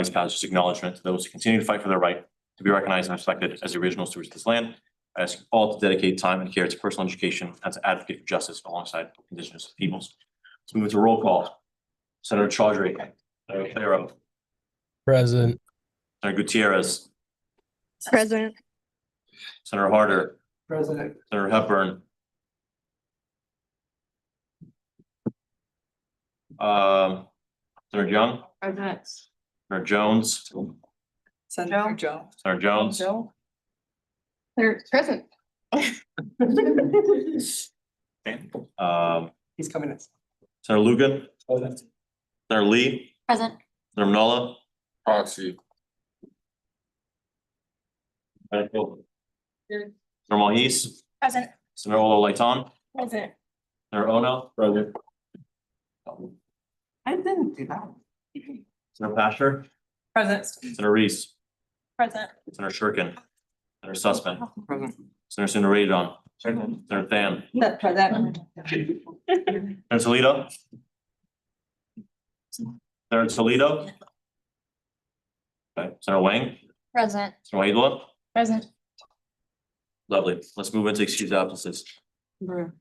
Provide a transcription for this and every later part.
vice passage acknowledgement to those who continue to fight for their right to be recognized and respected as the original stewards of this land. I ask you all to dedicate time and care to personal education and to advocate for justice alongside indigenous peoples. Let's move to roll call. Senator Chaudhry, Senator Claro, Present. Senator Gutierrez, Present. Senator Harder, President. Senator Hepburn. Senator Young, Present. Senator Jones, Senator Joe. Senator Jones, They're present. He's coming in. Senator Lugan, Senator Lee, Present. Senator Manola, Proxy. Senator Mahis, Present. Senator Olo Laiton, Present. Senator Ono, President. I didn't do that. Senator Pastor, Present. Senator Reese, Present. Senator Shurkin, Senator Sussman, Present. Senator Radon, Senator Than, Present. Senator Toledo. Senator Toledo. Okay, Senator Wang, Present. Senator Waidula. Present. Lovely. Let's move into excused absences. Nothing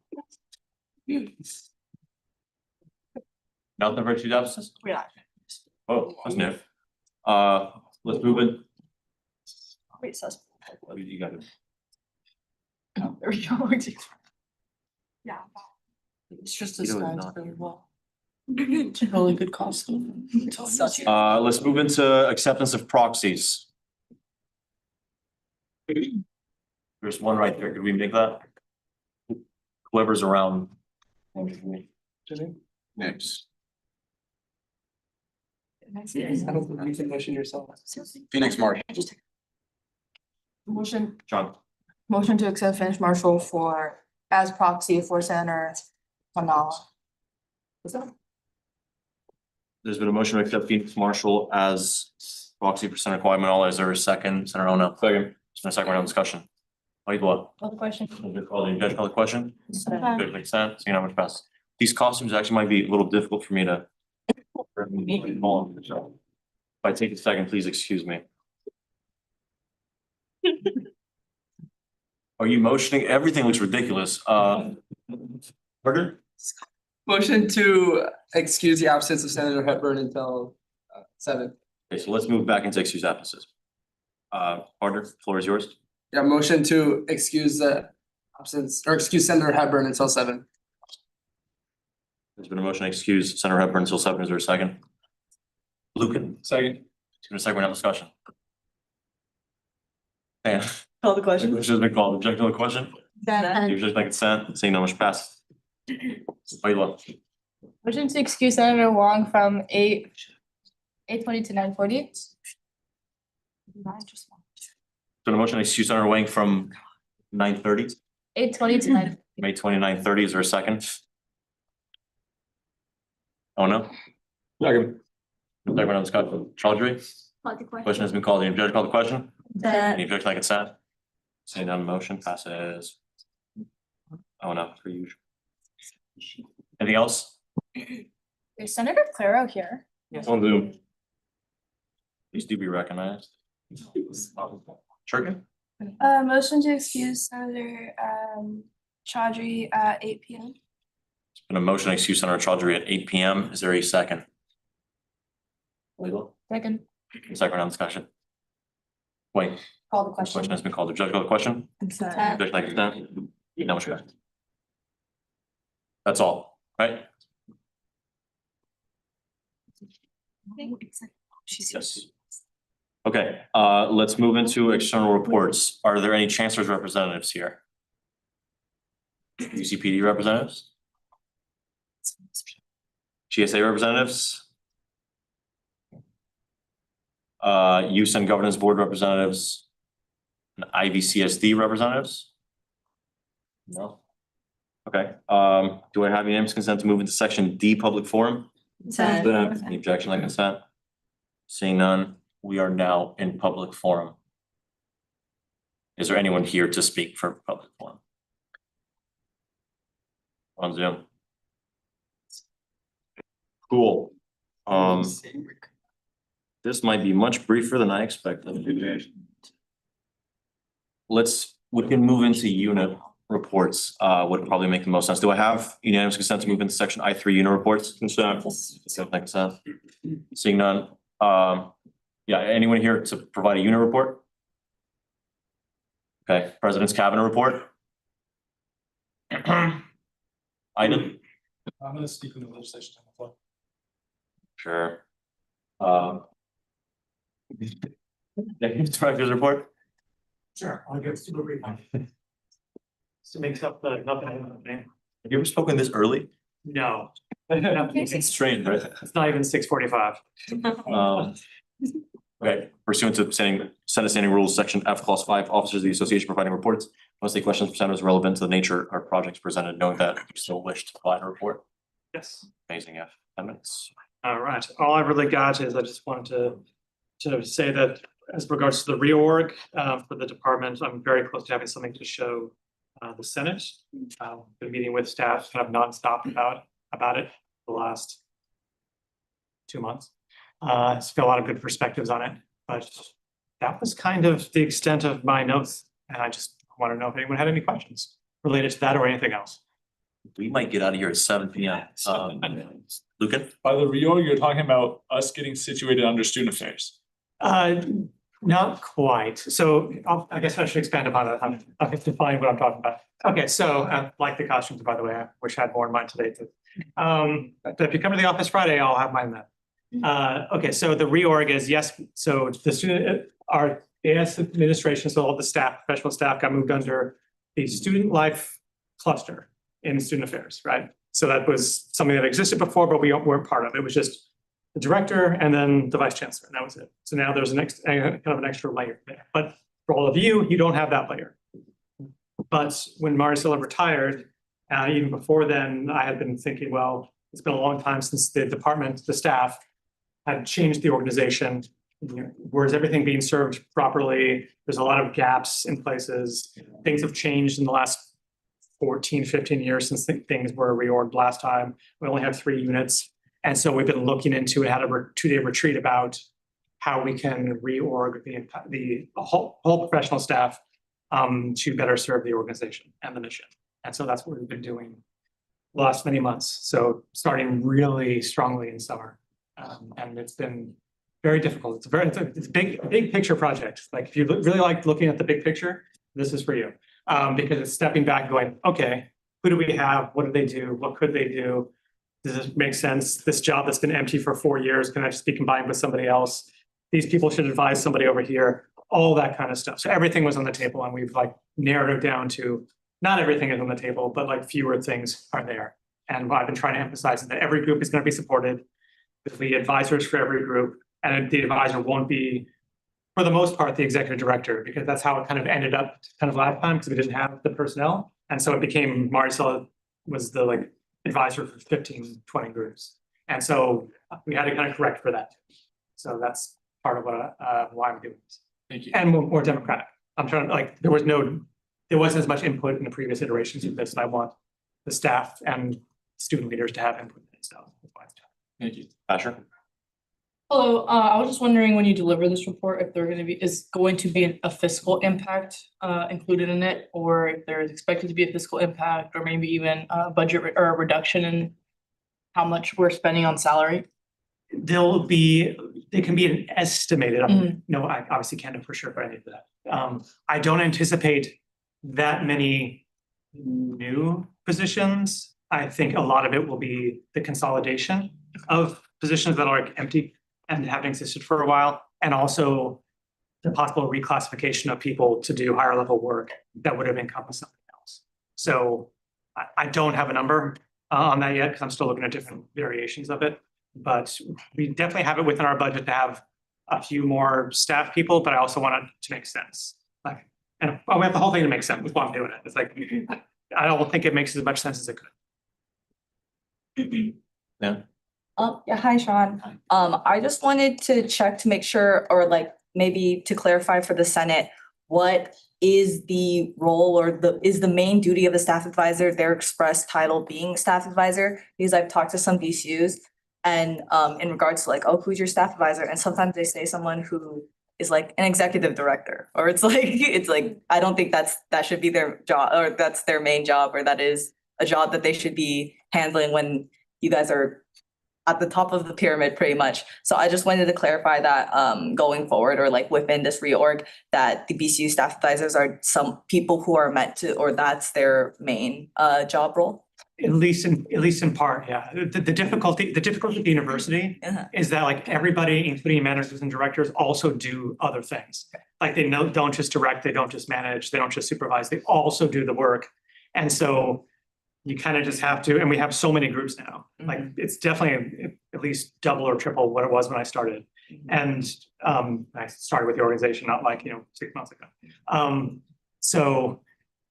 for excused absences? Oh, that's new. Let's move in. Wait, sus. You got it. There we go. Yeah. It's just You know, it's not- really well. Really good costume. Let's move into acceptance of proxies. There's one right there. Could we make that? Whoever's around. Next. I don't think you can motion yourself. Phoenix Marshall. Motion, John, motion to accept Finnish Marshall for, as proxy for Senator Manala. there's been a motion to accept Phoenix Marshall as proxy for Senator Kwame Manala. Is there a second? Senator Ono. Second. Second round of discussion. Wait, what? Call the question. Call the judge, call the question. Okay. Good, makes sense. Seeing how much pass. These costumes actually might be a little difficult for me to. If I take a second, please excuse me. Are you motioning? Everything looks ridiculous. Burger? Motion to excuse the absence of Senator Hepburn until 7. Okay, so let's move back into excuse absences. Partner, floor is yours. Yeah, motion to excuse the absence or excuse Senator Hepburn until 7. There's been a motion to excuse Senator Hepburn until 7. Is there a second? Lucan. Second. Second round of discussion. And Call the question has been called. Object to the question? Then, You're just by consent, seeing no much pass. Wait, Motion to excuse Senator Wong from 8:20 to 9:40. So the motion to excuse Senator Wang from 9:30, 8:20 to 9. May 29:30. Is there a second? Oh, no. Second round of discussion. Chaudhry, question has been called. The judge called the question. Any objection by consent? Seeing none, motion passes. Oh, no, for you. Anything else? Is Senator Claro here? On Zoom. Please do be recognized. Sure. Motion to excuse Senator Chaudhry at 8 p.m. There's been a motion to excuse Senator Chaudhry at 8 p.m. Is there a second? Second. Second round discussion. Wait, Call the question question. has been called. The judge called the question. Consent. Objection by consent. No, much. That's all, right? Yes. Okay, let's move into external reports. Are there any chancellor's representatives here? UCPD representatives? GSA representatives? Use and Governance Board representatives? And IVCSD representatives? No. Okay, do I have unanimous consent to move into section D, public forum? Any objection like consent? Seeing none, we are now in public forum. Is there anyone here to speak for public forum? On Zoom? Cool. This might be much briefer than I expected. We can move into unit reports, would probably make the most sense. Do I have unanimous consent to move into section I3 unit reports? Consent. Consent. Seeing none, yeah, anyone here to provide a unit report? Okay, President's Cabinet report? Item? I'm gonna speak on the legislation on the floor. Sure. Executive Director's report? Sure, I'll give super brief. So makes up the nothing. Have you ever spoken this early? No. It's strange, right? It's not even 6:45. Okay, pursuant to Senate Standing Rules, Section F, Clause 5, officers of the association providing reports must take questions for senators relevant to the nature or projects presented, knowing that you still wish to provide a report. Yes. Amazing, F, 10 minutes. All right, all I really got is I just wanted to say that as regards to the reorg for the department, I'm very close to having something to show the Senate. Been meeting with staff kind of nonstop about it the last 2 months. It's got a lot of good perspectives on it, but that was kind of the extent of my notes. And I just want to know if anyone had any questions related to that or anything else. We might get out of here at 7 p.m. Lucan? By the reorg, you're talking about us getting situated under student affairs. Not quite. So I guess I should expand upon it. I'll define what I'm talking about. Okay, so like the costumes, by the way, I wish I had more in mind today too. But if you come to the office Friday, I'll have mine then. Okay, so the reorg is yes. So the student, our AS administration, so all the staff, professional staff got moved under the student life cluster in student affairs, right? So that was something that existed before, but we weren't part of it. It was just the director and then the vice chancellor, and that was it. So now there's kind of an extra layer there. But for all of you, you don't have that layer. But when Maricela retired, even before then, I had been thinking, well, it's been a long time since the department, the staff had changed the organization. Whereas everything being served properly, there's a lot of gaps in places. Things have changed in the last 14, 15 years since things were reorged last time. We only have 3 units. And so we've been looking into it, had a 2-day retreat about how we can reorg the whole professional staff to better serve the organization and the mission. And so that's what we've been doing the last many months. So starting really strongly in summer. And it's been very difficult. It's a big picture project. Like if you really like looking at the big picture, this is for you. Because it's stepping back going, okay, who do we have? What do they do? What could they do? Does this make sense? This job that's been empty for 4 years, can I just be combined with somebody else? These people should advise somebody over here, all that kind of stuff. So everything was on the table and we've like narrowed it down to not everything is on the table, but like fewer things are there. And what I've been trying to emphasize is that every group is going to be supported. There'll be advisors for every group, and the advisor won't be, for the most part, the executive director, because that's how it kind of ended up kind of last time because we didn't have the personnel. And so it became Maricela was the like advisor for 15, 20 groups. And so we had to kind of correct for that. So that's part of what why I'm doing this. Thank you. And more democratic. I'm trying to like, there wasn't as much input in the previous iterations of this, and I want the staff and student leaders to have input in it. So that's why it's done. Thank you. Asher? Hello, I was just wondering when you deliver this report, if there is going to be a fiscal impact included in it, or if there is expected to be a fiscal impact, or maybe even a budget or a reduction in how much we're spending on salary. They can be an estimated, no, I obviously can't know for sure, but I need that. I don't anticipate that many new positions. I think a lot of it will be the consolidation of positions that are like empty and haven't existed for a while, and also the possible reclassification of people to do higher level work that would have encompassed something else. So I don't have a number on that yet because I'm still looking at different variations of it. But we definitely have it within our budget to have a few more staff people, but I also want it to make sense. Like, and we have the whole thing to make sense with why I'm doing it. It's like, I don't think it makes as much sense as it could. Yeah. Yeah, hi, Sean. I just wanted to check to make sure, or like maybe to clarify for the Senate, what is the role or is the main duty of a staff advisor, their express title being staff advisor? Because I've talked to some DCUs And in regards to like, oh, who's your staff advisor? And sometimes they say someone who is like an executive director, or it's like, I don't think that should be their job, or that's their main job, or that is a job that they should be handling when you guys are at the top of the pyramid pretty much. So I just wanted to clarify that going forward, or like within this reorg, that the BCU staff advisors are some people who are meant to, or that's their main job role. At least in part, yeah. The difficulty at the university Uh-huh. is that like everybody, including managers and directors, also do other things. Like they don't just direct, they don't just manage, they don't just supervise, they also do the work. And so you kind of just have to, and we have so many groups now, like it's definitely at least double or triple what it was when I started. And I started with the organization, not like, 6 months ago. So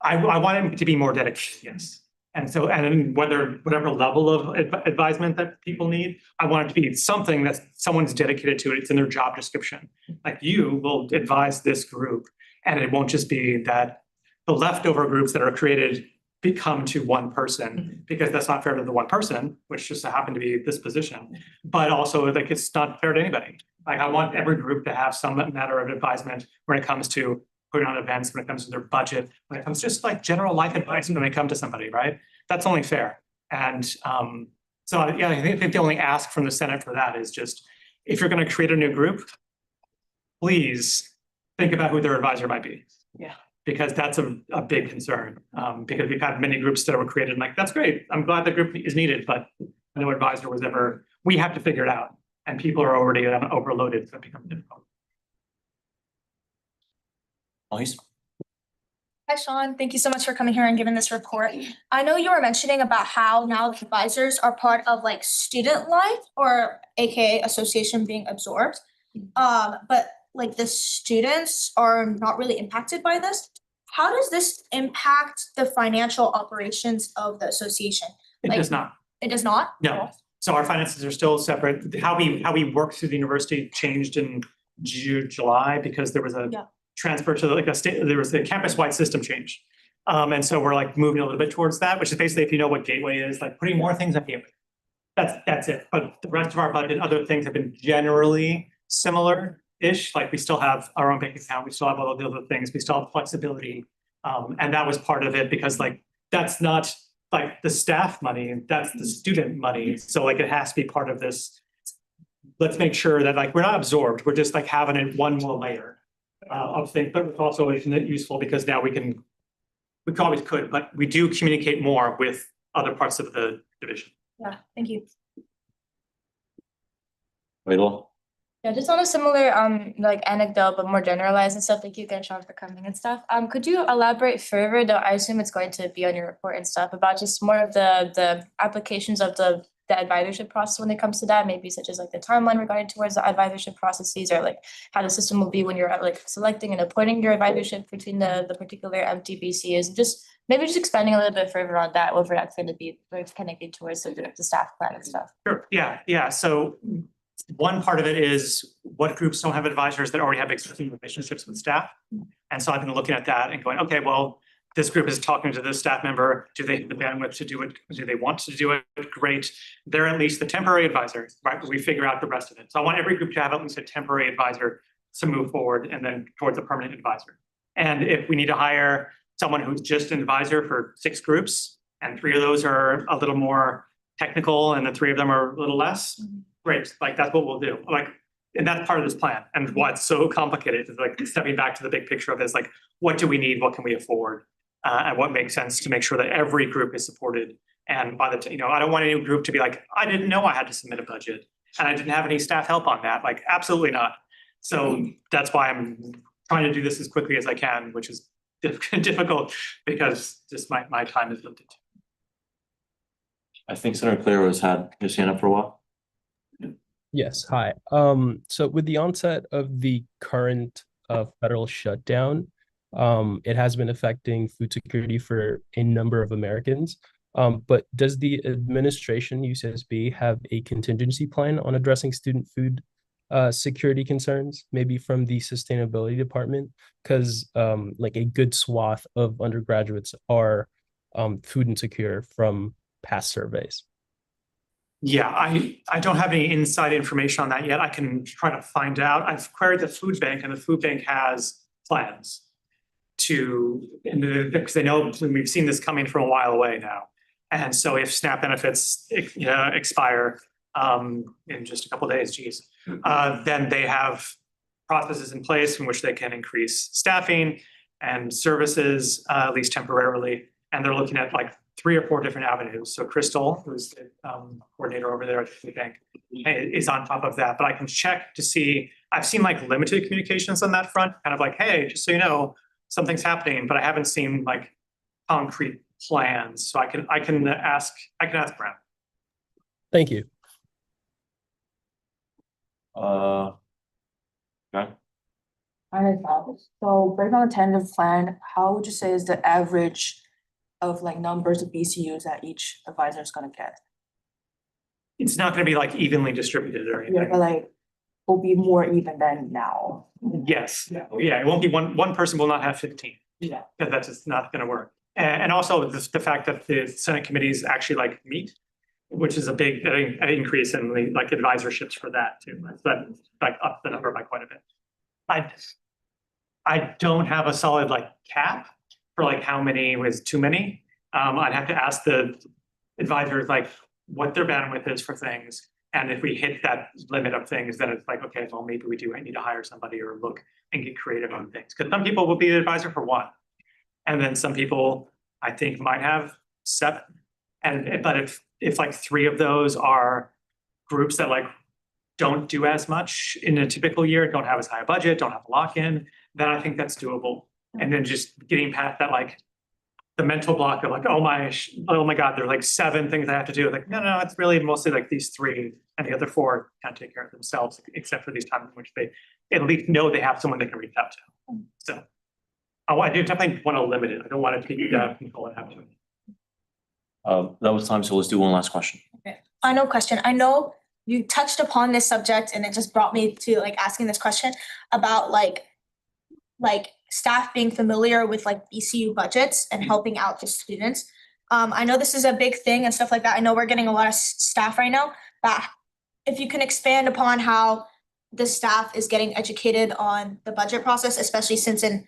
I want it to be more dedicated, yes. And so, and whatever level of advisement that people need, I want it to be something that someone's dedicated to it. It's in their job description. Like you will advise this group, and it won't just be that the leftover groups that are created become to one person, because that's not fair to the one person, which just happened to be this position. But also, like, it's not fair to anybody. Like, I want every group to have some matter of advisement when it comes to putting on events, when it comes to their budget, when it comes just like general life advice when they come to somebody, right? That's only fair. And so, yeah, I think the only ask from the Senate for that is just, if you're going to create a new group, please think about who their advisor might be. Yeah. Because that's a big concern, because we've had many groups that were created, and like, that's great. I'm glad the group is needed, but no advisor was ever, we have to figure it out. And people are already overloaded, so it becomes difficult. Elise? Hi, Sean. Thank you so much for coming here and giving this report. I know you were mentioning about how now the advisors are part of like student life, or AKA association being absorbed. But like the students are not really impacted by this. How does this impact the financial operations of the association? It Like- does not. It does not? No. So our finances are still separate. How we work through the university changed in July, because there was a Yeah. transfer to like a state, there was a campus-wide system change. And so we're like moving a little bit towards that, which is basically, if you know what Gateway is, like putting more things on Gateway. That's it. But the rest of our budget, other things have been generally similar-ish. Like we still have our own bank account, we still have all of the other things, we still have flexibility. And that was part of it, because like, that's not like the staff money, that's the student money. So like, it has to be part of this. Let's make sure that like, we're not absorbed, we're just like having it one more layer of things, but it's also useful because now we always could, but we do communicate more with other parts of the division. Yeah, thank you. Wait, well, Yeah, just on a similar like anecdote, but more generalized and stuff. Thank you again, Sean, for coming and stuff. Could you elaborate further, though I assume it's going to be on your report and stuff, about just more of the applications of the advisorship process when it comes to that, maybe such as like the timeline regarding towards the advisorship processes, or like how the system will be when you're like selecting and appointing your advisorship between the particular MTBCs, and just maybe just expanding a little bit further on that, whether that's going to be very connected towards the staff plan and stuff. Sure, yeah. So one part of it is, what groups don't have advisors that already have existing relationships with staff? And so I've been looking at that and going, okay, well, this group is talking to this staff member. Do they have the bandwidth to do it? Do they want to do it? Great. They're at least the temporary advisor, right? We figure out the rest of it. So I want every group to have at least a temporary advisor to move forward, and then towards a permanent advisor. And if we need to hire someone who's just an advisor for 6 groups, and 3 of those are a little more technical and the 3 of them are a little less, great. Like, that's what we'll do. Like, and that's part of this plan. And what's so complicated is like stepping back to the big picture of it is like, what do we need? What can we afford? And what makes sense to make sure that every group is supported. And by the time, I don't want any group to be like, I didn't know I had to submit a budget and I didn't have any staff help on that. Like, absolutely not. So that's why I'm trying to do this as quickly as I can, which is difficult because just my time is limited. I think Senator Claire has had his hand up for a while. Yes, hi. So with the onset of the current federal shutdown, it has been affecting food security for a number of Americans. But does the administration, UCSB, have a contingency plan on addressing student food security concerns, maybe from the sustainability department? Because like a good swath of undergraduates are food insecure from past surveys. Yeah, I don't have any inside information on that yet. I can try to find out. I've queried the food bank and the food bank has plans to, because they know we've seen this coming from a while away now. And so if SNAP benefits expire in just a couple of days, then they have processes in place in which they can increase staffing and services, at least temporarily. And they're looking at like 3 or 4 different avenues. So Crystal, who's the coordinator over there at the food bank, is on top of that. But I can check to see, I've seen like limited communications on that front, kind of like, hey, just so you know, something's happening, but I haven't seen like concrete plans. So I can ask Brent. Thank you. Okay. So based on the tentative plan, how would you say is the average of like numbers of BCUs that each advisor is gonna get? It's not gonna be like evenly distributed or Yeah, anything. but like, will be more even than now. Yes, yeah, it won't be one person will not have 15. Yeah. Because that's just not gonna work. And also the fact that the Senate committees actually like meet, which is a big increase in the like advisorships for that too. That like up the number by quite a bit. I don't have a solid like cap for like how many was too many. I'd have to ask the advisors like what their bandwidth is for things. And if we hit that limit of things, then it's like, okay, well, maybe we do need to hire somebody or look and get creative on things. Because some people will be the advisor for 1. And then some people I think might have 7. But if like 3 of those are groups that like don't do as much in a typical year, don't have as high a budget, don't have a lock-in, then I think that's doable. And then just getting past that, like the mental block of like, oh my God, there are like 7 things I have to do. Like, no, it's really mostly like these 3 and the other 4 kind of take care of themselves, except for these times in which they at least know they have someone they can reach out to. So I do definitely want to limit it. I don't want to keep people that have to. That was time, so let's do one last question. Final question. I know you touched upon this subject and it just brought me to like asking this question about like staff being familiar with like BCU budgets and helping out the students. I know this is a big thing and stuff like that. I know we're getting a lot of staff right now, but if you can expand upon how the staff is getting educated on the budget process, especially since in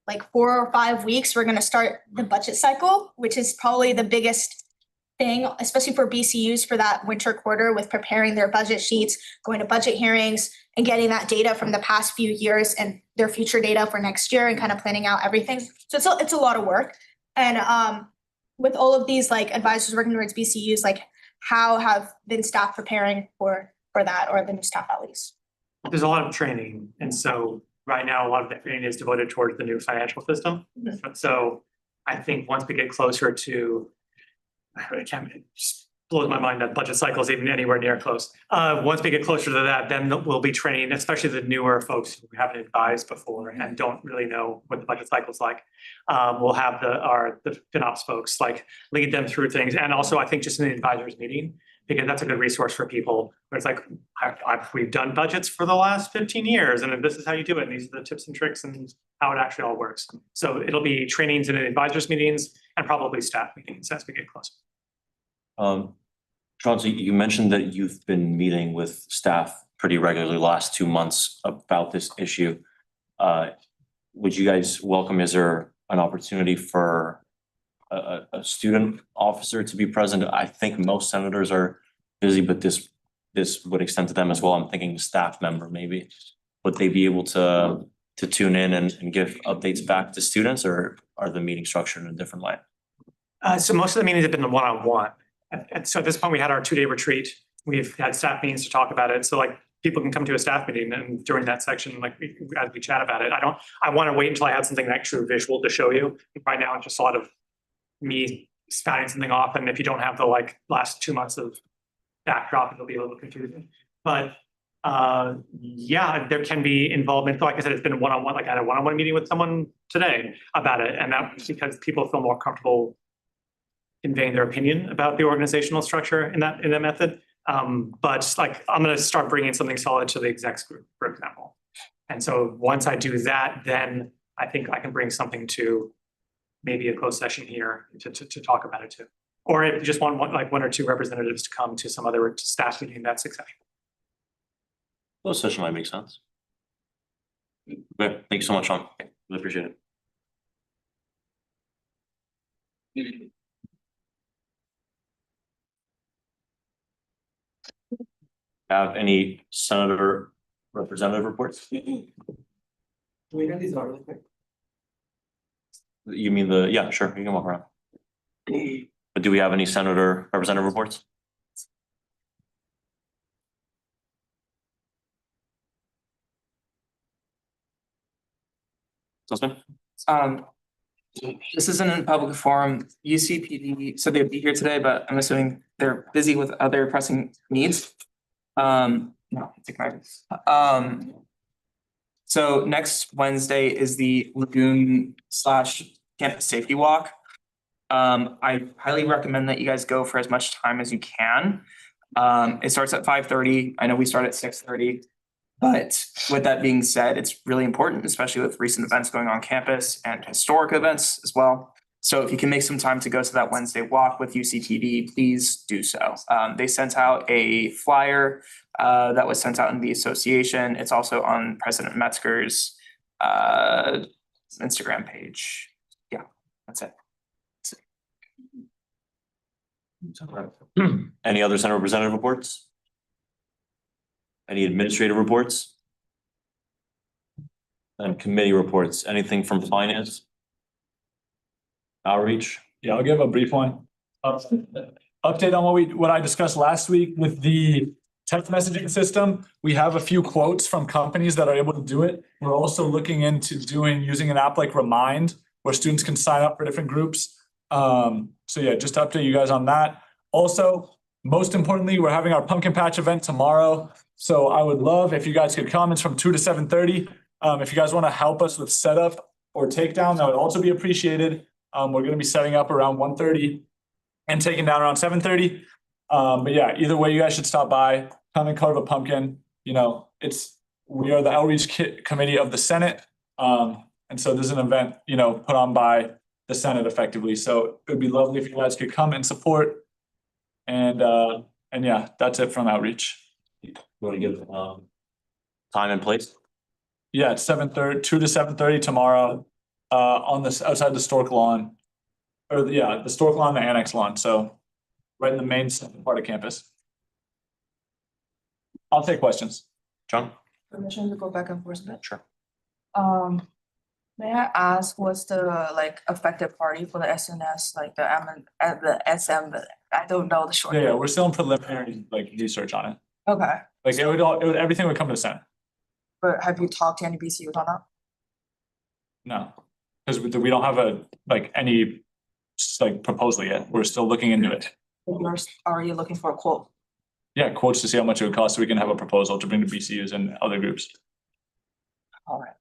like 4 or 5 weeks, we're gonna start the budget cycle, which is probably the biggest thing, especially for BCUs for that winter quarter with preparing their budget sheets, going to budget hearings and getting that data from the past few years and their future data for next year and kind of planning out everything. So it's a lot of work. And with all of these like advisors working towards BCUs, like how have been staff preparing for that, or the new staff at least? There's a lot of training. And so right now, a lot of the training is devoted towards the new financial system. So I think once we get closer to, it just blows my mind that budget cycle is even anywhere near close. Once we get closer to that, then we'll be training, especially the newer folks who haven't advised before and don't really know what the budget cycle is like. We'll have the FinOps folks like lead them through things. And also I think just in the advisors meeting, because that's a good resource for people where it's like, we've done budgets for the last 15 years and this is how you do it. And these are the tips and tricks and how it actually all works. So it'll be trainings in advisors meetings and probably staff meetings as we get closer. John, so you mentioned that you've been meeting with staff pretty regularly the last 2 months about this issue. Would you guys welcome, is there an opportunity for a student officer to be present? I think most senators are busy, but this would extend to them as well. I'm thinking staff member maybe. Would they be able to tune in and give updates back to students, or are the meetings structured in a different way? So most of the meetings have been one-on-one. And so at this point, we had our 2-day retreat. We've had staff meetings to talk about it. So like people can come to a staff meeting and during that section, like as we chat about it, I want to wait until I have something actually visual to show you. Right now, it's just a lot of me spouting something off. And if you don't have the like last 2 months of backdrop, it'll be a little confusing. But yeah, there can be involvement. Like I said, it's been one-on-one, like I had a one-on-one meeting with someone today about it. And that's because people feel more comfortable conveying their opinion about the organizational structure in that method. But like, I'm going to start bringing something solid to the execs group, for example. And so once I do that, then I think I can bring something to maybe a closed session here to talk about it too. Or if you just want like one or two representatives to come to some other staff meeting, that's acceptable. Closed session might make sense. Okay, thank you so much, Sean. Really appreciate it. Have any senator representative reports? Can we get these out really quick? You mean yeah, sure, you can walk around. But do we have any senator representative reports? Sussman? This isn't a public forum. UCPD said they'd be here today, but I'm assuming they're busy with other pressing needs. No, it's ignored. So next Wednesday is the Lagoon / campus safety walk. I highly recommend that you guys go for as much time as you can. It starts at 5:30. I know we start at 6:30. But with that being said, it's really important, especially with recent events going on campus and historic events as well. So if you can make some time to go to that Wednesday walk with UCTD, please do so. They sent out a flyer that was sent out in the association. It's also on President Metzger's Instagram page. Yeah, that's it. Any other Senate representative reports? Any administrative reports? And committee reports, anything from finance? Outreach? Yeah, I'll give a brief one. Update on what I discussed last week with the text messaging system. We have a few quotes from companies that are able to do it. We're also looking into using an app like Remind, where students can sign up for different groups. So yeah, just to update you guys on that. Also, most importantly, we're having our pumpkin patch event tomorrow. So I would love if you guys could come. It's from 2 to 7:30. If you guys want to help us with setup or takedown, that would also be appreciated. We're going to be setting up around 1:30 and taking down around 7:30. But yeah, either way, you guys should stop by, come and carve a pumpkin. You know, we are the outreach committee of the Senate. And so this is an event, you know, put on by the Senate effectively. So it would be lovely if you guys could come and support. And yeah, that's it from outreach. You want to give time and place? Yeah, it's 7:30, 2 to 7:30 tomorrow, on this outside the Stork lawn. The Stork lawn, the annex lawn, so right in the main part of campus. I'll take questions. John? Permission to go back and forth a bit? Sure. May I ask what's the like affected party for the SNS, like the SM, I don't know the short. Yeah, we're still in preliminary research on it. Okay, Like everything would come to the Senate. but have you talked to any BCUs on that? No, because we don't have any proposal yet. We're still looking into it. Are you looking for a quote? Yeah, quotes to see how much it would cost so we can have a proposal to bring to BCUs and other groups. All right.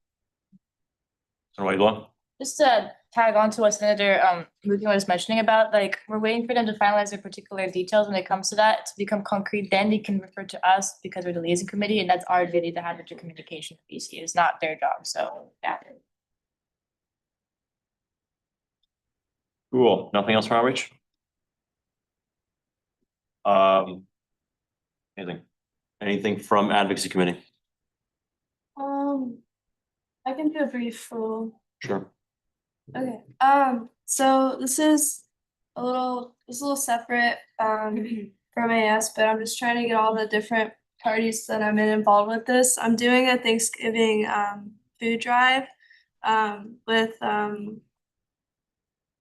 So what you want? Just to tag on to what Senator Mugen was mentioning about, like, we're waiting for them to finalize their particular details when it comes to that to become concrete. Then they can refer to us because we're the liaison committee, and that's our duty to have intercommunication with BCU. It's not their job. So yeah. Cool. Nothing else from outreach? Anything from advocacy committee? I can do a brief full. Sure. Okay, so this is a little separate from AS, but I'm just trying to get all the different parties that I'm involved with this. I'm doing a Thanksgiving food drive with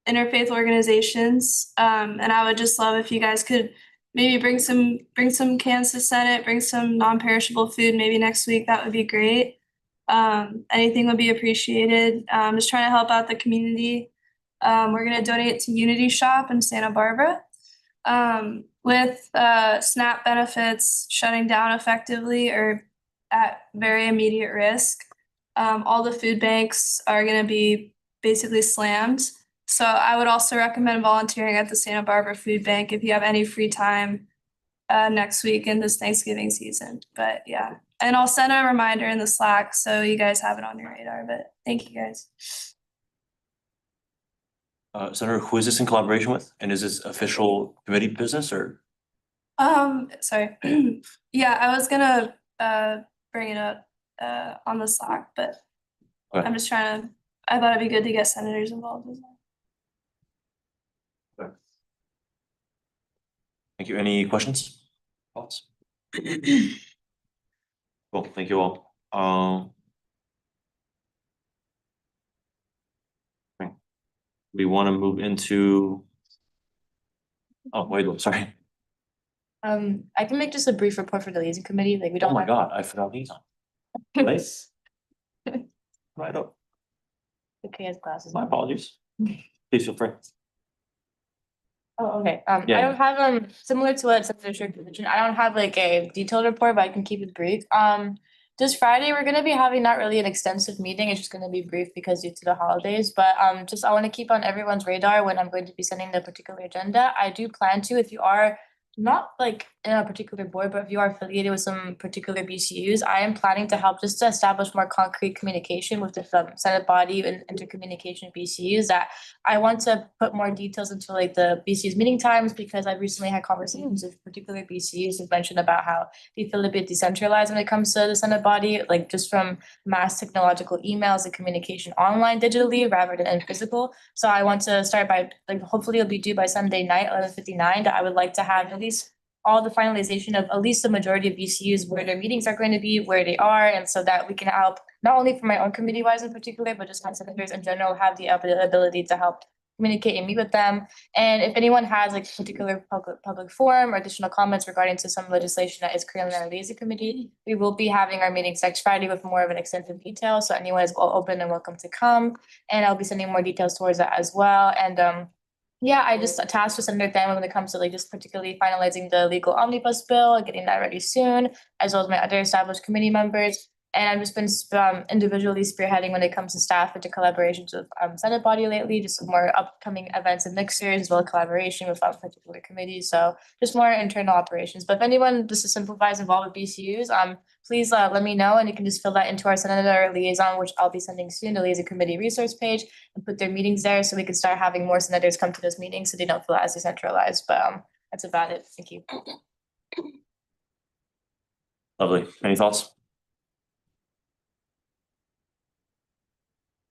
interfaith organizations. And I would just love if you guys could maybe bring some cans to Senate, bring some non-perishable food maybe next week. That would be great. Anything would be appreciated. Just trying to help out the community. We're gonna donate to Unity Shop in Santa Barbara. With SNAP benefits shutting down effectively or at very immediate risk, all the food banks are gonna be basically slammed. So I would also recommend volunteering at the Santa Barbara Food Bank if you have any free time next week in this Thanksgiving season. But yeah. And I'll send a reminder in the Slack so you guys have it on your radar, but thank you guys. Senator, who is this in collaboration with? And is this official committee business or? Sorry. Yeah, I was gonna bring it up on the Slack, but Okay. I'm just trying to, I thought it'd be good to get senators involved as well. Thank you. Any questions? Thoughts? Well, thank you all. Okay. We want to move into. Oh, wait, sorry. I can make just a brief report for the liaison committee, like we Oh don't my have. God, I forgot these on. Right? Right up. Okay, has glasses. My apologies. Please feel free. Oh, okay, Yeah. I don't have, similar to what Senator Strickland mentioned, I don't have like a detailed report, but I can keep it brief. This Friday, we're gonna be having not really an extensive meeting, it's just gonna be brief because due to the holidays, but just I wanna keep on everyone's radar when I'm going to be sending the particular agenda. I do plan to, if you are not like in a particular board, but if you are affiliated with some particular BCUs, I am planning to help just to establish more concrete communication with the Senate body and intercommunication BCUs, that I want to put more details into like the BCUs meeting times, because I've recently had conversations with particular BCUs who've mentioned about how they feel a bit decentralized when it comes to the Senate body, like just from mass technological emails and communication online digitally rather than in physical. So I want to start by, like, hopefully it'll be due by Sunday night, 11:59, that I would like to have at least all the finalization of at least the majority of BCUs, where their meetings are going to be, where they are, and so that we can help, not only for my own committee wise in particular, but just my senators in general have the ability to help communicate and meet with them. And if anyone has like particular public forum or additional comments regarding to some legislation that is currently on our liaison committee, we will be having our meetings next Friday with more of an extensive detail, so anyone is open and welcome to come. And I'll be sending more details towards that as well. And yeah, I just tasked with Senator Thama when it comes to like just particularly finalizing the legal omnibus bill and getting that ready soon, as well as my other established committee members. And I've just been individually spearheading when it comes to staff into collaborations with Senate body lately, just more upcoming events and mixers, as well as collaboration with particular committees. So just more internal operations. But if anyone just to simplify is involved with BCUs, please let me know, and you can just fill that into our senator liaison, which I'll be sending soon, the liaison committee resource page, and put their meetings there so we can start having more senators come to those meetings so they don't feel as decentralized. But that's about it. Thank you. Lovely. Any thoughts?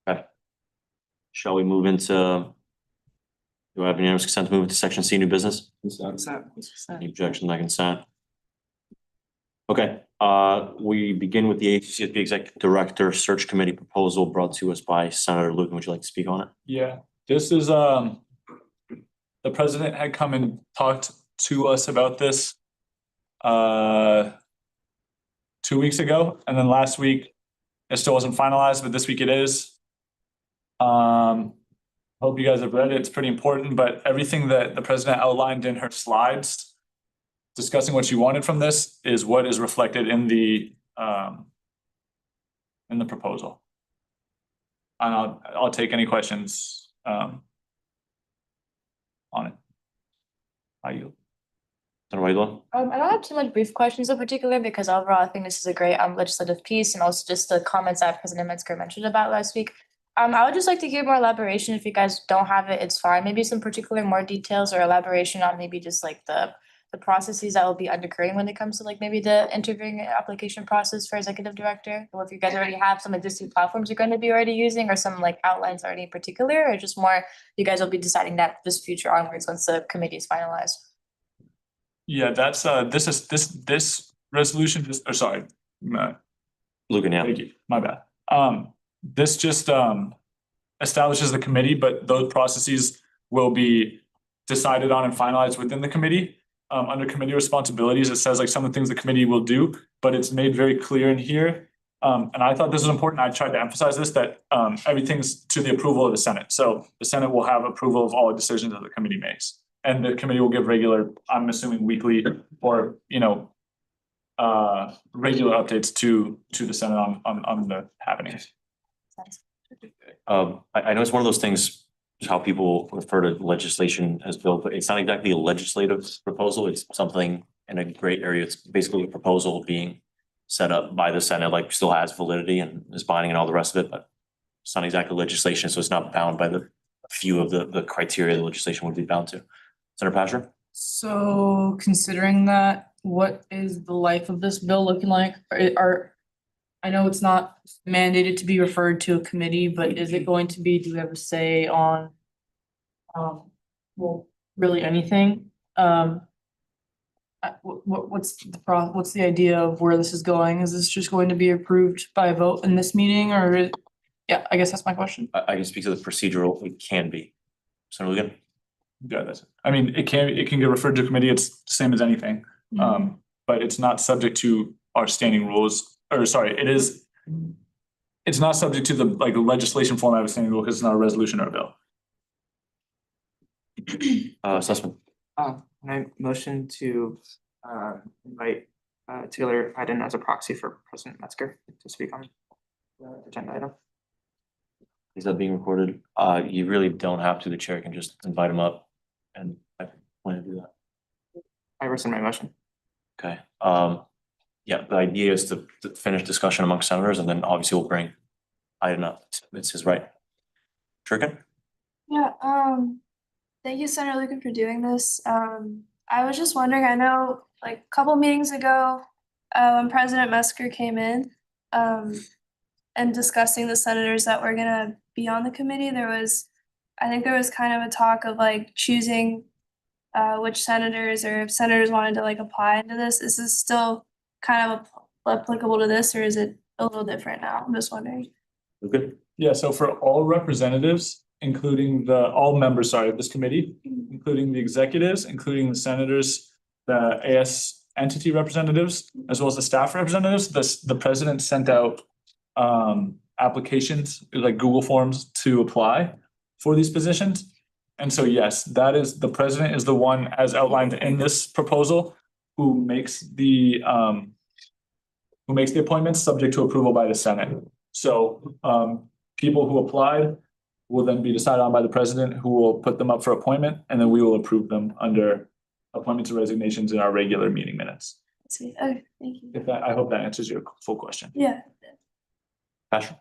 Okay. Shall we move into? Do I have unanimous consent to move into section C, new business? Any objection, I consent. Okay, we begin with the ACCSB Executive Director Search Committee proposal brought to us by Senator Lucan. Would you like to speak on it? Yeah, this is, the president had come and talked to us about this 2 weeks ago, and then last week it still wasn't finalized, but this week it is. Hope you guys have read it. It's pretty important, but everything that the president outlined in her slides discussing what she wanted from this is what is reflected in the proposal. And I'll take any questions on it. How you? Senator Whitelaw? I don't have too much brief questions in particular, because overall I think this is a great legislative piece, and also just the comments that President Metzger mentioned about last week. I would just like to hear more elaboration. If you guys don't have it, it's fine. Maybe some particular more details or elaboration on maybe just like the processes that will be undercurring when it comes to like maybe the interviewing application process for executive director. Or if you guys already have some existing platforms you're going to be already using, or some like outlines already in particular, or just more you guys will be deciding that this future onwards once the committee is finalized. Yeah, that's this resolution, or sorry. Lucan, yeah. Thank you, my bad. This just establishes the committee, but those processes will be decided on and finalized within the committee. Under committee responsibilities, it says like some of the things the committee will do, but it's made very clear in here. And I thought this was important. I tried to emphasize this, that everything's to the approval of the Senate. So the Senate will have approval of all the decisions that the committee makes. And the committee will give regular, I'm assuming weekly or, regular updates to the Senate on the happenings. I know it's one of those things, how people refer to legislation as bill, but it's not exactly a legislative proposal. It's something in a gray area. It's basically a proposal being set up by the Senate, like still has validity and is binding and all the rest of it, but it's not exactly legislation, so it's not bound by the few of the criteria the legislation would be bound to. Senator Pastor? So considering that, what is the life of this bill looking like? I know it's not mandated to be referred to a committee, but is it going to be, do we have a say on well, really anything? What's the idea of where this is going? Is this just going to be approved by a vote in this meeting or? Yeah, I guess that's my question. I can speak to the procedural, it can be. Senator Ligon? Yeah, that's, I mean, it can get referred to committee, it's the same as anything. But it's not subject to our standing rules, or sorry, it is. It's not subject to the legislation format of a standing rule because it's not a resolution or a bill. Sussman? Can I motion to invite Taylor Iden as a proxy for President Metzger to speak on the agenda item? Is that being recorded? You really don't have to, the chair can just invite him up and I plan to do that. I rescind my motion. Okay, yeah, the idea is to finish discussion among senators and then obviously we'll bring Iden up, it's his right. Shuriken? Yeah, thank you, Senator Lucan, for doing this. I was just wondering, I know like a couple meetings ago, when President Metzger came in, and discussing the senators that were gonna be on the committee, I think there was kind of a talk of like choosing which senators or if senators wanted to like apply into this. Is this still kind of applicable to this or is it a little different now? I'm just wondering. Okay. Yeah, so for all representatives, including all members, sorry, of this committee, including the executives, including the senators, the AS entity representatives, as well as the staff representatives, the president sent out applications, like Google Forms to apply for these positions. And so, yes, that is, the president is the one, as outlined in this proposal, who makes the appointments subject to approval by the Senate. So people who applied will then be decided on by the president, who will put them up for appointment, and then we will approve them under appointments and resignations in our regular meeting minutes. See, okay, thank you. I hope that answers your full question. Yeah. Pastor?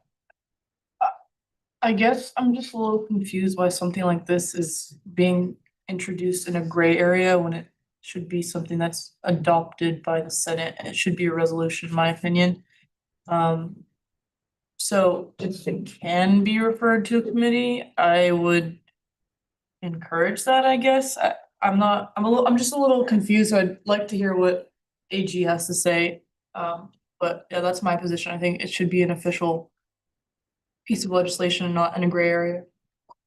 I guess I'm just a little confused why something like this is being introduced in a gray area when it should be something that's adopted by the Senate and it should be a resolution, in my opinion. So if it can be referred to a committee, I would encourage that, I guess. I'm just a little confused. So I'd like to hear what AG has to say. But yeah, that's my position. I think it should be an official piece of legislation and not in a gray area.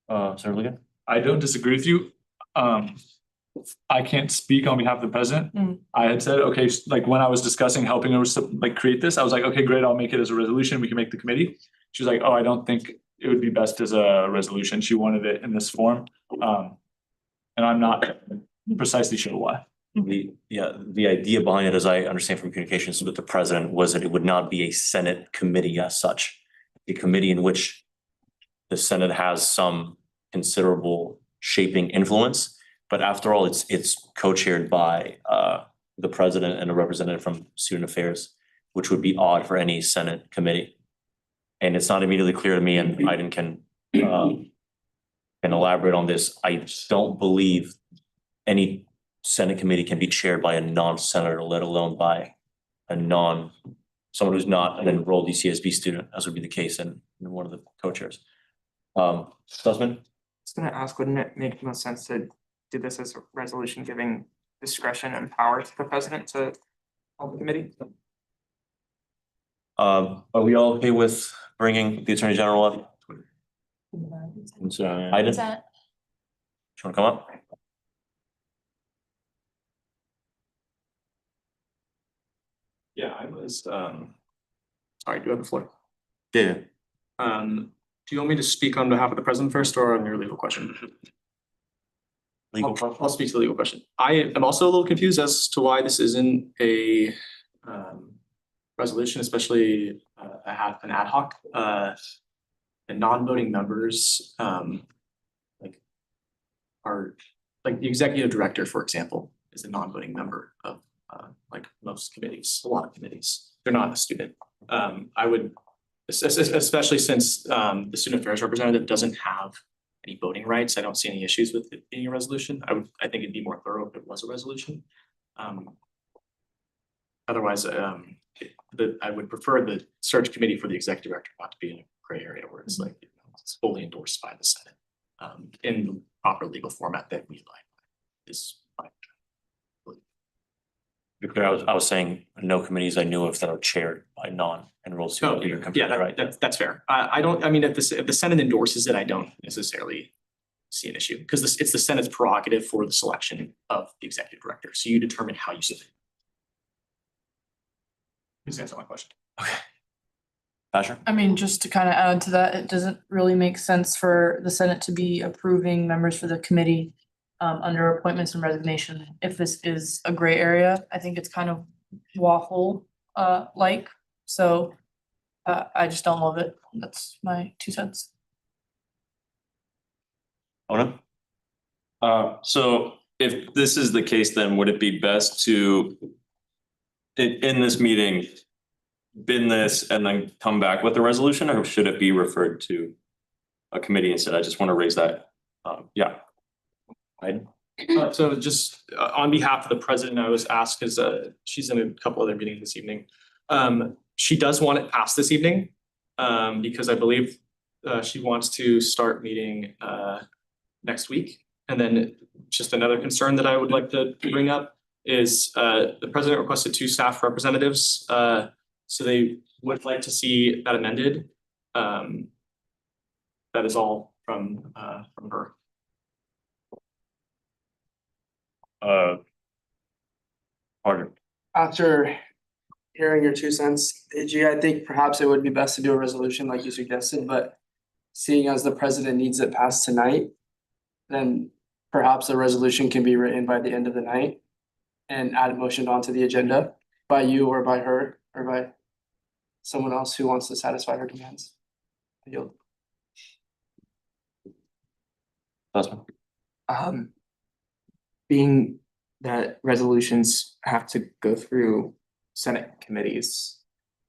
Senator Ligon? I don't disagree with you. I can't speak on behalf of the president. I had said, okay, like when I was discussing helping her like create this, I was like, okay, great, I'll make it as a resolution. We can make the committee. She was like, oh, I don't think it would be best as a resolution. She wanted it in this form. And I'm not precisely sure why. The idea behind it, as I understand from communications with the president, was that it would not be a Senate committee as such. A committee in which the Senate has some considerable shaping influence. But after all, it's co-chaired by the president and a representative from Student Affairs, which would be odd for any Senate committee. And it's not immediately clear to me, and Iden can elaborate on this. I don't believe any Senate committee can be chaired by a non-senator, let alone by someone who's not an enrolled UCSB student, as would be the case in one of the co-chairs. Sussman? I was gonna ask, wouldn't it make most sense to do this as a resolution giving discretion and power to the president to hold the committee? Are we all okay with bringing the Attorney General up? Iden, Is do that? you wanna come up? Yeah, I was, sorry, do you have the floor? Yeah. Do you want me to speak on behalf of the president first or on your legal question? Legal. I'll speak to the legal question. I am also a little confused as to why this isn't a resolution, especially an ad hoc. And non-voting members like are like the executive director, for example, is a non-voting member of like most committees, a lot of committees. They're not a student. I would, especially since the student affairs representative doesn't have any voting rights. I don't see any issues with it being a resolution. I think it'd be more thorough if it was a resolution. Otherwise, I would prefer the search committee for the executive director not to be in a gray area where it's like, it's fully endorsed by the Senate. In the proper legal format that we like is fine. To be clear, I was saying no committees I knew of that are chaired by non-enrolled students. You're Yeah, completely right. that's fair. I don't, I mean, if the Senate endorses it, I don't necessarily see an issue, because it's the Senate's prerogative for the selection of the executive director, so you determine how you select. Please answer my question. Basher? I mean, just to kind of add to that, it doesn't really make sense for the Senate to be approving members for the committee under appointments and resignation if this is a gray area. I think it's kind of waffle like, so I just don't love it. That's my 2 cents. Ona? So if this is the case, then would it be best to in this meeting, bin this and then come back with a resolution, or should it be referred to a committee instead? I just want to raise that. Yeah. So just on behalf of the president, I was asked, because she's in a couple other meetings this evening. She does want it passed this evening, because I believe she wants to start meeting next week. And then just another concern that I would like to bring up is the president requested 2 staff representatives. So they would like to see that amended. That is all from her. Pardon. After hearing your 2 cents, AG, I think perhaps it would be best to do a resolution like you suggested, but seeing as the president needs it passed tonight, then perhaps a resolution can be written by the end of the night and add a motion onto the agenda by you or by her or by someone else who wants to satisfy her demands. I yield. Being that resolutions have to go through Senate committees,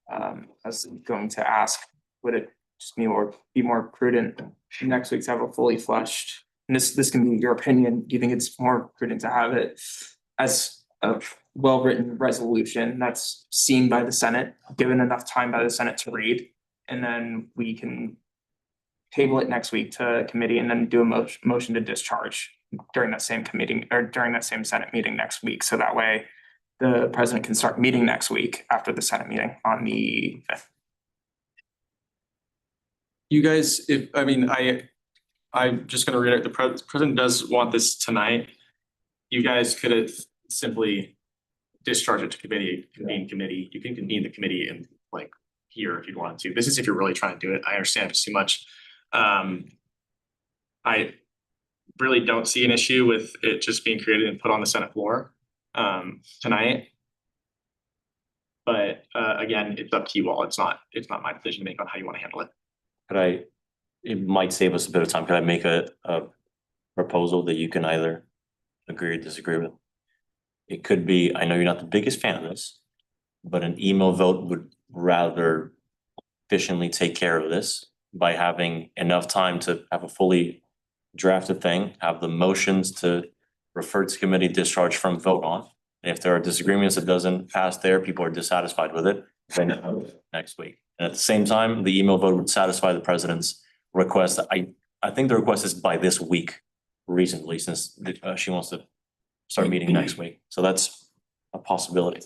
I was going to ask, would it just be more prudent next week to have a fully fleshed? And this can be your opinion. Do you think it's more prudent to have it as a well-written resolution that's seen by the Senate, given enough time by the Senate to read, and then we can table it next week to committee and then do a motion to discharge during that same committee or during that same Senate meeting next week. So that way the president can start meeting next week after the Senate meeting on the 5th. You guys, I'm just gonna reiterate, the president does want this tonight. You guys could have simply discharged it to committee, convene committee. You can convene the committee and like here if you wanted to. This is if you're really trying to do it. I understand if it's too much. I really don't see an issue with it just being created and put on the Senate floor tonight. But again, it's up to you all. It's not my decision to make on how you want to handle it. It might save us a bit of time. Could I make a proposal that you can either agree or disagree with? It could be, I know you're not the biggest fan of this, but an email vote would rather efficiently take care of this by having enough time to have a fully drafted thing, have the motions to refer to committee, discharge from, vote on. And if there are disagreements that doesn't pass there, people are dissatisfied with it, then next week. And at the same time, the email vote would satisfy the president's request. I think the request is by this week reasonably, since she wants to start meeting next week. So that's a possibility.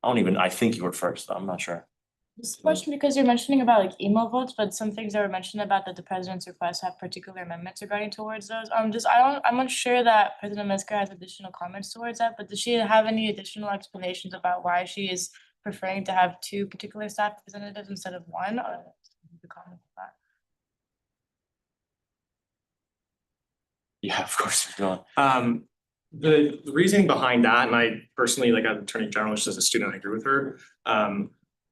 I think you were first. I'm not sure. This question, because you're mentioning about like email votes, but some things that were mentioned about that the president's request have particular amendments regarding towards those. I'm unsure that President Metzger has additional comments towards that, but does she have any additional explanations about why she is preferring to have 2 particular staff representatives instead of 1? Or the comment on that? Yeah, of course. The reasoning behind that, and I personally, like as Attorney General, just as a student, I agree with her.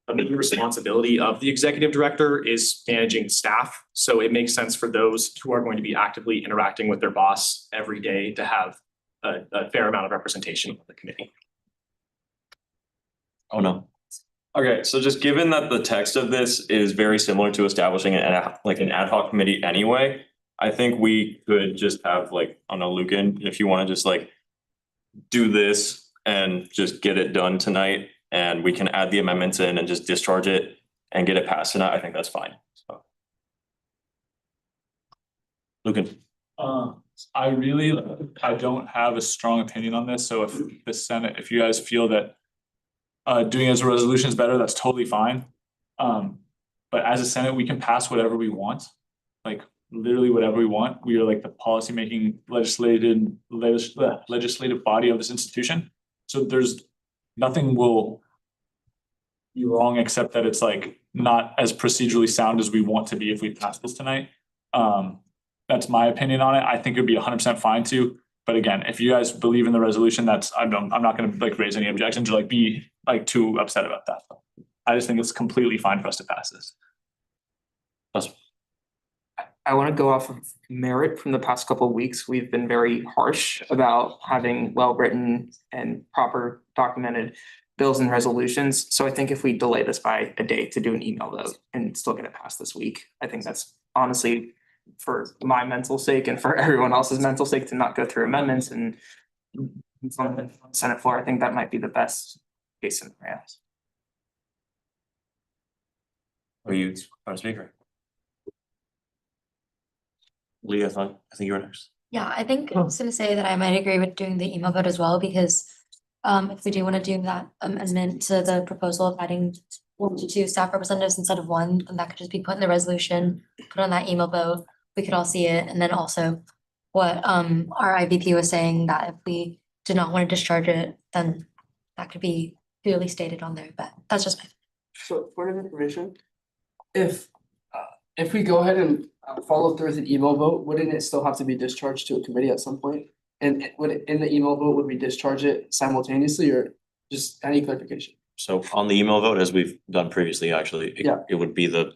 A main responsibility of the executive director is managing staff. So it makes sense for those who are going to be actively interacting with their boss every day to have a fair amount of representation of the committee. Oh, no. Okay, so just given that the text of this is very similar to establishing an ad hoc committee anyway, I think we could just have like, on a Lucan, if you wanna just like. Do this and just get it done tonight, and we can add the amendments in and just discharge it and get it passed tonight, I think that's fine, so. Lucan, I don't have a strong opinion on this, so if the Senate, if you guys feel that. Doing it as a resolution is better, that's totally fine. But as a Senate, we can pass whatever we want. Like literally whatever we want. We are like the policymaking legislative body of this institution. So there's nothing will. Be wrong, except that it's like not as procedurally sound as we want to be if we pass this tonight. That's my opinion on it. I think it'd be 100% fine too. But again, if you guys believe in the resolution, I'm not gonna like raise any objections or like be like too upset about that. I just think it's completely fine for us to pass this. I want to go off of merit from the past couple of weeks. We've been very harsh about having well-written and proper documented bills and resolutions. So I think if we delay this by a day to do an email vote and still get it passed this week, I think that's honestly for my mental sake and for everyone else's mental sake to not go through amendments and on the Senate floor, I think that might be the best case scenario. Are you, our speaker? Leah, I think you were next. Yeah, I think I was gonna say that I might agree with doing the email vote as well, because if we do wanna do that amendment to the proposal of adding 1 to 2 staff representatives instead of 1, then that could just be put in the resolution, put on that email vote, we could all see it, and then also what our IVP was saying, that if we did not wanna discharge it, then that could be clearly stated on there, but that's just my. So point of information, if we go ahead and follow through with an email vote, wouldn't it still have to be discharged to a committee at some point? And would it, in the email vote, would we discharge it simultaneously or just any clarification? So on the email vote, as we've done previously, actually, Yeah. it would be the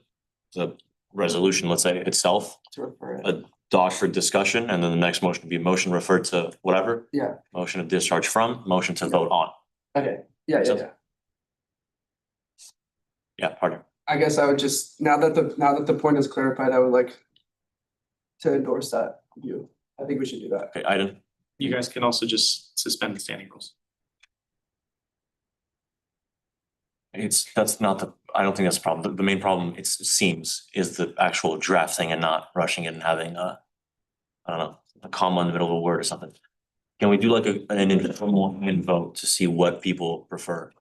resolution, let's say itself, To refer it? a doc for discussion, and then the next motion would be motion referred to whatever, Yeah, motion to discharge from, motion to vote on. okay, yeah. Yeah, pardon. I guess I would just, now that the point is clarified, I would like to endorse that view. I think we should do that. Okay, Iden, You guys can also just suspend the standing rules. that's not I don't think that's the problem. The main problem, it seems, is the actual drafting and not rushing it and having I don't know, a comma in the middle of a word or something. Can we do like an informal vote to see what people prefer?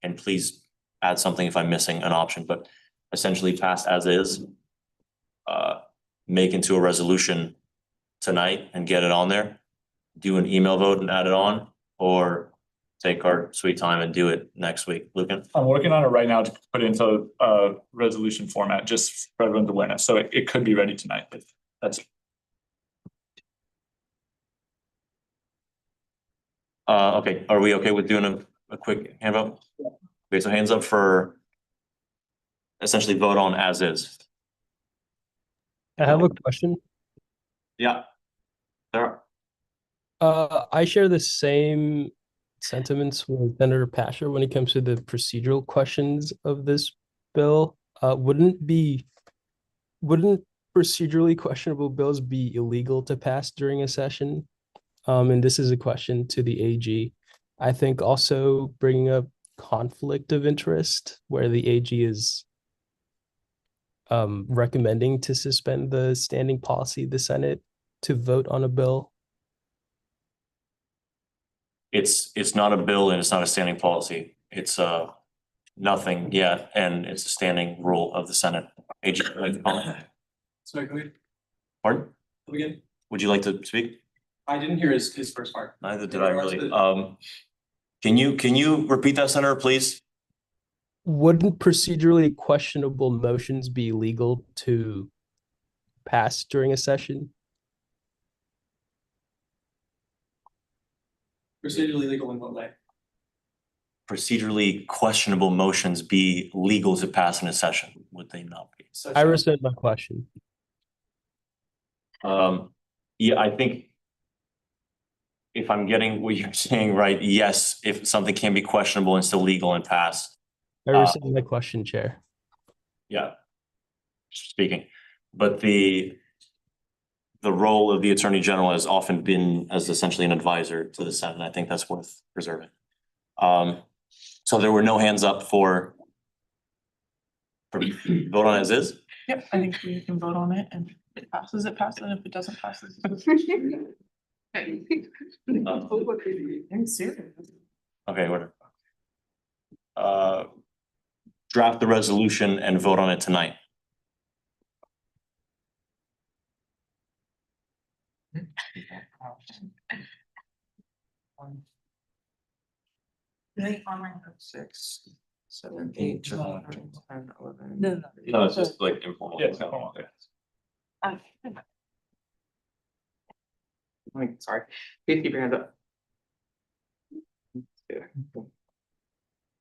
And please add something if I'm missing an option, but essentially pass as is. Make into a resolution tonight and get it on there. Do an email vote and add it on, or take our sweet time and do it next week. Lucan? I'm working on it right now to put it into a resolution format, just for everyone's awareness, so it could be ready tonight, but that's. Okay, are we okay with doing a quick hand vote? Okay, so hands up for essentially vote on as is. I have a question. Yeah. There. I share the same sentiments with Senator Pasher when it comes to the procedural questions of this bill. Wouldn't procedurally questionable bills be illegal to pass during a session? And this is a question to the AG. I think also bringing up conflict of interest where the AG is recommending to suspend the standing policy of the Senate to vote on a bill. It's not a bill and it's not a standing policy. It's nothing yet, and it's a standing rule of the Senate. AG, Sorry, go ahead. pardon? Again, Would you like to speak? I didn't hear his first part. Neither did I really. Can you repeat that, Senator, please? Wouldn't procedurally questionable motions be legal to pass during a session? Procedurally legal in what way? Procedurally questionable motions be legal to pass in a session, would they not be? I rescind my question. Yeah, I think if I'm getting what you're saying right, yes, if something can be questionable and still legal and pass, I rescind my question, Chair. yeah, speaking. But the the role of the Attorney General has often been as essentially an advisor to the Senate, and I think that's worth preserving. So there were no hands up for vote on as is? Yep, I think we can vote on it and if it passes, it passes, and if it doesn't pass, it I'm serious. Okay, whatever. Draft the resolution and vote on it tonight. Six, seven, eight, nine, 10, 11. No, it's just like informal. Yeah, it's informal, yeah. Sorry, please keep your hands up.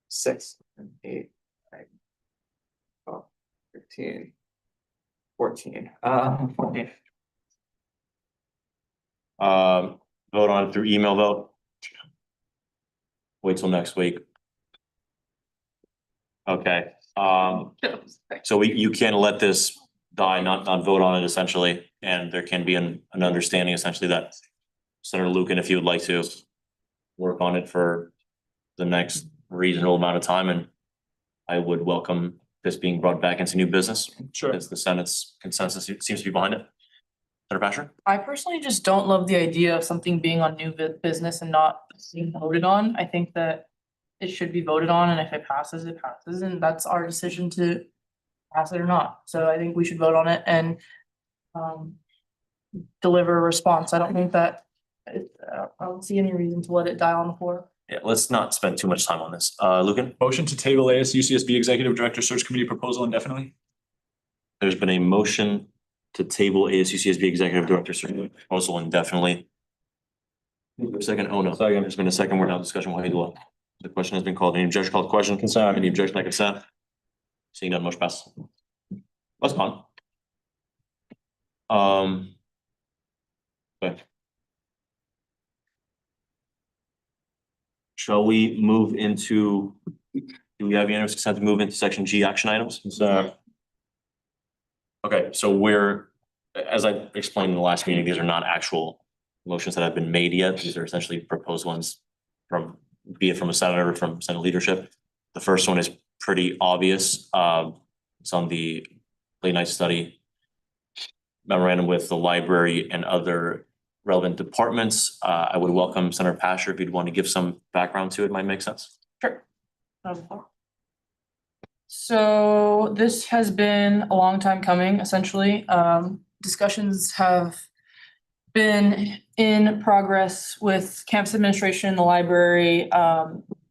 6, 7, 8, 9, 12, 13, 14, 14. Vote on it through email vote. Wait till next week. Okay, so you can't let this die, not vote on it essentially, and there can be an understanding essentially that Senator Lucan, if you would like to work on it for the next reasonable amount of time, and I would welcome this being brought back into new business. Sure. As the Senate's consensus seems to be behind it. Senator Basher? I personally just don't love the idea of something being on new business and not being voted on. I think that it should be voted on, and if it passes, and that's our decision to pass it or not. So I think we should vote on it and deliver a response. I don't think that I don't see any reason to let it die on the floor. Yeah, let's not spend too much time on this. Lucan? Motion to table ASUCSB Executive Director Search Committee proposal indefinitely. There's been a motion to table ASUCSB Executive Director Search proposal indefinitely. Second, oh no, there's been a second word now discussion. Why do the question has been called. Any objection called question consent? Any objection by consent? Seeing none, motion passes. Let's go on. Okay. Shall we move into, do we have unanimous consent to move into section G action items? Okay, so as I explained in the last meeting, these are not actual motions that have been made yet. These are essentially proposed ones from, be it from a senator or from Senate leadership. The first one is pretty obvious. It's on the late night study memorandum with the library and other relevant departments. I would welcome Senator Pasher if you'd want to give some background to it. Might make sense. Sure. So this has been a long time coming, essentially. Discussions have been in progress with campus administration, the library,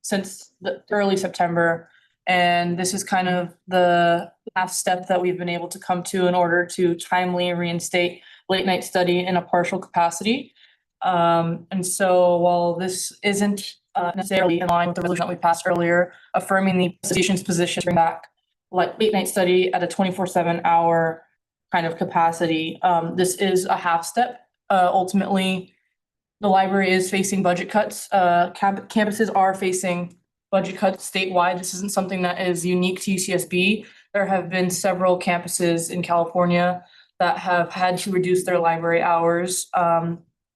since the early September. And this is kind of the half step that we've been able to come to in order to timely reinstate late night study in a partial capacity. And so while this isn't necessarily in line with the resolution that we passed earlier, affirming the association's position to bring back like late night study at a 24/7 hour kind of capacity, this is a half step. Ultimately, the library is facing budget cuts. Campuses are facing budget cuts statewide. This isn't something that is unique to UCSB. There have been several campuses in California that have had to reduce their library hours.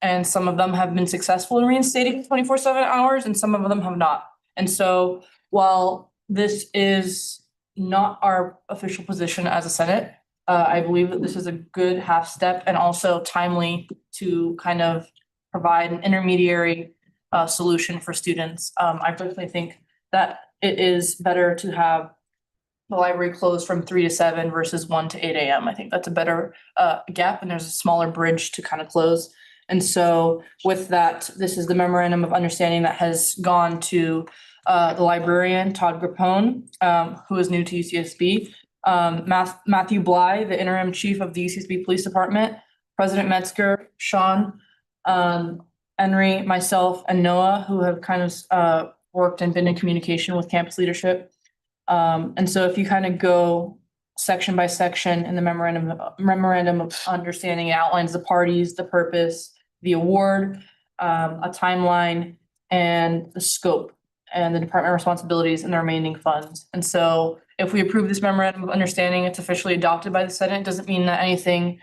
And some of them have been successful in reinstating 24/7 hours and some of them have not. And so while this is not our official position as a Senate, I believe that this is a good half step and also timely to kind of provide an intermediary solution for students. I personally think that it is better to have the library closed from 3 to 7 versus 1 to 8 a.m. I think that's a better gap and there's a smaller bridge to kind of close. And so with that, this is the memorandum of understanding that has gone to the librarian, Todd Grappone, who is new to UCSB, Matthew Bly, the interim chief of the UCSB Police Department, President Metzger, Sean, Henry, myself, and Noah, who have kind of worked and been in communication with campus leadership. And so if you kind of go section by section in the memorandum of understanding, it outlines the parties, the purpose, the award, a timeline, and the scope, and the department responsibilities and the remaining funds. And so if we approve this memorandum of understanding, it's officially adopted by the Senate. It doesn't mean that anything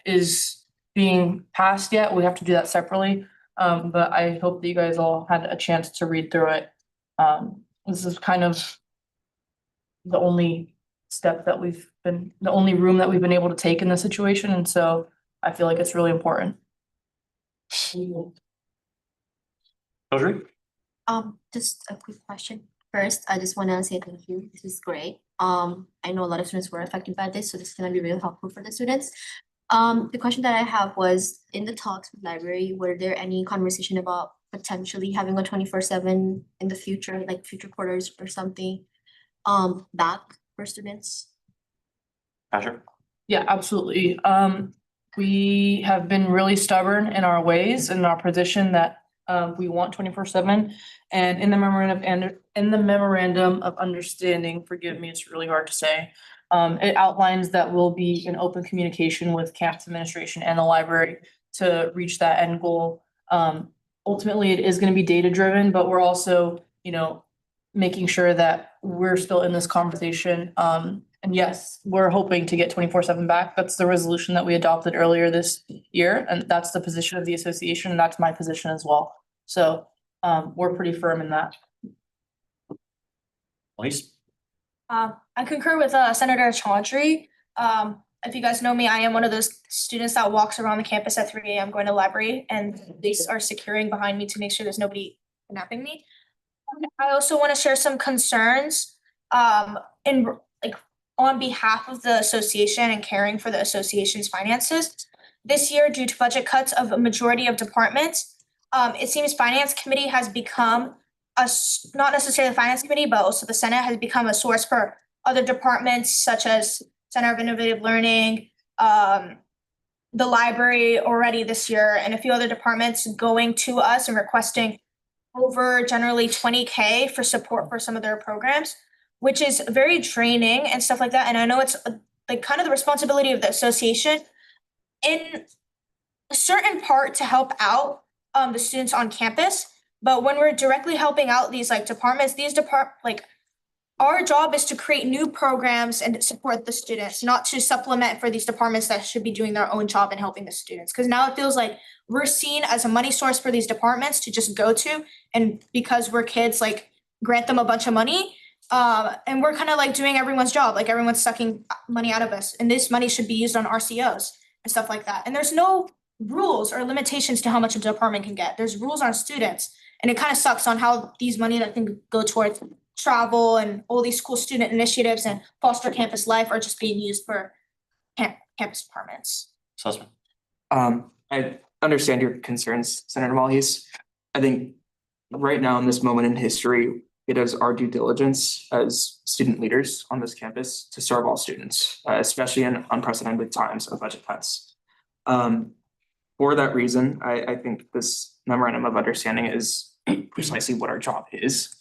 is being passed yet. We have to do that separately. But I hope that you guys all had a chance to read through it. This is kind of the only the only room that we've been able to take in this situation, and so I feel like it's really important. Audrey? Just a quick question. First, I just wanna say thank you. This is great. I know a lot of students were affected by this, so this is gonna be really helpful for the students. The question that I have was, in the talks with library, were there any conversation about potentially having a 24/7 in the future, like future quarters or something, back for students? Asher? Yeah, absolutely. We have been really stubborn in our ways and our position that we want 24/7. And in the memorandum of understanding, forgive me, it's really hard to say. It outlines that we'll be in open communication with campus administration and the library to reach that end goal. Ultimately, it is gonna be data driven, but we're also, making sure that we're still in this conversation. And yes, we're hoping to get 24/7 back. That's the resolution that we adopted earlier this year, and that's the position of the association, and that's my position as well. So, we're pretty firm in that. Elise? I concur with Senator Chaudhry. If you guys know me, I am one of those students that walks around the campus at 3 a.m. going to library, and they are securing behind me to make sure there's nobody kidnapping me. I also want to share some concerns on behalf of the association and caring for the association's finances. This year, due to budget cuts of a majority of departments, it seems finance committee has become not necessarily the finance committee, but also the Senate has become a source for other departments such as Center of Innovative Learning, the library already this year, and a few other departments going to us and requesting over generally 20K for support for some of their programs, which is very draining and stuff like that. And I know it's like kind of the responsibility of the association in a certain part to help out the students on campus. But when we're directly helping out these departments, our job is to create new programs and support the students, not to supplement for these departments that should be doing their own job and helping the students. Because now it feels like we're seen as a money source for these departments to just go to, and because we're kids, grant them a bunch of money. And we're kind of doing everyone's job, everyone's sucking money out of us, and this money should be used on RCOs and stuff like that. And there's no rules or limitations to how much a department can get. There's rules on students, and it kind of sucks on how these money that can go towards travel and all these cool student initiatives and foster campus life are just being used for campus departments. Sussman? I understand your concerns, Senator Malhis. I think right now in this moment in history, it is our due diligence as student leaders on this campus to serve all students, especially in unprecedented times of budget cuts. For that reason, I think this memorandum of understanding is precisely what our job is.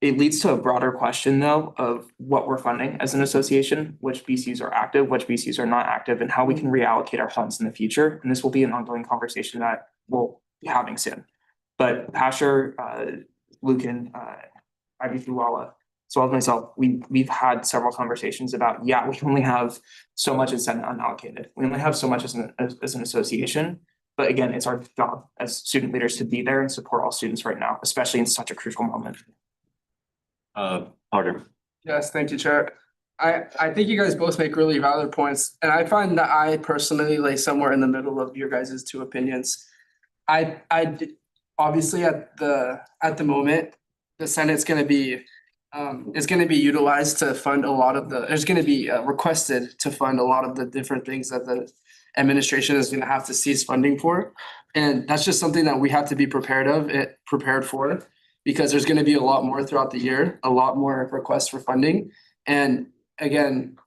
It leads to a broader question though of what we're funding as an association, which BCs are active, which BCs are not active, and how we can reallocate our funds in the future. And this will be an ongoing conversation that we'll be having soon. But Asher, Lucan, Ivy Fuwala, as well as myself, we've had several conversations about, we only have so much as Senate unallocated. We only have so much as an association. But again, it's our job as student leaders to be there and support all students right now, especially in such a crucial moment. Harder. Yes, thank you, Chair. I think you guys both make really valid points, and I find that I personally lay somewhere in the middle of your guys' two opinions. I obviously at the moment, the Senate's gonna be is gonna be utilized to fund a lot of there's gonna be requested to fund a lot of the different things that the administration is gonna have to cease funding for. And that's just something that we have to be prepared for, because there's gonna be a lot more throughout the year, a lot more requests for funding. And again,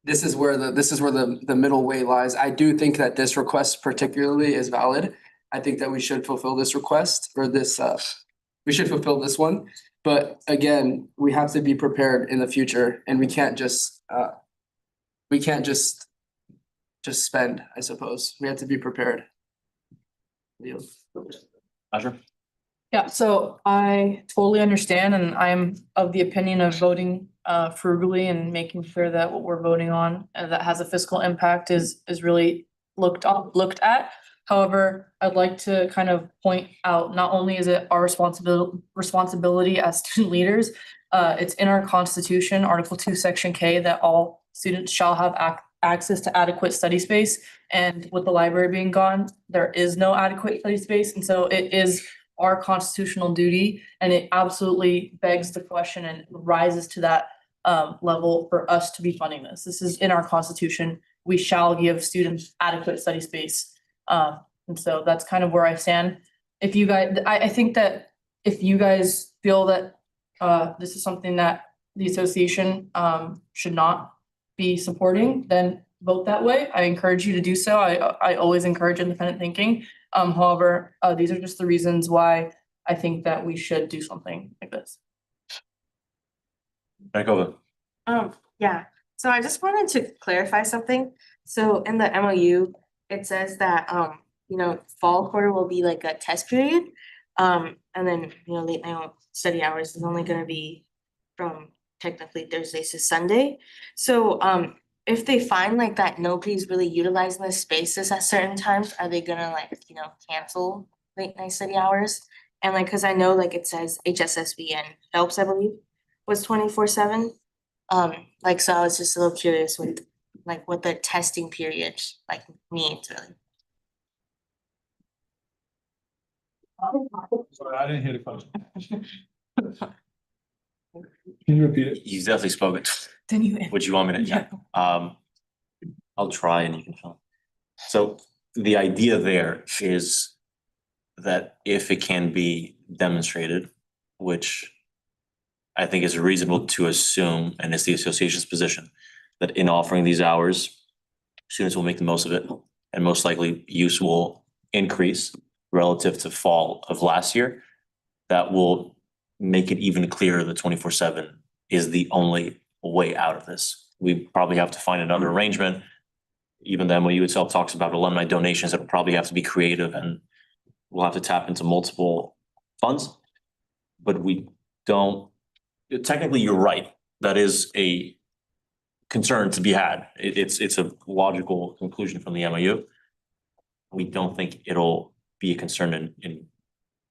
this is where the middle way lies. I do think that this request particularly is valid. I think that we should fulfill this request, or we should fulfill this one. But again, we have to be prepared in the future, and we can't just spend, I suppose. We have to be prepared. Asher? Yeah, so I totally understand, and I'm of the opinion of voting frugally and making sure that what we're voting on that has a fiscal impact is really looked at. However, I'd like to kind of point out, not only is it our responsibility as student leaders, it's in our constitution, Article 2, Section K, that all students shall have access to adequate study space. And with the library being gone, there is no adequate study space. And so it is our constitutional duty, and it absolutely begs the question and rises to that level for us to be funding this. This is in our constitution. We shall give students adequate study space. And so that's kind of where I stand. If you guys, I think that if you guys feel that this is something that the association should not be supporting, then vote that way. I encourage you to do so. I always encourage independent thinking. However, these are just the reasons why I think that we should do something like this. Back over. Yeah, so I just wanted to clarify something. So in the MOU, it says that, you know, fall quarter will be like a test period. And then, you know, late night study hours is only gonna be from technically Thursdays to Sunday. So, if they find like that nobody's really utilizing the spaces at certain times, are they gonna like, you know, cancel late night study hours? And like, cause I know like it says HSSB and Phelps, I believe, was 24/7. Like, so I was just a little curious with like what the testing period like means really. Sorry, I didn't hear the question. Can you repeat it? He's definitely spoken. Then you. Would you want me to? Yeah. I'll try and you can fill. So the idea there is that if it can be demonstrated, which I think is reasonable to assume, and it's the association's position, that in offering these hours, students will make the most of it, and most likely use will increase relative to fall of last year. That will make it even clearer that 24/7 is the only way out of this. We probably have to find another arrangement. Even the MOU itself talks about alumni donations that will probably have to be creative, and we'll have to tap into multiple funds. But we don't, technically, you're right. That is a concern to be had. It's a logical conclusion from the MOU. We don't think it'll be a concern in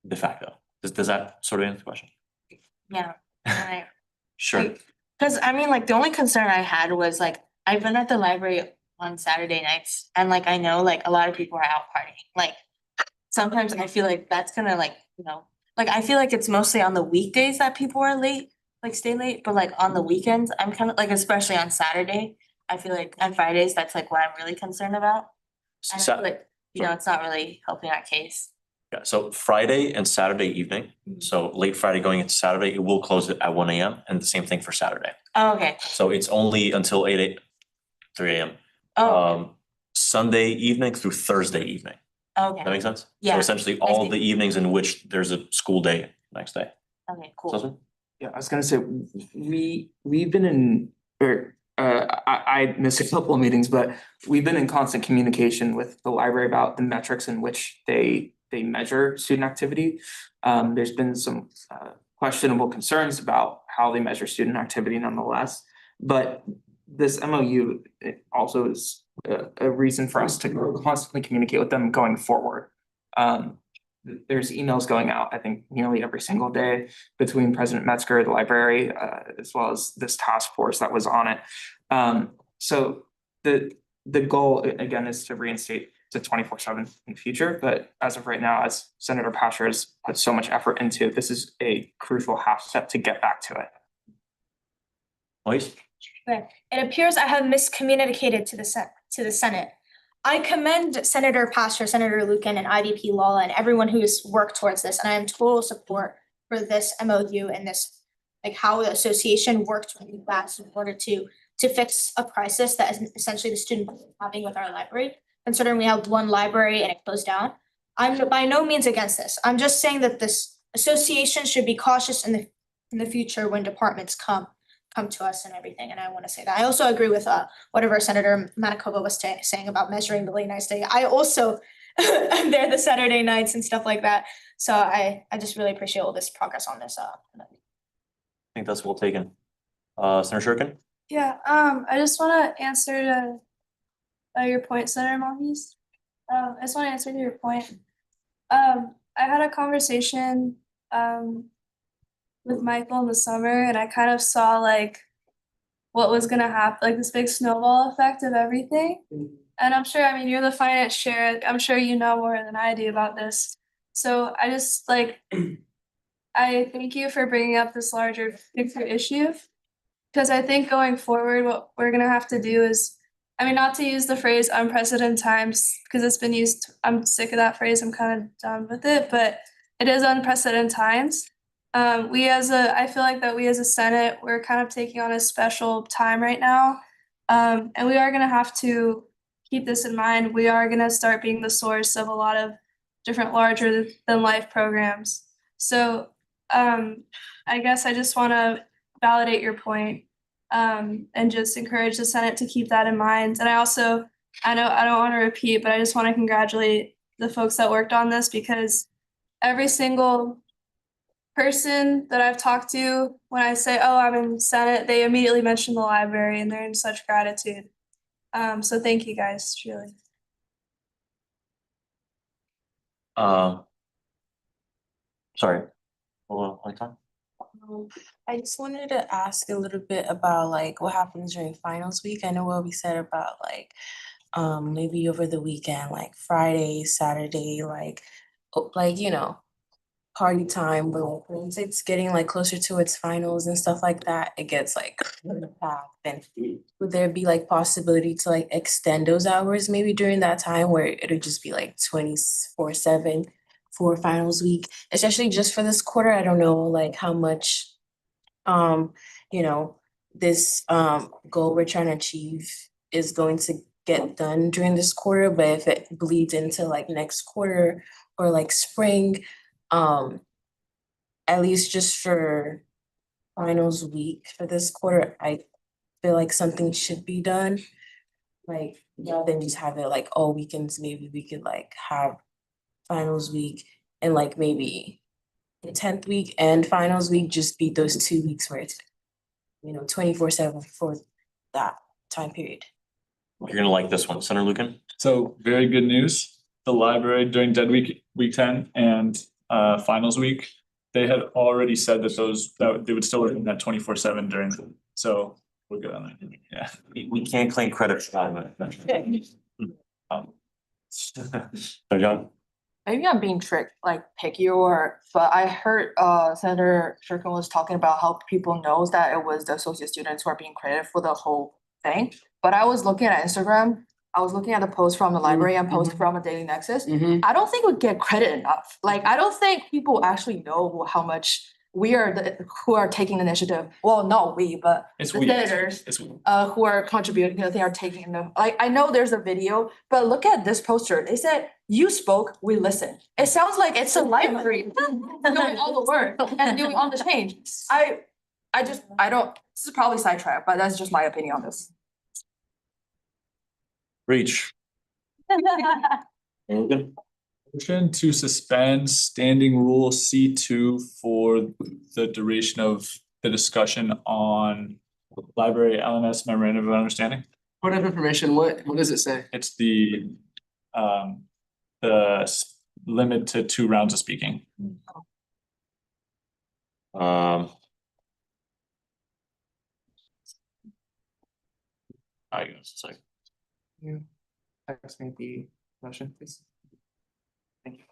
de facto. Does that sort of answer the question? Yeah, right. Sure. Cause I mean, like, the only concern I had was like, I've been at the library on Saturday nights and like, I know like a lot of people are out partying. Like, sometimes I feel like that's gonna like, you know, like, I feel like it's mostly on the weekdays that people are late, like stay late, but like on the weekends, I'm kind of like, especially on Saturday, I feel like on Fridays, that's like what I'm really concerned about. And I feel like, you know, it's not really helping our case. Yeah, so Friday and Saturday evening, so late Friday going into Saturday, it will close at 1 AM, and the same thing for Saturday. Oh, okay. So it's only until 3 AM. Oh, Sunday evening through Thursday evening. okay. That makes sense? Yeah, So essentially I all see. the evenings in which there's a school day next day. Okay, cool. Susan? Yeah, I was gonna say, we've been in, or I missed a couple of meetings, but we've been in constant communication with the library about the metrics in which they measure student activity. There's been some questionable concerns about how they measure student activity nonetheless. But this MOU it also is a reason for us to constantly communicate with them going forward. There's emails going out, I think, nearly every single day between President Metzger, the library, as well as this task force that was on it. So the goal, again, is to reinstate to 24/7 in the future. But as of right now, as Senator Pasher has put so much effort into, this is a crucial half step to get back to it. Please? It appears I have miscommunicated to the Senate. I commend Senator Pastor, Senator Lucan, and IVP Lala, and everyone who has worked towards this, and I am total support for this MOU and this, like how the association worked really fast in order to fix a crisis that is essentially the student is having with our library, considering we have one library and it closed down. I'm by no means against this. I'm just saying that this association should be cautious in the future when departments come to us and everything, and I want to say that. I also agree with whatever Senator Manitoba was saying about measuring the late night stay. I also am there the Saturday nights and stuff like that. So I just really appreciate all this progress on this. I think that's well taken. Senator Shurkin? Yeah, I just wanna answer to your point, Senator Montes. I just want to answer to your point. I had a conversation with Michael in the summer, and I kind of saw like what was gonna happen, like this big snowball effect of everything. And I'm sure, I mean, you're the finance chair, I'm sure you know more than I do about this. So I just like, I thank you for bringing up this larger picture issue. Because I think going forward, what we're gonna have to do is, I mean, not to use the phrase unprecedented times, because it's been used, I'm sick of that phrase, I'm kind of done with it, but it is unprecedented times. I feel like that we as a Senate, we're kind of taking on a special time right now. And we are gonna have to keep this in mind. We are gonna start being the source of a lot of different larger than life programs. So I guess I just wanna validate your point and just encourage the Senate to keep that in mind. And I know I don't want to repeat, but I just want to congratulate the folks that worked on this, because every single person that I've talked to, when I say, oh, I'm in Senate, they immediately mention the library and they're in such gratitude. So thank you guys, truly. Sorry. Hold on, time. I just wanted to ask a little bit about like what happens during finals week. I know what we said about like maybe over the weekend, like Friday, Saturday, like you know, party time, but like, once it's getting like closer to its finals and stuff like that, it gets like packed. And would there be like possibility to like extend those hours maybe during that time where it'll just be like 24/7 for finals week, especially just for this quarter? I don't know like how much you know, this goal we're trying to achieve is going to get done during this quarter, but if it bleeds into like next quarter or like spring, at least just for finals week for this quarter, I feel like something should be done. Like, rather than just have it like all weekends, maybe we could like have finals week and like maybe the 10th week and finals week just be those 2 weeks where it's, you know, 24/7 for that time period. You're gonna like this one, Senator Lucan. So very good news. The library during Dead Week, week 10 and finals week, they had already said that they would still open that 24/7 during, so we're good on that. Yeah. We can't claim credit for that. So John, Maybe I'm being tricked, like picky but I heard Senator Shurkin was talking about how people knows that it was the associate students who are being credited for the whole thing. But I was looking at Instagram, I was looking at the post from the library and post from a Daily Nexus. I don't think we get credit enough. Like, I don't think people actually know how much we are who are taking the initiative. Well, not we, but the senators who are contributing to the thing are taking them. Like, I know there's a video, but look at this poster. They said, you spoke, we listen. It sounds like it's a library doing all the work and doing all the change. I don't, this is probably sidetracked, but that's just my opinion on this. Reach. Lucan? Motion to suspend standing rule C2 for the duration of the discussion on library LMS memorandum of understanding. Point of information, what does it say? It's the limit to 2 rounds of speaking. I guess it's like. You text me the motion, please. Thank you.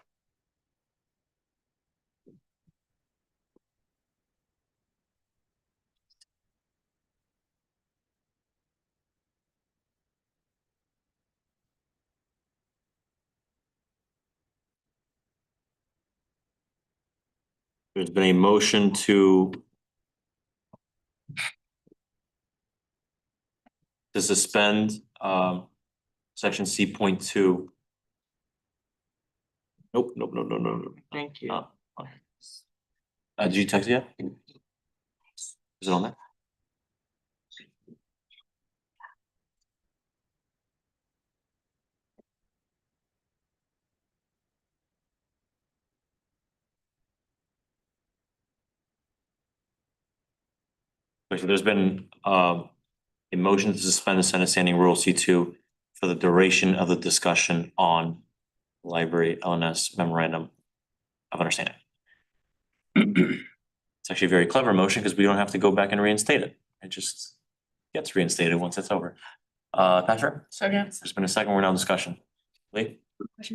There's been a motion to suspend section C.2. Nope. Thank you. Did you text it yet? Is it on there? So there's been a motion to suspend the Senate Standing Rule C2 for the duration of the discussion on library LNS memorandum of understanding. It's actually a very clever motion because we don't have to go back and reinstate it. It just gets reinstated once it's over. Patrick? Second. There's been a second, we're now in discussion. Lee?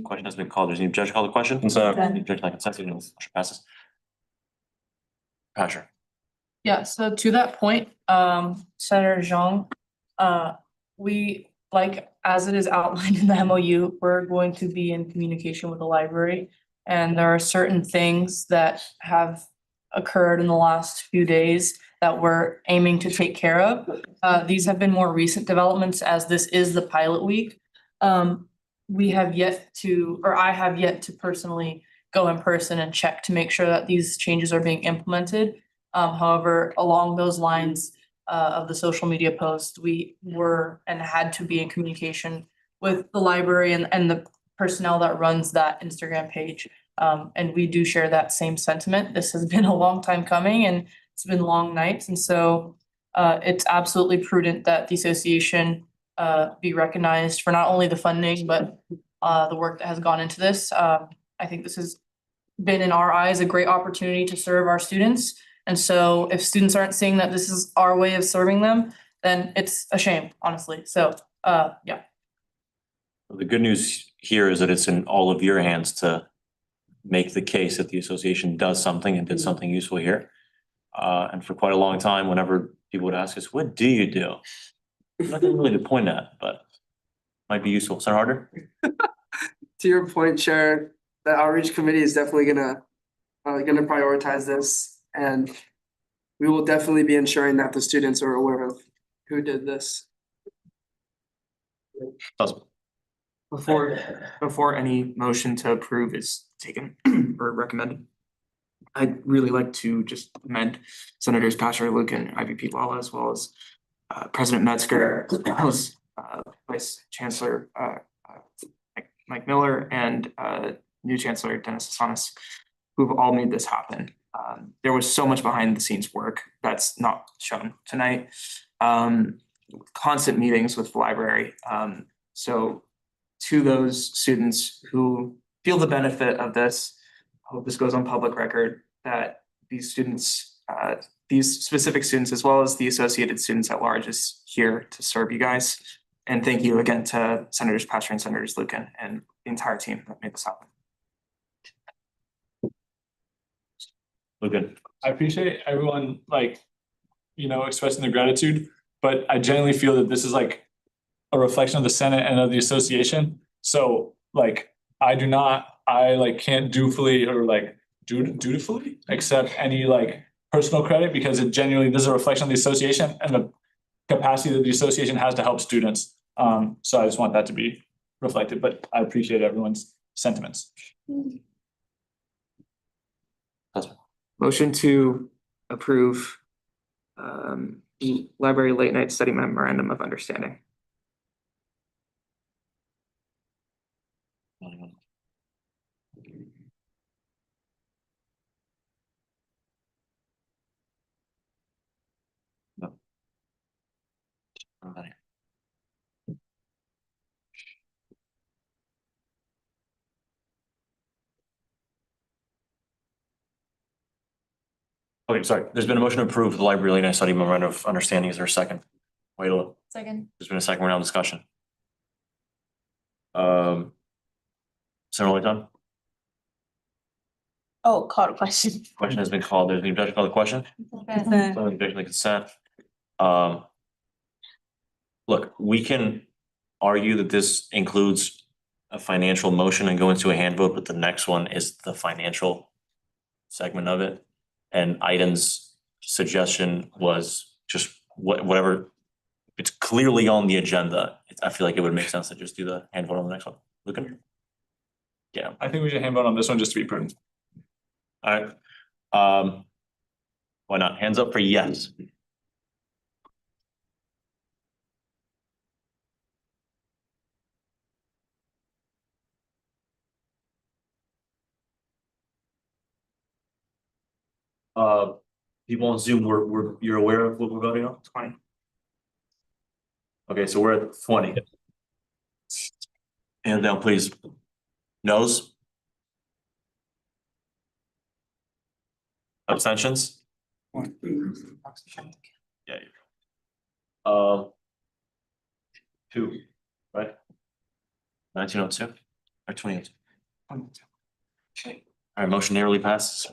Question has been called. There's any objection, call the question? Consent. Any objection, like consent, motion passes. Patrick? Yeah, so to that point, Senator Zhang, we, like, as it is outlined in the MOU, we're going to be in communication with the library. And there are certain things that have occurred in the last few days that we're aiming to take care of. These have been more recent developments as this is the pilot week. We have yet to, or I have yet to personally go in person and check to make sure that these changes are being implemented. However, along those lines of the social media post, we were and had to be in communication with the library and the personnel that runs that Instagram page. And we do share that same sentiment. This has been a long time coming and it's been long nights. And so it's absolutely prudent that the association be recognized for not only the funding, but the work that has gone into this. I think this has been, in our eyes, a great opportunity to serve our students. And so if students aren't seeing that this is our way of serving them, then it's a shame, honestly. So, yeah. The good news here is that it's in all of your hands to make the case that the association does something and did something useful here. And for quite a long time, whenever people would ask us, what do you do? Nothing really to point at, but might be useful. Senator Harder? To your point, Chair, the outreach committee is definitely gonna prioritize this. And we will definitely be ensuring that the students are aware of who did this. Before any motion to approve is taken or recommended, I'd really like to just commend Senators Pastor, Luke, and IVP Lala, as well as President Metzger, as well as Vice Chancellor Mike Miller, and new Chancellor Dennis Asanis, who've all made this happen. There was so much behind the scenes work that's not shown tonight. Constant meetings with the library. So to those students who feel the benefit of this, I hope this goes on public record, that these students, these specific students, as well as the associated students at large, is here to serve you guys. And thank you again to Senators Pastor and Senators Lucan and the entire team that made this happen. Lucan. I appreciate everyone expressing their gratitude, but I genuinely feel that this is like a reflection of the Senate and of the association. So I can't dutifully accept any personal credit, because it genuinely, this is a reflection of the association and the capacity that the association has to help students. So I just want that to be reflected, but I appreciate everyone's sentiments. Motion to approve the library late night study memorandum of understanding. No. Okay, sorry. There's been a motion to approve the library late night study memorandum of understanding. Is there a second? Wait a little. Second. There's been a second. We're now in discussion. Senator Lloyd-Dunn? Oh, call the question. Question has been called. There's an objection called the question. Consent. So objection to consent. Look, we can argue that this includes a financial motion and go into a hand vote, but the next one is the financial segment of it. And Aiden's suggestion was just whatever, it's clearly on the agenda. I feel like it would make sense to just do the hand vote on the next one. Lucan? Yeah. I think we should hand vote on this one just to be prudent. All right. Why not? Hands up for yes. People on Zoom, you're aware of what we're voting on? 20. Okay, so we're at 20. Hand down, please. Noes? Abstentions? Yeah. Two, right? 1902 or 2002. All right, motion narrowly passes.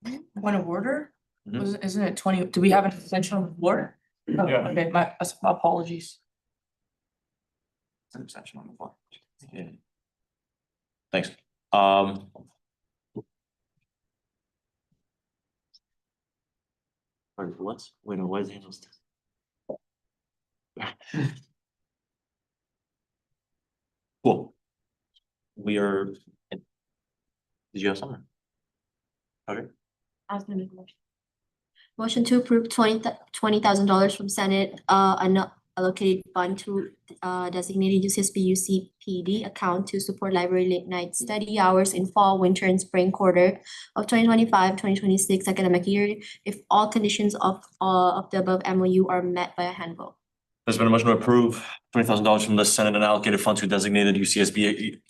Point of order? Mhm. Isn't it 20, do we have an extension on the floor? Oh, Yeah. okay, my apologies. It's an exception on the floor. Yeah. Thanks. Sorry, for what? Wait, no, why is Angela's? Cool. We are. Did you have something? Okay. I was gonna make a motion. Motion to approve $20,000 from Senate unallocated fund to designated UCSB UCPD account to support library late night study hours in fall, winter, and spring quarter of 2025-2026 academic year if all conditions of the above MOU are met by a hand vote. There's been a motion to approve $20,000 from the Senate unallocated fund to designated UCSB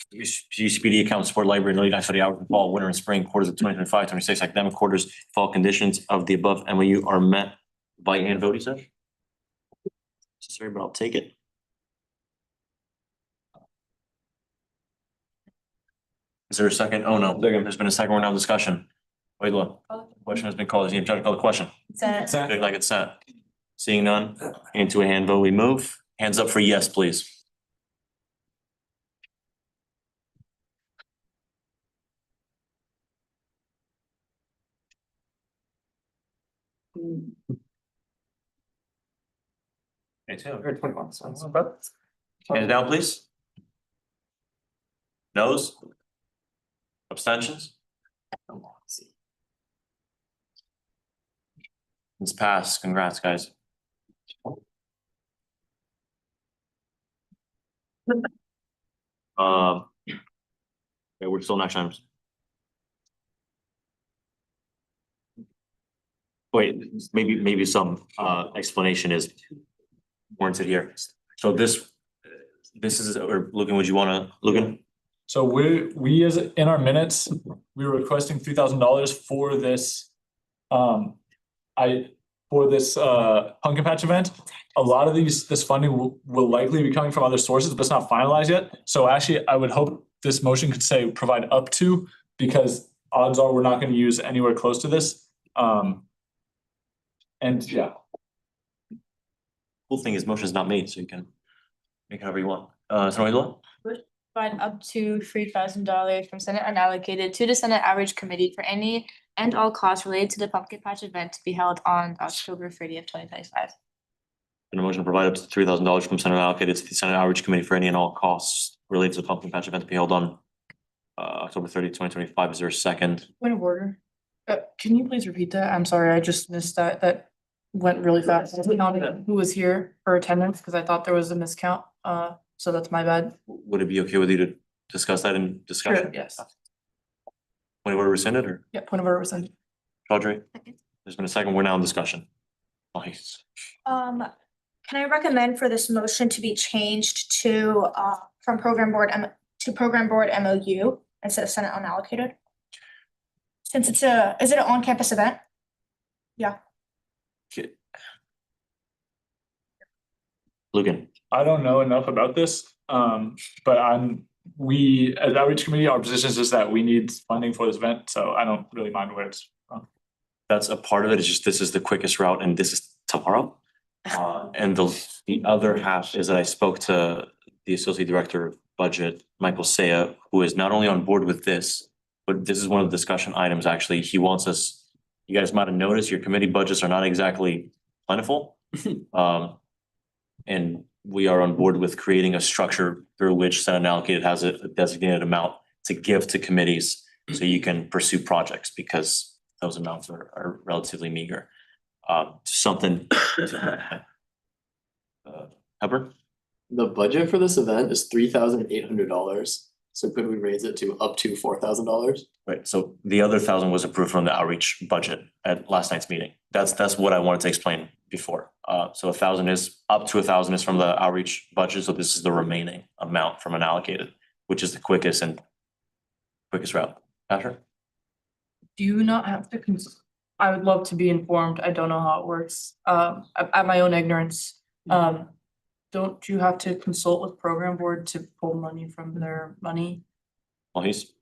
account to support library and late night study hours in fall, winter, and spring quarters of 2025-26 academic quarters. If all conditions of the above MOU are met by hand vote, he said. Sorry, but I'll take it. Is there a second? Oh, no, there's been a second. We're now in discussion. Wait, look, question has been called. Is the object to call the question? Consent. Look like it's sent. Seeing none, into a hand vote we move. Hands up for yes, please. Me too. Or 21, so it's- Hands down, please. Noes? Abstentions? It's passed. Congrats, guys. Okay, we're still on action items. Wait, maybe some explanation is warranted here. So this is, or Logan, would you wanna, Logan? So we as in our minutes, we were requesting $3,000 for this. Pumpkin patch event. A lot of this funding will likely be coming from other sources, but it's not finalized yet. So actually, I would hope this motion could say provide up to, because odds are we're not going to use anywhere close to this. And yeah. Cool thing is motion is not made, so you can make however you want. Sonoyla? Provide up to $3,000 from Senate unallocated to the Senate Outreach Committee for any and all costs related to the pumpkin patch event to be held on October 30th, 2025. And a motion to provide up to $3,000 from Senate allocated to the Senate Outreach Committee for any and all costs related to the pumpkin patch event to be held on October 30th, 2025. Is there a second? Point of order. Can you please repeat that? I'm sorry, I just missed that. That went really fast. I counted who was here for attendance because I thought there was a miscount. So that's my bad. Would it be okay with you to discuss that in discussion? Sure, yes. Point of order rescinded or Yeah, point of order rescinded. Chaudhry? There's been a second. We're now in discussion. Nice. Can I recommend for this motion to be changed to from program board to program board MOU instead of Senate unallocated? Since is it an on-campus event? Yeah. Logan. I don't know enough about this, but we as outreach committee, our position is just that we need funding for this event, so I don't really mind where it's from. That's a part of it. It's just this is the quickest route and this is tomorrow. And the other half is that I spoke to the Associate Director of Budget, Michael Saya, who is not only on board with this, but this is one of the discussion items, actually. He wants us, you guys might have noticed, your committee budgets are not exactly plentiful. And we are on board with creating a structure through which Senate allocated has a designated amount to give to committees so you can pursue projects because those amounts are relatively meager. Something. Hubbard? The budget for this event is $3,800. So could we raise it to up to $4,000? Right, so the other 1,000 was approved from the outreach budget at last night's meeting. That's what I wanted to explain before. So 1,000 is, up to 1,000 is from the outreach budget, so this is the remaining amount from unallocated, which is the quickest route. Patrick? Do you not have to I would love to be informed. I don't know how it works. At my own ignorance. Don't you have to consult with program board to pull money from their money? Well, he's,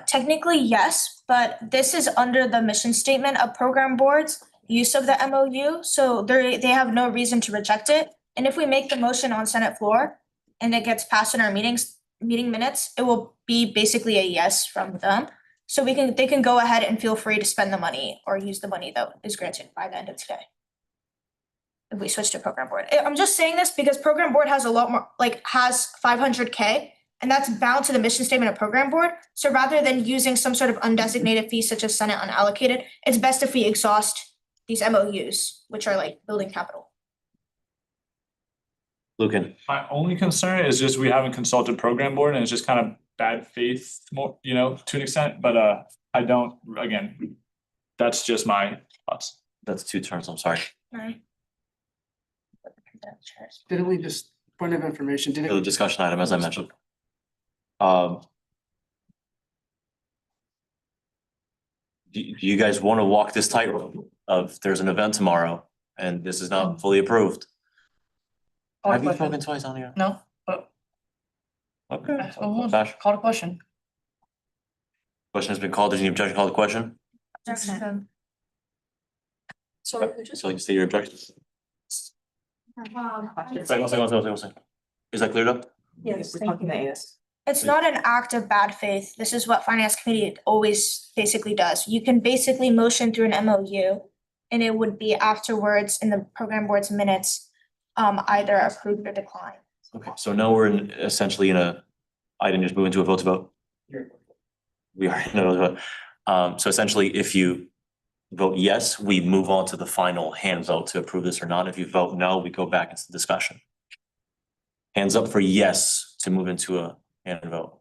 Technically, yes, but this is under the mission statement of program boards, use of the MOU, so they have no reason to reject it. And if we make the motion on Senate floor and it gets passed in our meeting minutes, it will be basically a yes from them. So they can go ahead and feel free to spend the money or use the money that is granted by the end of today. If we switch to program board. I'm just saying this because program board has a lot more, has 500K. And that's bound to the mission statement of program board. So rather than using some sort of undesignated fee such as Senate unallocated, it's best if we exhaust these MOUs, which are like building capital. Lucan. My only concern is just we haven't consulted program board and it's just kind of bad faith more, to an extent, but I don't, again, that's just my thoughts. That's 2 turns, I'm sorry. Didn't we just, point of information, The discussion item, as I mentioned. Do you guys want to walk this tightrope of there's an event tomorrow and this is not fully approved? Have you spoken twice on here? No, but. Okay. Bash. Call the question. Question has been called. Is any objection? Call the question. Sorry, So you state your objections. One second. Is that cleared up? Yes, we're talking to AS. It's not an act of bad faith. This is what finance committee always basically does. You can basically motion through an MOU and it would be afterwards in the program board's minutes, either approved or declined. Okay, so now we're essentially in a, I didn't just move into a vote to vote. We are in a vote. So essentially, if you vote yes, we move on to the final hand vote to approve this or not. If you vote no, we go back into discussion. Hands up for yes to move into a hand vote.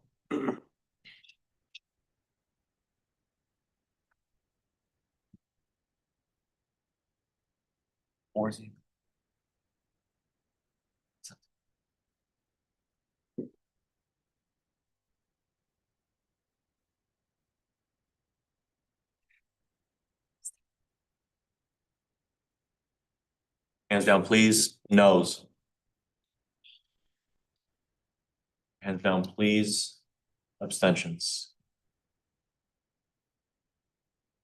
Hands down, please. Noes. Hands down, please. Abstentions.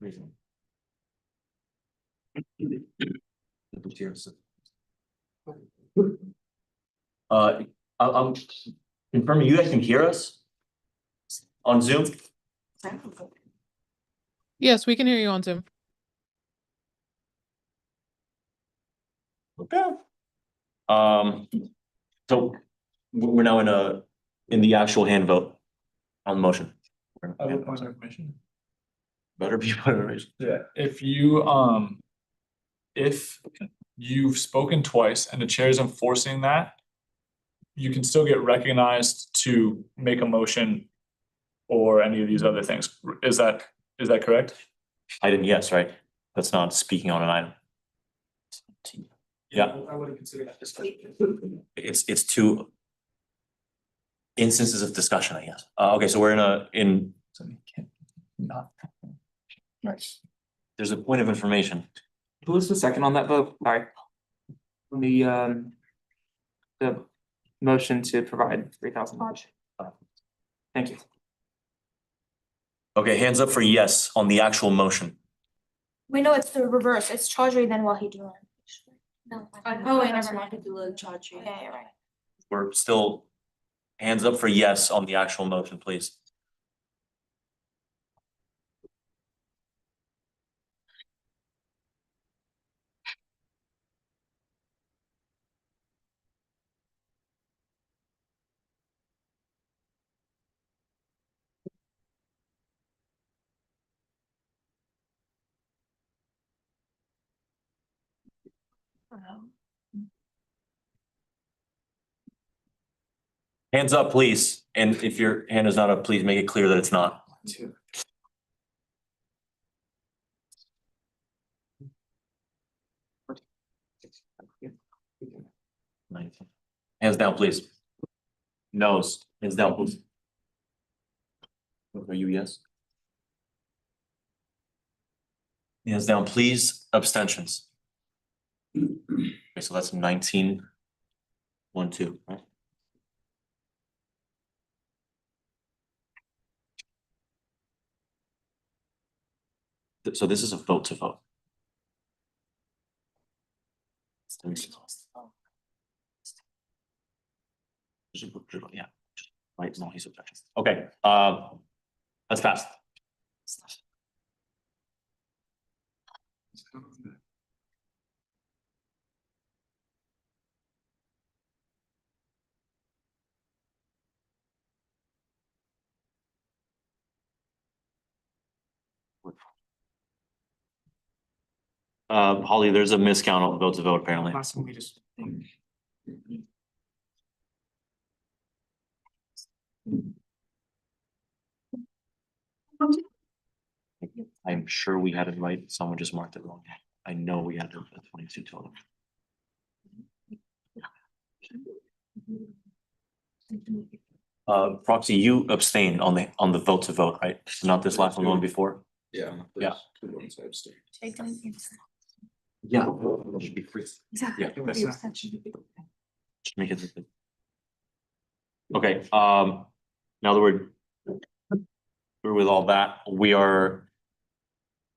I'm confirming you guys can hear us on Zoom? Yes, we can hear you on Zoom. Okay. So we're now in the actual hand vote on the motion. I have a point of information. Better be point of information. Yeah, if you've spoken twice and the chair is enforcing that, you can still get recognized to make a motion or any of these other things. Is that correct? I didn't, yes, right? That's not speaking on an item. Yeah. I wouldn't consider that discussion. It's 2 instances of discussion, I guess. Okay, so we're in. Nice. There's a point of information. Who was the second on that vote? Sorry. The motion to provide 3,000 each. Thank you. Okay, hands up for yes on the actual motion. We know it's the reverse. It's Chaudhry then Wahiduran. No. Oh, wait, never mind. Chaudhry. Yeah, you're right. We're still hands up for yes on the actual motion, please. Hands up, please. And if your hand is not up, please make it clear that it's not. 19. Hands down, please. Noes, hands down, please. Are you yes? Hands down, please. Abstentions. Okay, so that's 19. 1, 2, right? So this is a vote to vote. Yeah, right, no, he's objecting. Okay, let's pass. Holly, there's a miscount on the vote to vote apparently. Last one we just. I'm sure we had it right. Someone just marked it wrong. I know we had it at 22 total. Proxy, you abstained on the vote to vote, right? Not this last one, the one before? Yeah. Yeah. Two votes, I abstain. Yeah. It should be free. Yeah. That's not- Just make it. Okay, now that we're through with all that, we are.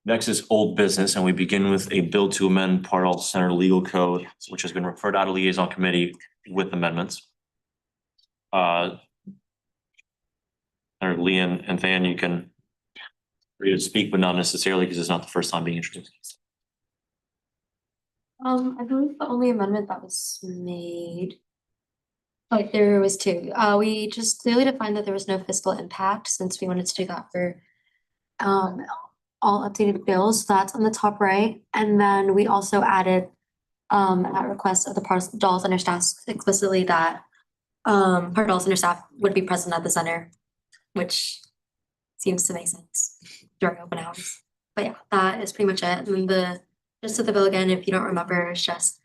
Next is old business, and we begin with a bill to amend Port Alto Center Legal Code, which has been referred out of liaison committee with amendments. Senator Leon and Van, you can read and speak, but not necessarily because it's not the first time being introduced. I believe the only amendment that was made. Like there was two, we just clearly defined that there was no fiscal impact since we wanted to do that for. All updated bills, so that's on the top right, and then we also added. At request of the Pardall Center staff explicitly that. Pardall Center staff would be present at the center. Which seems to make sense during open hours. But yeah, that is pretty much it. And the gist of the bill again, if you don't remember, is just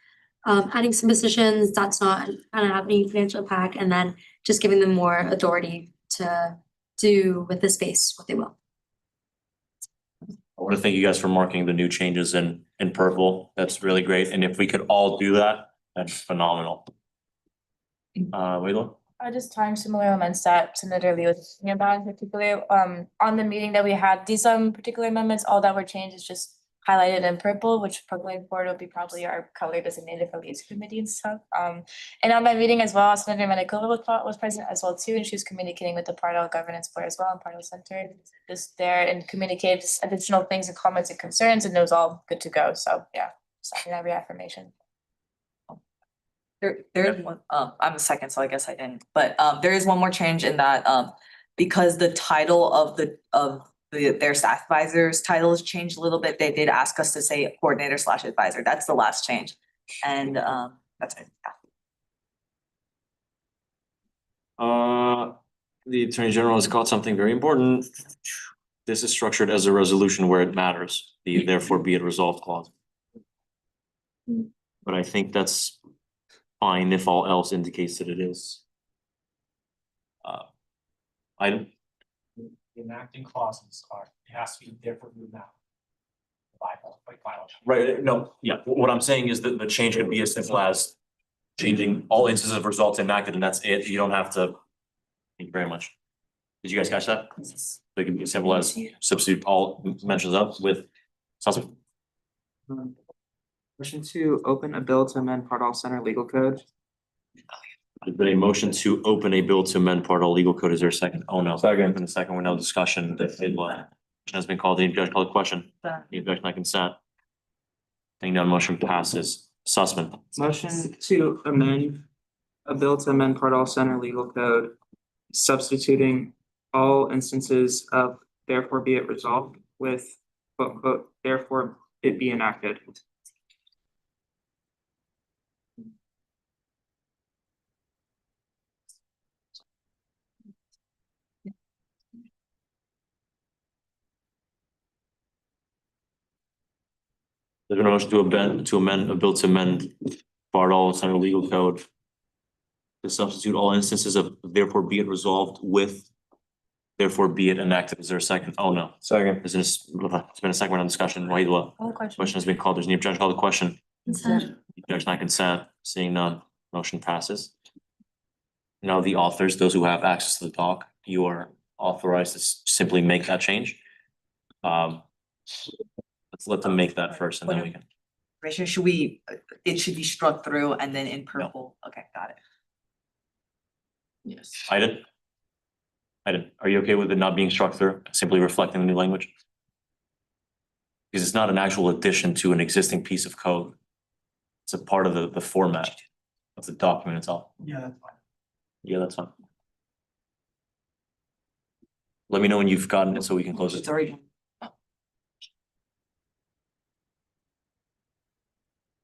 adding some positions that's not gonna have any financial impact, and then just giving them more authority to do with the space what they will. I want to thank you guys for marking the new changes in purple. That's really great. And if we could all do that, that's phenomenal. Wait, Just time similar elements that Senator Lee was talking about in particular, on the meeting that we had, these particular amendments, all that were changed is just highlighted in purple, which going forward will be probably our color designated for liaison committee and stuff. And on my meeting as well, Senator Menikola was present as well too, and she was communicating with the Pardall Governance Board as well, and Pardall Center, just there and communicated additional things and comments and concerns, and it was all good to go. So yeah, second that reaffirmation. There's one, I'm the second, so I guess I didn't, but there is one more change in that because the title of their staff advisors title has changed a little bit. They did ask us to say coordinator / advisor. That's the last change. And that's it. The Attorney General has caught something very important. This is structured as a resolution where it matters, the therefore be it resolved clause. But I think that's fine if all else indicates that it is. I The enacting clauses are, it has to be therefore moved now. Right, no, yeah, what I'm saying is that the change could be as simple as changing all instances of results enacted, and that's it. You don't have to. Thank you very much. Did you guys catch that? It can be as simple as substitute all mentions of with. Motion to open a bill to amend Pardall Center Legal Code. There's been a motion to open a bill to amend Pardall Legal Code. Is there a second? Oh, no. Second. In a second, we're no discussion. Motion has been called. Any objection, call the question. Any objection, I consent. Seeing none, motion passes. Sussman. Motion to amend a bill to amend Pardall Center Legal Code, substituting all instances of therefore be it resolved with quote, therefore it be enacted. There's been a motion to amend a bill to amend Pardall Center Legal Code to substitute all instances of therefore be it resolved with therefore be it enacted. Is there a second? Oh, no. Second. Is this, it's been a second round of discussion. Wahidullah. All question. Question has been called. There's any objection. Call the question. Consent. Judge not consent. Seeing none, motion passes. Now the authors, those who have access to the doc, you are authorized to simply make that change. Let's let them make that first and then we can. Commissioner, should we, it should be struck through and then in purple, okay, got it. Yes. Iden? Are you okay with it not being struck through, simply reflecting the new language? Because it's not an actual addition to an existing piece of code. It's a part of the format of the document itself. Yeah, that's fine. Yeah, that's fine. Let me know when you've gotten it so we can close it. It's already.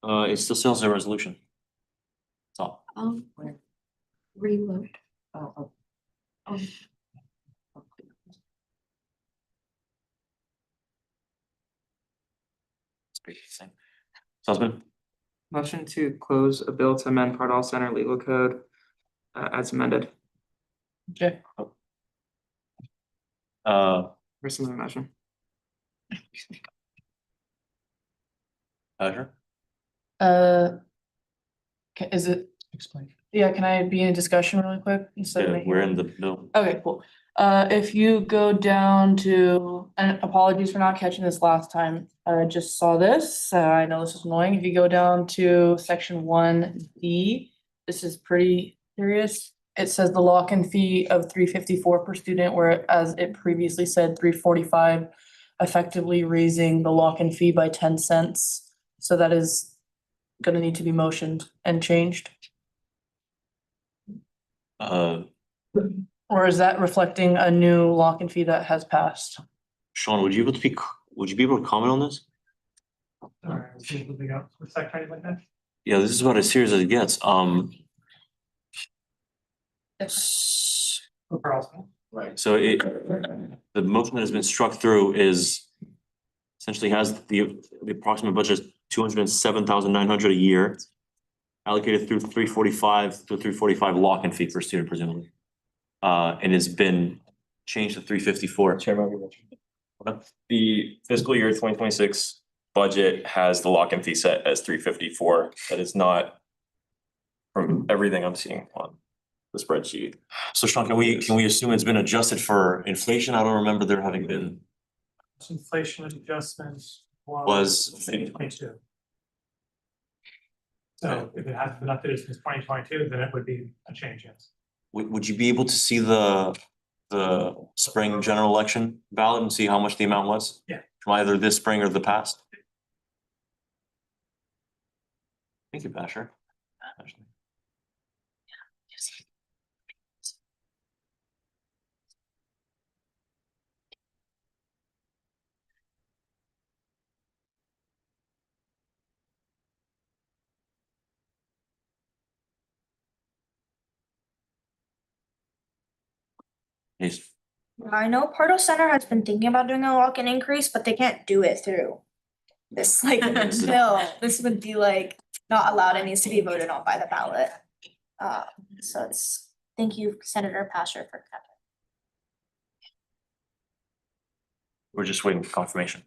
It still says a resolution. That's all. Reload. Oh. It's pretty the same. Salzman, Motion to close a bill to amend Part All Center Legal Code as amended. Okay. Rescind the motion. Azure? Is it? Explain. Yeah, can I be in a discussion really quick instead of Yeah, making? we're in the bill. Okay, cool. If you go down to, and apologies for not catching this last time, I just saw this, I know this is annoying. If you go down to section 1D, this is pretty serious. It says the lock-in fee of $354 per student, whereas it previously said $345, effectively raising the lock-in fee by 10 cents. So that is gonna need to be motioned and changed. Or is that reflecting a new lock-in fee that has passed? Sean, would you be able to comment on this? Sorry, I was just looking up for a second like that. Yeah, this is about as serious as it gets. Right. So the motion that has been struck through is essentially has the approximate budget is $207,900 a year. Allocated through 345 lock-in fee per student presumably. And has been changed to 354. Chairman, the fiscal year 2026 budget has the lock-in fee set as 354. That is not from everything I'm seeing on the spreadsheet. So Sean, can we assume it's been adjusted for inflation? I don't remember there having been. Inflation adjustments Was- 2022. So if it hasn't been updated since 2022, then it would be a change, yes. Would you be able to see the spring general election ballot and see how much the amount was? Yeah. From either this spring or the past? Thank you, Basher. Yes. I know Pardo Center has been thinking about doing a lock-in increase, but they can't do it through this like bill. This would be like not allowed. It needs to be voted on by the ballot. So it's, thank you, Senator Pasher, for that. We're just waiting for confirmation.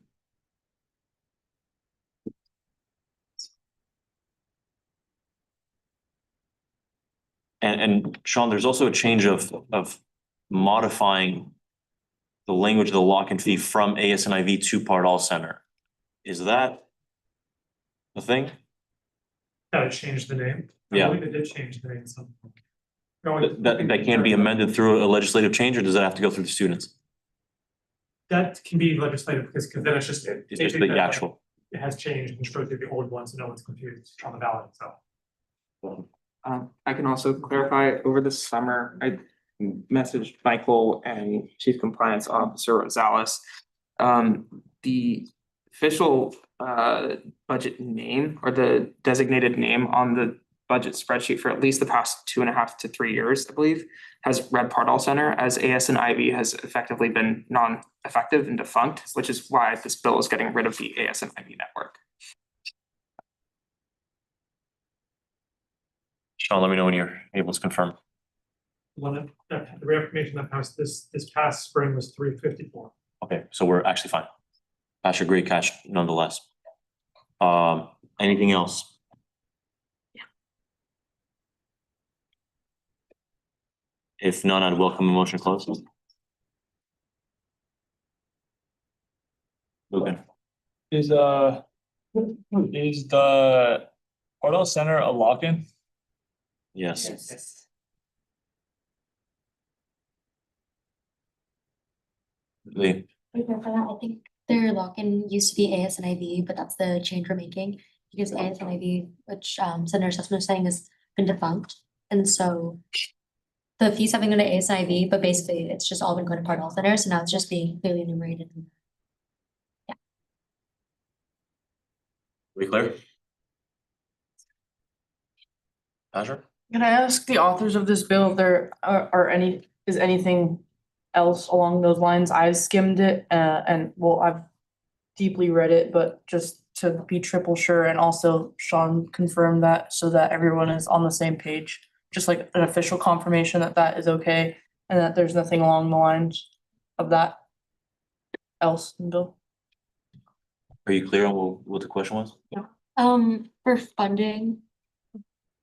And Sean, there's also a change of modifying the language of the lock-in fee from ASNIV to Part All Center. Is that the thing? That changed the name. Yeah. I believe it did change the name, so. That can be amended through a legislative change, or does that have to go through the students? That can be legislative because then it's just. It's just the actual. It has changed and straight through the old ones, so no one's confused on the ballot, so. I can also clarify, over the summer, I messaged Michael and Chief Compliance Officer Rosales. The official budget name or the designated name on the budget spreadsheet for at least the past 2.5 to 3 years, I believe, has read Part All Center, as ASNIV has effectively been non-effective and defunct, which is why this bill is getting rid of the ASNIV network. Sean, let me know when you're able to confirm. The reaffirmation that passed this past spring was 354. Okay, so we're actually fine. Patrick, great catch nonetheless. Anything else? If none, I'd welcome a motion closed. Okay. Is the Portal Center a lock-in? Yes. Lee, For that, I think their lock-in used to be ASNIV, but that's the change we're making. Because ASNIV, which Senator Sussman was saying, has been defunct. And so the fees have been going to ASNIV, but basically it's just all been going to Parnell Center, so now it's just being clearly enumerated. we clear? Patrick? Can I ask the authors of this bill if there are any, is anything else along those lines? I've skimmed it, and well, I've deeply read it, but just to be triple sure, and also Sean confirmed that so that everyone is on the same page. Just like an official confirmation that that is okay, and that there's nothing along the lines of that else in the bill. Are you clear on what the question was? For funding,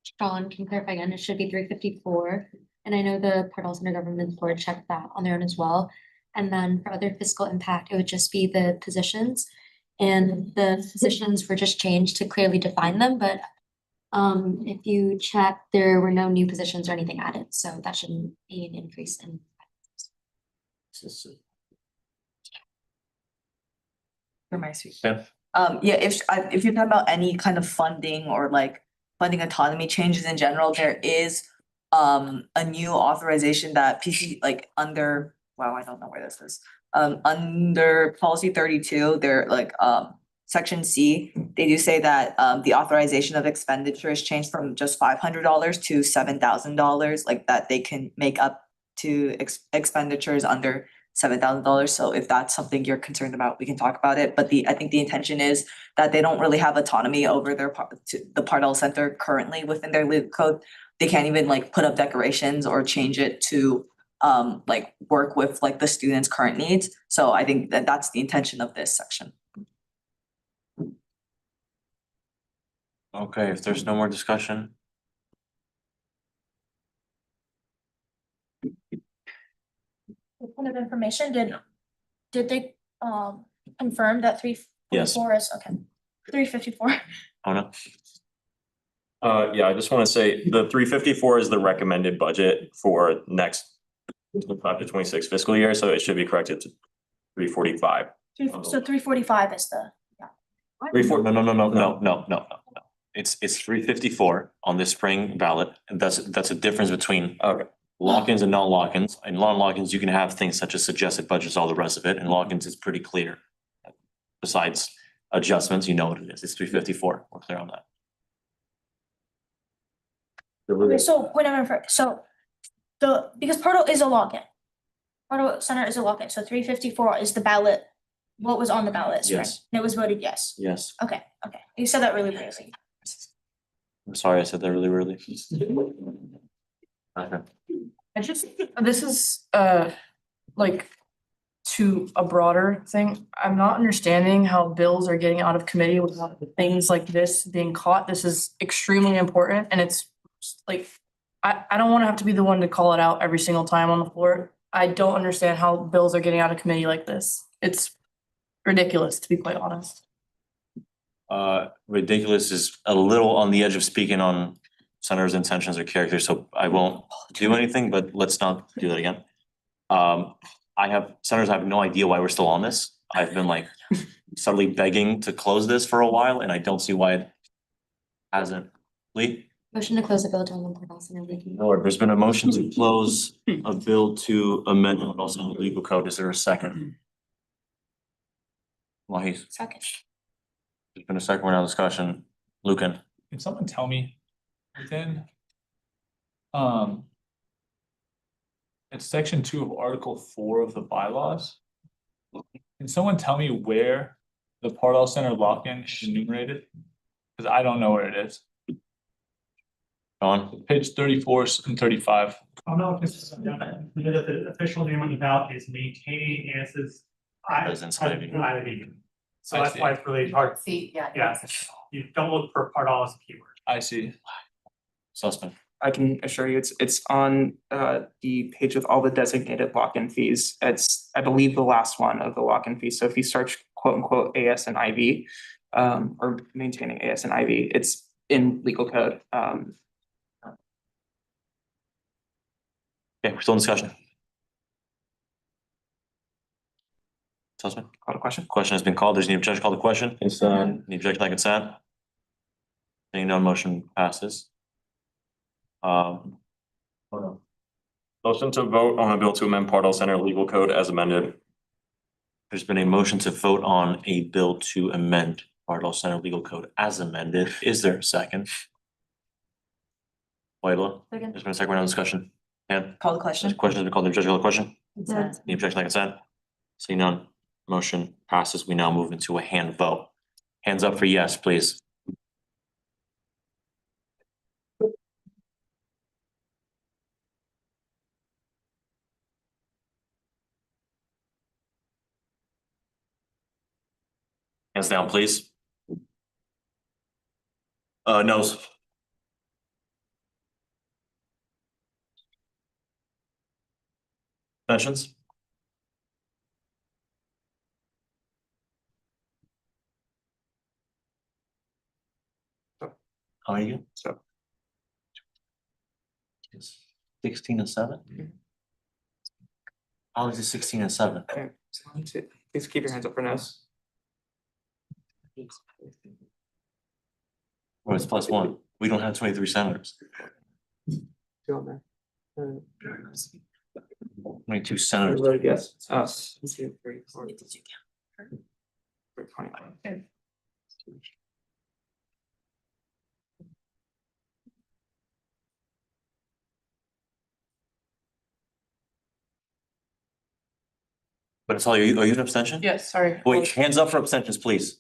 Sean can clarify again, it should be 354. And I know the Portal Center Government Board checked that on their own as well. And then for other fiscal impact, it would just be the positions. And the positions were just changed to clearly define them, but if you check, there were no new positions or anything added, so that shouldn't be an increase in. For my suite. Yeah. Yeah, if you're talking about any kind of funding or like funding autonomy changes in general, there is a new authorization that PC like under, wow, I don't know where this is. Under policy 32, they're like section C, they do say that the authorization of expenditures changed from just $500 to $7,000, like that they can make up to expenditures under $7,000. So if that's something you're concerned about, we can talk about it. But I think the intention is that they don't really have autonomy over the Parnell Center currently within their legal code. They can't even like put up decorations or change it to like work with like the students' current needs. So I think that that's the intention of this section. Okay, if there's no more discussion. What kind of information did they confirm that 344 is okay? 354. Oh no. Yeah, I just wanna say the 354 is the recommended budget for next 25 to 26 fiscal year, so it should be corrected to 345. So 345 is the, yeah. 340, no. It's 354 on this spring ballot, and that's a difference between lock-ins and non-lock-ins. In non-lock-ins, you can have things such as suggested budgets, all the rest of it, and lock-ins is pretty clear. Besides adjustments, you know what it is. It's 354. We're clear on that. Okay, so whenever, so because Parnell is a login. Parnell Center is a login, so 354 is the ballot. What was on the ballot? spring? Yes. And it was voted yes. Yes. Okay. You said that really briefly. I'm sorry I said that really weirdly. Okay. I just, this is like to a broader thing. I'm not understanding how bills are getting out of committee without things like this being caught. This is extremely important, and it's like, I don't wanna have to be the one to call it out every single time on the floor. I don't understand how bills are getting out of committee like this. It's ridiculous, to be quite honest. Ridiculous is a little on the edge of speaking on Senator's intentions or character, so I won't do anything, but let's not do that again. Senators, I have no idea why we're still on this. I've been like subtly begging to close this for a while, and I don't see why it hasn't. Lee? Motion to close the bill to amend Parnell Center legal. Lord, there's been a motion to close a bill to amend the Parnell Center legal code. Is there a second? Wahid, Second. there's been a second round of discussion. Lucan? Can someone tell me within it's section 2 of article 4 of the bylaws? Can someone tell me where the Parnell Center lock-in is enumerated? Cause I don't know where it is. Sean? Page 34 and 35. I don't know if this is, the official name on the ballot is maintaining AS's. Residence Ivy. Ivy. So I that's see. why it's really hard. See, yeah. Yeah, you don't look for part all as a keyword. I see. Sussman? I can assure you, it's on the page with all the designated lock-in fees. It's, I believe, the last one of the lock-in fees. So if you search quote unquote AS and IV, or maintaining AS and IV, it's in legal code. Okay, we're still in discussion. Sussman? Call the question. Question has been called. There's any objection, call the question. Consent. Any objection by consent? Seeing none, motion passes. Hold on. Motion to vote on a bill to amend Pardall Center legal code as amended. There's been a motion to vote on a bill to amend Pardall Center legal code as amended. Is there a second? Whitela? Second. There's been a second round of discussion. And Call the question. question has been called. The objection, call the question. Consent. Any objection by consent? Seeing none, motion passes. We now move into a hand vote. Hands up for yes, please. Hands down, please. Noes. Abstentions? How are you? So 16 and 7? How is it 16 and 7? Okay, so please keep your hands up for no's. Well, it's +1. We don't have 23 senators. Two on there. 22 I senators. voted yes. Us. 1, 2, 3, 4. 20. But it's all, are you an abstention? Yes, sorry. Wait, hands up for abstentions, please.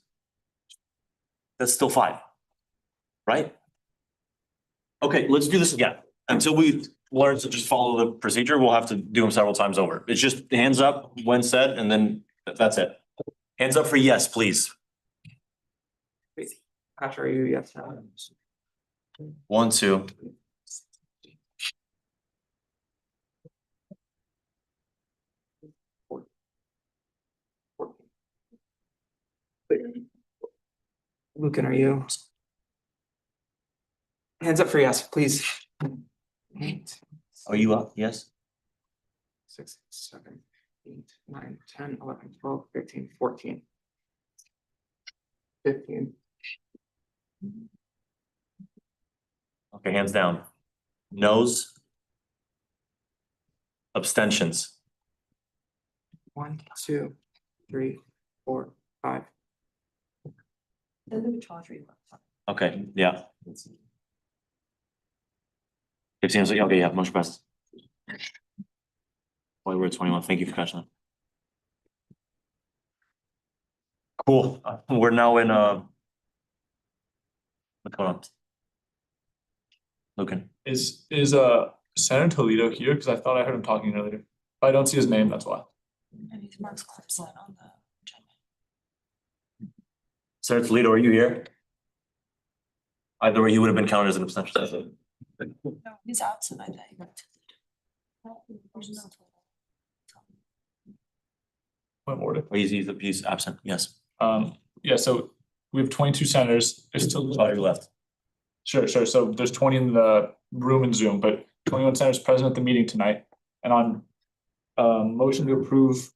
That's still 5. Right? Okay, let's do this again. Until we learn to just follow the procedure, we'll have to do them several times over. It's just hands up when said, and then that's it. Hands up for yes, please. Asher, are you yes? 1, 2. Lucan, are you? Hands up for yes, please. 8, Are you up? Yes? 6, 7, 8, 9, 10, 11, 12, 13, 14. 15. Okay, hands down. Noes? Abstentions? 1, 2, 3, 4, 5. Okay, yeah. 15, okay, yeah, motion passes. Boy, we're at 21. Thank you for catching that. Cool. We're now in, what's going on? Lucan. Is Senator Toledo here? Because I thought I heard him talking earlier. If I don't see his name, that's why. Mark's clips on the Senator Toledo, are you here? Either way, you would have been counted as an abstention. No, he's absent, I think. Point of order. Oh, he's absent, yes. Yeah, so we have 22 senators. There's still. Sorry, left. Sure. So there's 20 in the room in Zoom, but 21 senators present at the meeting tonight. And on motion to approve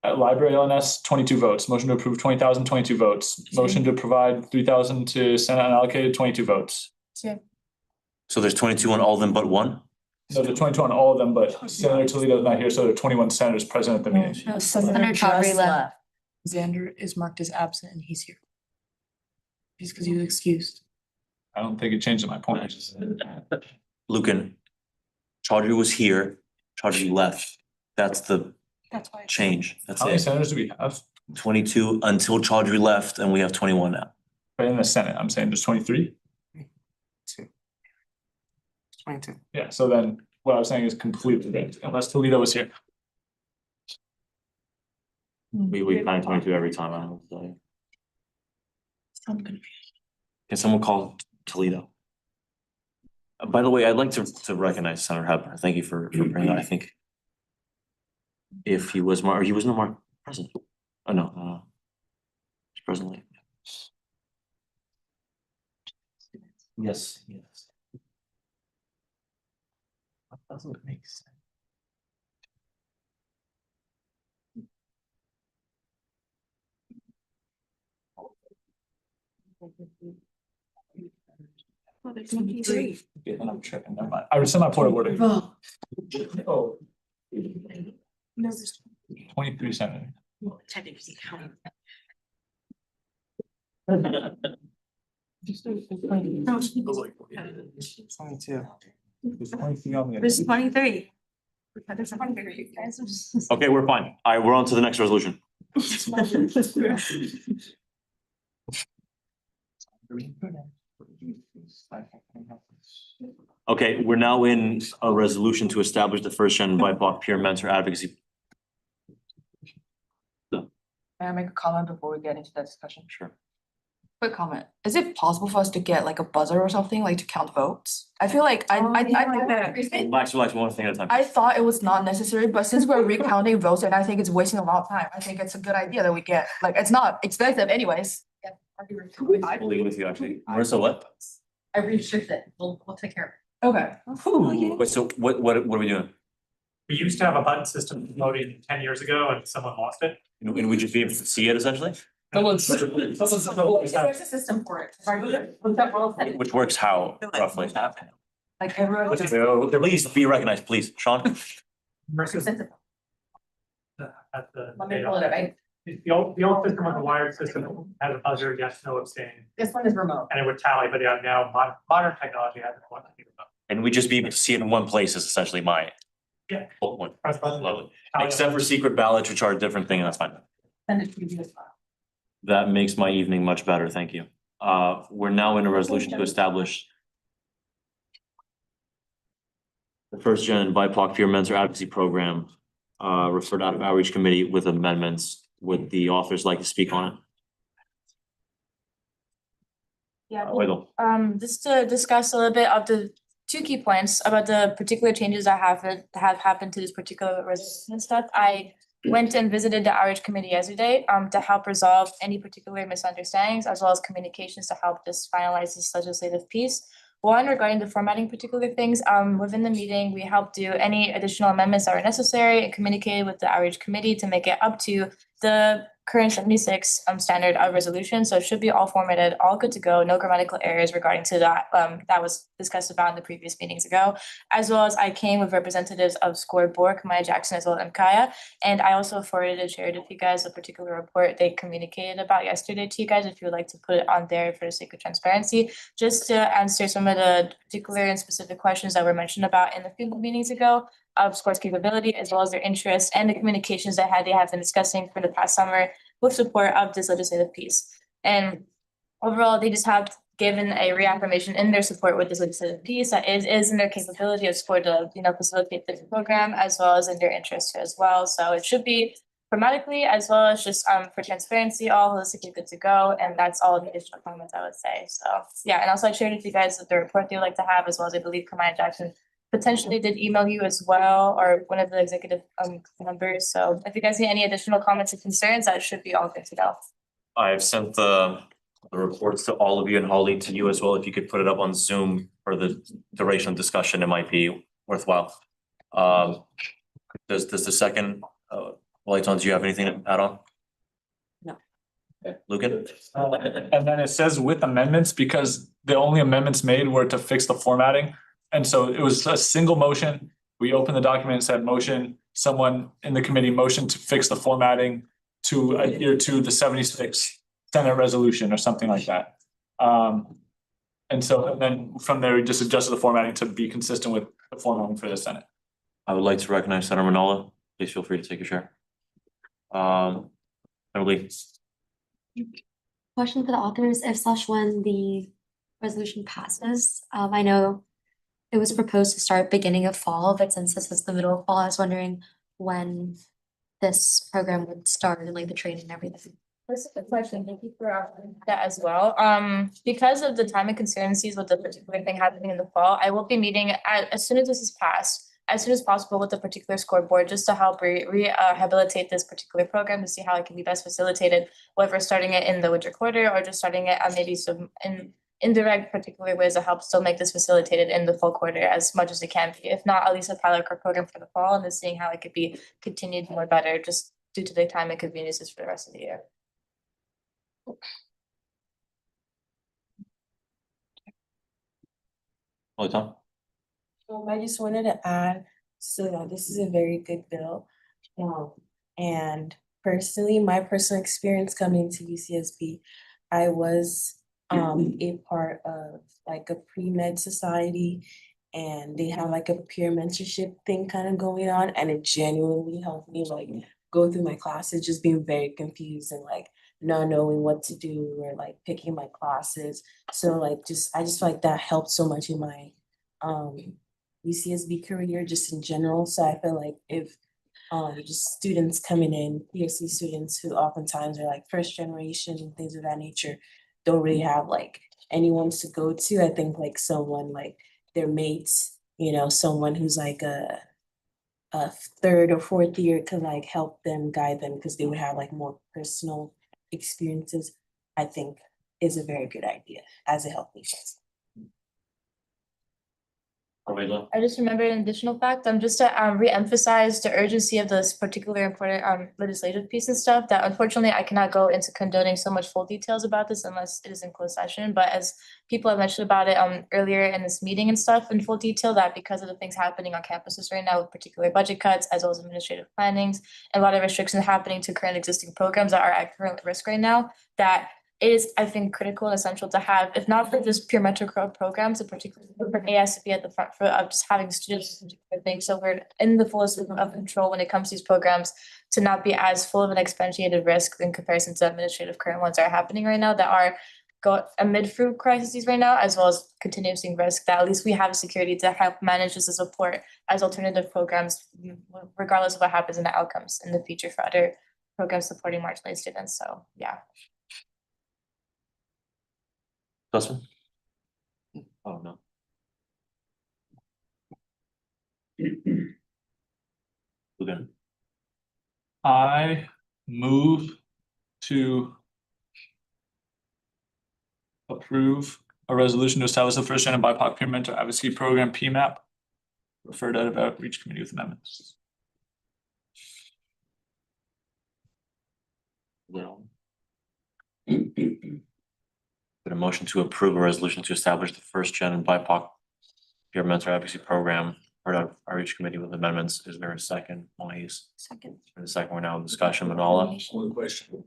at library LNS, 22 votes. Motion to approve 20,000, 22 votes. Motion to provide 3,000 to Senate unallocated, 22 votes. So there's 22 on all of them but one? No, there's 22 on all of them, but Senator Toledo is not here, so there are 21 senators present at the meeting. No, Senator Chaudhary left. Xander is marked as absent and he's here. Just because he was excused. I don't think it changes my point. Lucan, Chaudhary was here, Chaudhary left. That's the That's why. change. That's How many it. senators do we have? 22 until Chaudhary left, and we have 21 now. Right in the Senate, I'm saying there's 23. 22. Yeah, so then what I was saying is completely vague, unless Toledo was here. We find 22 every time, I don't know. Can someone call Toledo? By the way, I'd like to recognize Senator Hepburn. Thank you for bringing that. I think if he was he was no more president. Oh, no, he's presently. Yes, yes. That doesn't make sense. Oh, there's 23. Yeah, then I'm tripping, never mind. I rescind my point of order. Oh. No, there's 23 Senator. technically counting. No, it's 22. There's 23 on the. There's 23. There's 23, guys. Okay, we're fine. All right, we're on to the next resolution. Okay, we're now in a resolution to establish the first gen BIPOC peer mentor advocacy. May I make a comment before we get into that discussion? Sure. Quick comment. Is it possible for us to get like a buzzer or something, like to count votes? I feel like Relax, one thing at a time. I thought it was not necessary, but since we're recounting votes and I think it's wasting a lot of time, I think it's a good idea that we get, like, it's not expensive anyways. I believe with you, actually. Marissa, what? I restrict it. We'll take care of it. Okay. Wait, so what are we doing? We used to have a button system voting 10 years ago and someone lost it. And we just be able to see it essentially? Someone's. There's a system for it. Which works how roughly? Like everyone. Please be recognized, please. Sean? At the. Let me pull it up. The old system was a wired system, had a buzzer, yes, no, abstain, This one is remote. and it would tally, but yeah, now modern technology has one. And we just be able to see it in one place is essentially my. Yeah. whole point. Press button. Lovely. Except for secret ballots, which are a different thing, and that's fine. Send it to you as well. That makes my evening much better, thank you. We're now in a resolution to establish the first gen BIPOC peer mentor advocacy program, referred out of outreach committee with amendments. Would the authors like to speak on it? Yeah. Weigel. Just to discuss a little bit of the two key points about the particular changes that have happened to this particular resolution and stuff. I went and visited the outreach committee yesterday to help resolve any particular misunderstandings as well as communications to help just finalize this legislative piece. One, regarding the formatting particular things, within the meeting, we helped do any additional amendments that were necessary and communicated with the outreach committee to make it up to the current 76 standard of resolution. So it should be all formatted, all good to go, no grammatical errors regarding to that that was discussed about in the previous meetings ago. As well as I came with representatives of SCORE Board, Maya Jackson, as well as MKaya. And I also forwarded and shared with you guys a particular report they communicated about yesterday to you guys, if you would like to put it on there for the sake of transparency, just to answer some of the particular and specific questions that were mentioned about in the few meetings ago of SCORE's capability, as well as their interest and the communications they have been discussing for the past summer with support of this legislative piece. And overall, they just have given a reaffirmation in their support with this legislative piece that is in their capability of SCORE to, facilitate this program, as well as in their interest as well. So it should be grammatically as well as just for transparency, all holistically good to go. And that's all the additional comments I would say. So yeah, and also I shared with you guys the report they would like to have, as well as I believe Kamaya Jackson potentially did email you as well, or one of the executive members. So if you guys need any additional comments or concerns, that should be all good to go. I have sent the reports to all of you and Holly to you as well. If you could put it up on Zoom for the duration of discussion, it might be worthwhile. Does the second, Lighton, do you have anything to add on? No. Lucan? And then it says with amendments, because the only amendments made were to fix the formatting. And so it was a single motion. We opened the document and said motion, someone in the committee motioned to fix the formatting to adhere to the 76 Senate resolution or something like that. And then from there, we just adjusted the formatting to be consistent with the formatting for the Senate. I would like to recognize Senator Manola. Please feel free to take a share. Emily. Question for the authors, if/when the resolution passes, I know it was proposed to start beginning of fall, but since this is the middle of fall, I was wondering when this program would start and like the training and everything. That's a good question. Thank you for asking that as well. Because of the time and concerns with the particular thing happening in the fall, I will be meeting as soon as this is passed, as soon as possible with the particular scoreboard, just to help rehabilitate this particular program to see how it can be best facilitated, whether starting it in the winter quarter or just starting it maybe some indirect particular ways to help still make this facilitated in the fall quarter as much as it can be. If not, at least a pilot program for the fall and then seeing how it could be continued more better just due to the time and conveniences for the rest of the year. Holy Tom? I just wanted to add, so that this is a very good bill. And personally, my personal experience coming to UCSB, I was a part of like a pre-med society, and they have like a peer mentorship thing kind of going on, and it genuinely helped me like go through my classes just being very confused and like not knowing what to do or like picking my classes. So like I just feel like that helped so much in my UCSB career just in general. So I feel like if just students coming in, PSC students who oftentimes are like first generation and things of that nature, don't really have like anyone to go to. I think like someone like their mates, you know, someone who's like a third or fourth year could like help them, guide them, because they would have like more personal experiences, I think is a very good idea as a health agent. I just remembered an additional fact, just to re-emphasize the urgency of this particular important legislative piece and stuff, that unfortunately I cannot go into condoning so much full details about this unless it is in closed session, but as people have mentioned about it earlier in this meeting and stuff in full detail, that because of the things happening on campuses right now with particular budget cuts as well as administrative plannings and a lot of restrictions happening to current existing programs that are at current risk right now, that it is, I think, critical and essential to have, if not for just pure mentor programs, in particular for AS to be at the front foot of just having students, I think, so we're in the fullest of control when it comes to these programs, to not be as full of an exponentiated risk in comparison to administrative current ones that are happening right now that are amid through crises right now, as well as continuing seeing risk, that at least we have security to help manage this as support as alternative programs, regardless of what happens in the outcomes in the future for other programs supporting marginalized students. So yeah. Dustin? Oh, no. Again. I move to approve a resolution to establish the first gen BIPOC peer mentor advocacy program, PMAP, referred out of outreach committee with amendments. Well. But a motion to approve a resolution to establish the first gen BIPOC peer mentor advocacy program for our outreach committee with amendments. Is there a second, Monese? Second. For the second, we're now in discussion, Manala. One question.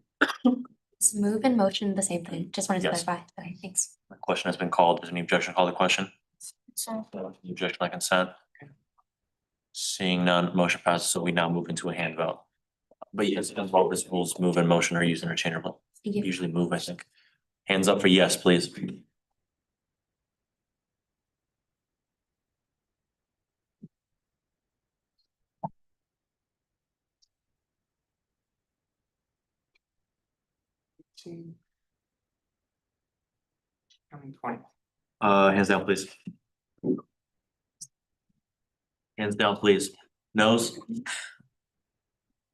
Is move and motion the same thing? Just wanted to Yes. clarify. Okay, thanks. The question has been called. Is any objection? Call the question. So The objection by consent. Seeing none, motion passes, so we now move into a hand vote. But yes, as Robert's rules, move and motion are used interchangeably. Thank you. Usually move, I think. Hands up for yes, please. Hands down, please. Hands down, please. Nose?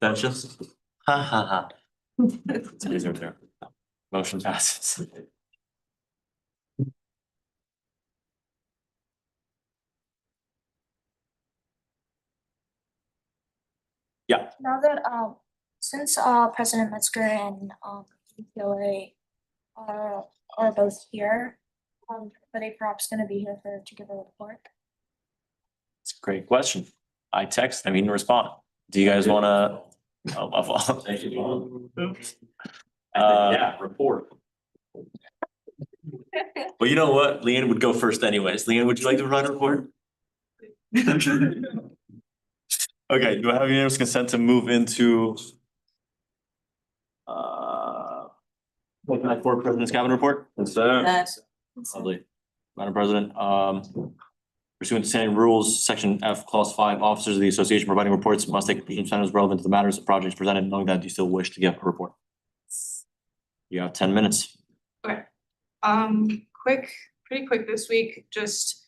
Abstentions? Ha ha ha. Zero, zero. Motion passes. Yeah. now that since President Metzger and UCLA are both here, are they perhaps gonna be here to give a report? It's a great question. I didn't respond. Do you guys wanna? Thank you. Yeah, report. Well, you know what? Leanne would go first anyways. Leanne, would you like to run a report? Okay, do I have unanimous consent to move into for President's Cabinet report? That- Lovely. Madam President, Pursuant to standing rules, section F, clause 5, officers of the association providing reports must take incentives relevant to the matters of projects presented, knowing that you still wish to give a report. You have 10 minutes. Pretty quick this week, just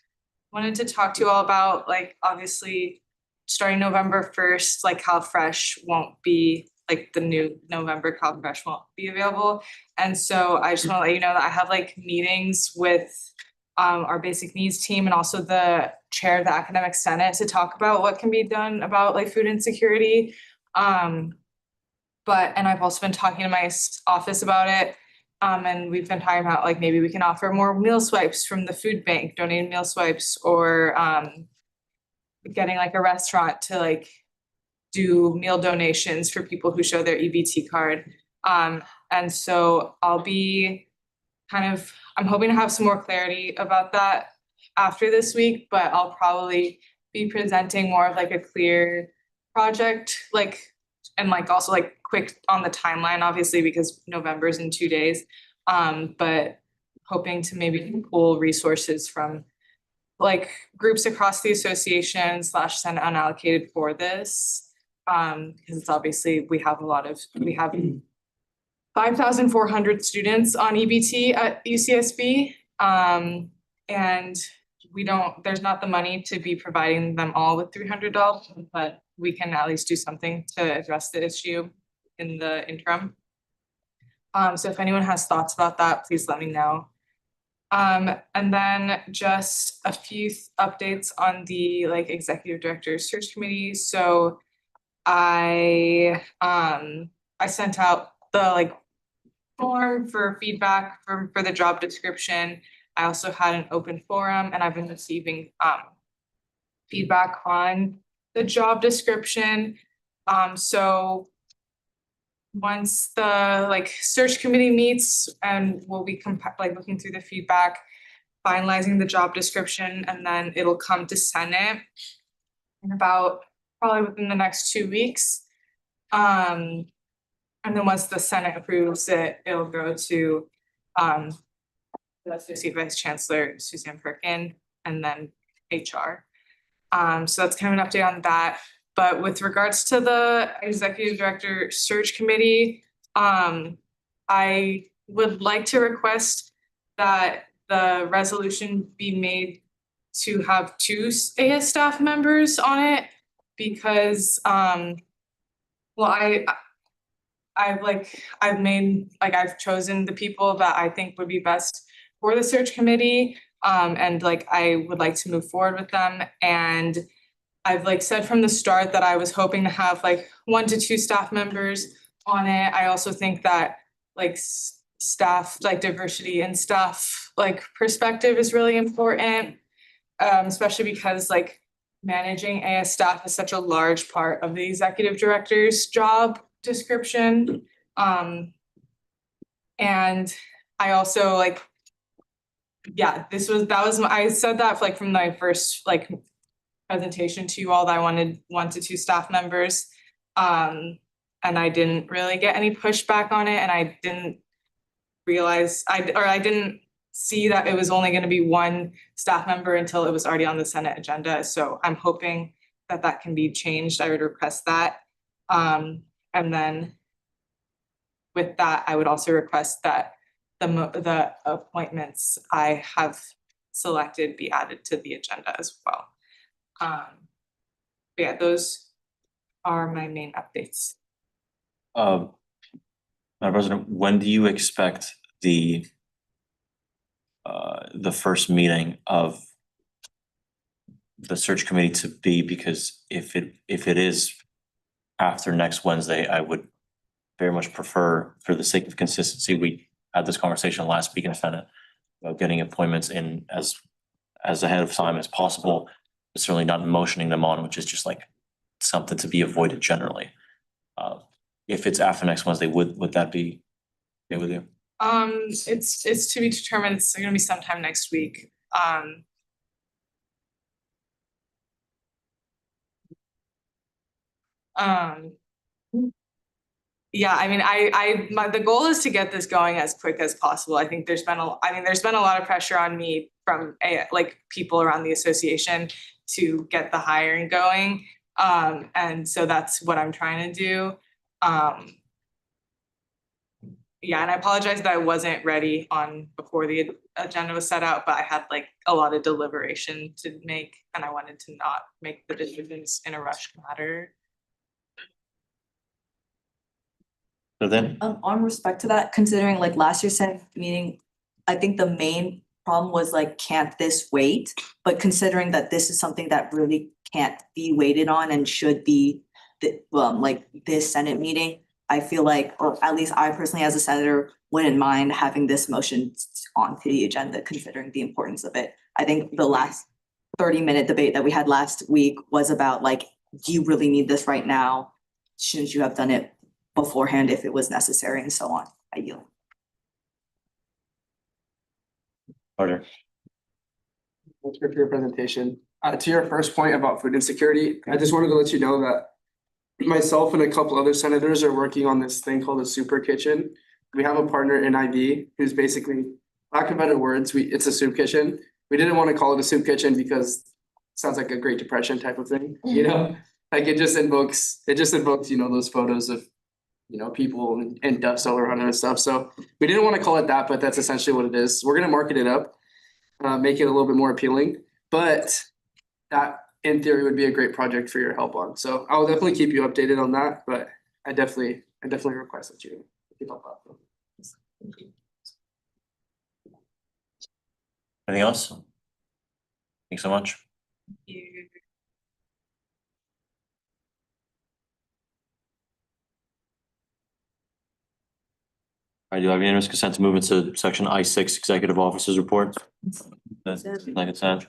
wanted to talk to you all about, like, obviously, starting November 1st, like CalFresh won't be, like, the new November CalFresh won't be available. And so I just wanna let you know that I have like meetings with our basic needs team and also the chair of the academic senate to talk about what can be done about like food insecurity. And I've also been talking to my office about it. And we've been talking about like maybe we can offer more meal swipes from the food bank, donated meal swipes, or getting like a restaurant to like do meal donations for people who show their EBT card. And so I'll be I'm hoping to have some more clarity about that after this week, but I'll probably be presenting more of like a clear project, like, and like also like quick on the timeline, obviously, because November's in 2 days. But hoping to maybe pull resources from like groups across the association / Senate unallocated for this. Because it's obviously, we have 5,400 students on EBT at UCSB. And there's not the money to be providing them all with $300, but we can at least do something to address the issue in the interim. So if anyone has thoughts about that, please let me know. And then just a few updates on the like executive director search committee. So I sent out the like form for feedback for the job description. I also had an open forum and I've been receiving feedback on the job description. So once the like search committee meets and we'll be looking through the feedback, finalizing the job description, and then it'll come to Senate in about probably within the next 2 weeks. And then once the Senate approves it, it'll go to the Associate Vice Chancellor Suzanne Perkin and then HR. So that's kind of an update on that. But with regards to the Executive Director Search Committee, I would like to request that the resolution be made to have 2 AS staff members on it because I've chosen the people that I think would be best for the search committee. And like I would like to move forward with them. And I've like said from the start that I was hoping to have like 1 to 2 staff members on it. I also think that like staff, like diversity and staff like perspective is really important. Especially because like managing AS staff is such a large part of the executive director's job description. And I also like, yeah, I said that like from my first like presentation to you all that I wanted 1 to 2 staff members. And I didn't really get any pushback on it, and I didn't realize I didn't see that it was only going to be 1 staff member until it was already on the Senate agenda. So I'm hoping that that can be changed. I would request that. And then with that, I would also request that the appointments I have selected be added to the agenda as well. But yeah, those are my main updates. Madam President, when do you expect the first meeting of the search committee to be? Because if it is after next Wednesday, I would very much prefer, for the sake of consistency, we had this conversation last week in the Senate about getting appointments in as ahead of time as possible, but certainly not motioning them on, which is just like something to be avoided generally. If it's after next Wednesday, would that be okay with you? It's to be determined. It's gonna be sometime next week. Yeah, I mean, the goal is to get this going as quick as possible. I think there's been a lot of pressure on me from like people around the association to get the hiring going. And so that's what I'm trying to do. Yeah, and I apologize that I wasn't ready before the agenda was set out, but I had like a lot of deliberation to make and I wanted to not make the decisions in a rushed manner. So then, On respect to that, considering like last year's Senate meeting, I think the main problem was like, can't this wait? But considering that this is something that really can't be waited on and should be like this Senate meeting, I feel like, or at least I personally as a senator wouldn't mind having this motion onto the agenda, considering the importance of it. I think the last 30-minute debate that we had last week was about like, do you really need this right now? Shouldn't you have done it beforehand if it was necessary and so on? I yield. Carter. Thanks for your presentation. To your first point about food insecurity, I just wanted to let you know that myself and a couple other senators are working on this thing called a super kitchen. We have a partner in IB who's basically, lack of better words, it's a soup kitchen. We didn't want to call it a soup kitchen because it sounds like a Great Depression type of thing, you know? Like it just invokes, you know, those photos of, you know, people and dust all around it and stuff. So we didn't want to call it that, but that's essentially what it is. We're going to market it up, make it a little bit more appealing, but that in theory would be a great project for your help on. So I'll definitely keep you updated on that, but I definitely request that you keep up on that. Anything else? Thanks so much. I do have unanimous consent to move into section I6 Executive Officers Report. That's like consent.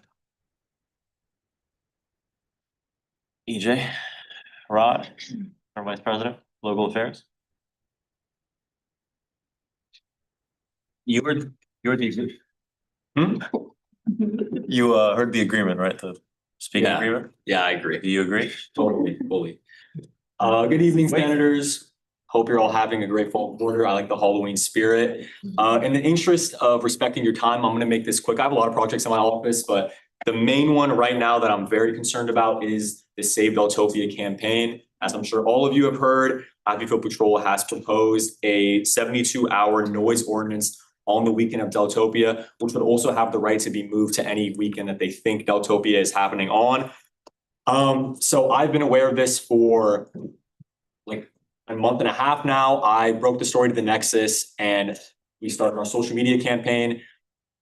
EJ, Rod, our Vice President, Local Affairs. You heard the you heard the agreement, right? The speaking Yeah. agreement? Yeah, I agree. Do you agree? Totally, fully. Good evening, senators. Hope you're all having a great fall quarter. I like the Halloween spirit. In the interest of respecting your time, I'm gonna make this quick. I have a lot of projects in my office, but the main one right now that I'm very concerned about is the Save Deltopia campaign. As I'm sure all of you have heard, Ivy Field Patrol has proposed a 72-hour noise ordinance on the weekend of Deltopia, which would also have the right to be moved to any weekend that they think Deltopia is happening on. So I've been aware of this for like a month and a half now. I broke the story to the Nexus and we started our social media campaign.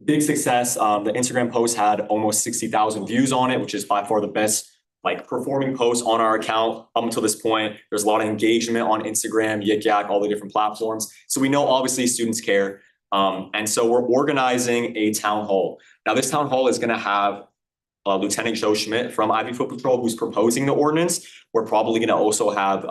Big success. The Instagram post had almost 60,000 views on it, which is by far the best like performing post on our account up until this point. There's a lot of engagement on Instagram, Yik Yak, all the different platforms. So we know obviously students care. And so we're organizing a town hall. Now this town hall is gonna have Lieutenant Joe Schmidt from Ivy Field Patrol who's proposing the ordinance. We're probably gonna also have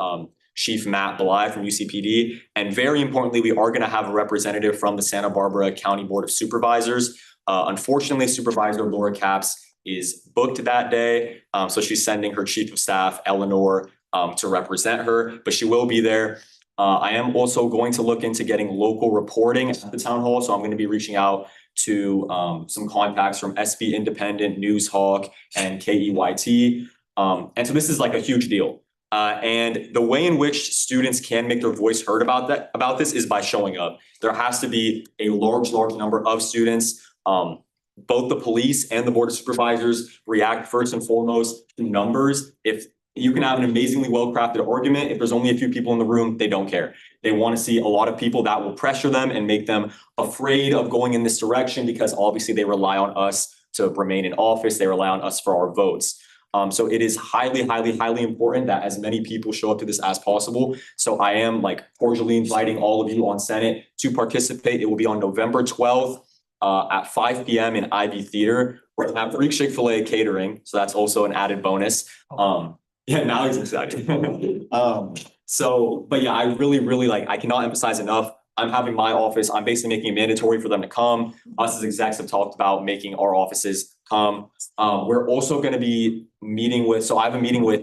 Chief Matt Bly from UCPD. And very importantly, we are gonna have a representative from the Santa Barbara County Board of Supervisors. Unfortunately, Supervisor Laura Capps is booked that day. So she's sending her Chief of Staff, Eleanor, to represent her, but she will be there. I am also going to look into getting local reporting at the town hall. So I'm gonna be reaching out to some contacts from SB Independent, News Hawk, and KEYT. And so this is like a huge deal. And the way in which students can make their voice heard about this is by showing up. There has to be a large number of students. Both the police and the Board of Supervisors react first and foremost to numbers. If you can have an amazingly well-crafted argument, if there's only a few people in the room, they don't care. They want to see a lot of people that will pressure them and make them afraid of going in this direction because obviously they rely on us to remain in office. They rely on us for our votes. So it is highly important that as many people show up to this as possible. So I am like cordially inviting all of you on Senate to participate. It will be on November 12th at 5 p.m. in Ivy Theater. We're gonna have free Chick-fil-A catering, so that's also an added bonus. Yeah, now he's excited. But yeah, I really like, I cannot emphasize enough. I'm having my office, I'm basically making it mandatory for them to come. Us as execs have talked about making our offices come. We're also gonna be meeting with, so I have a meeting with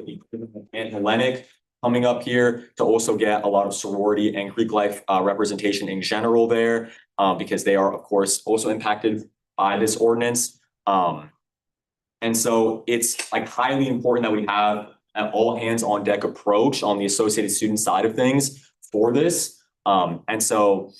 Aunt Hellenic. coming up here to also get a lot of sorority and Greek life representation in general there, because they are, of course, also impacted by this ordinance. And so it's like highly important that we have an all hands on deck approach on the associated student side of things for this. And so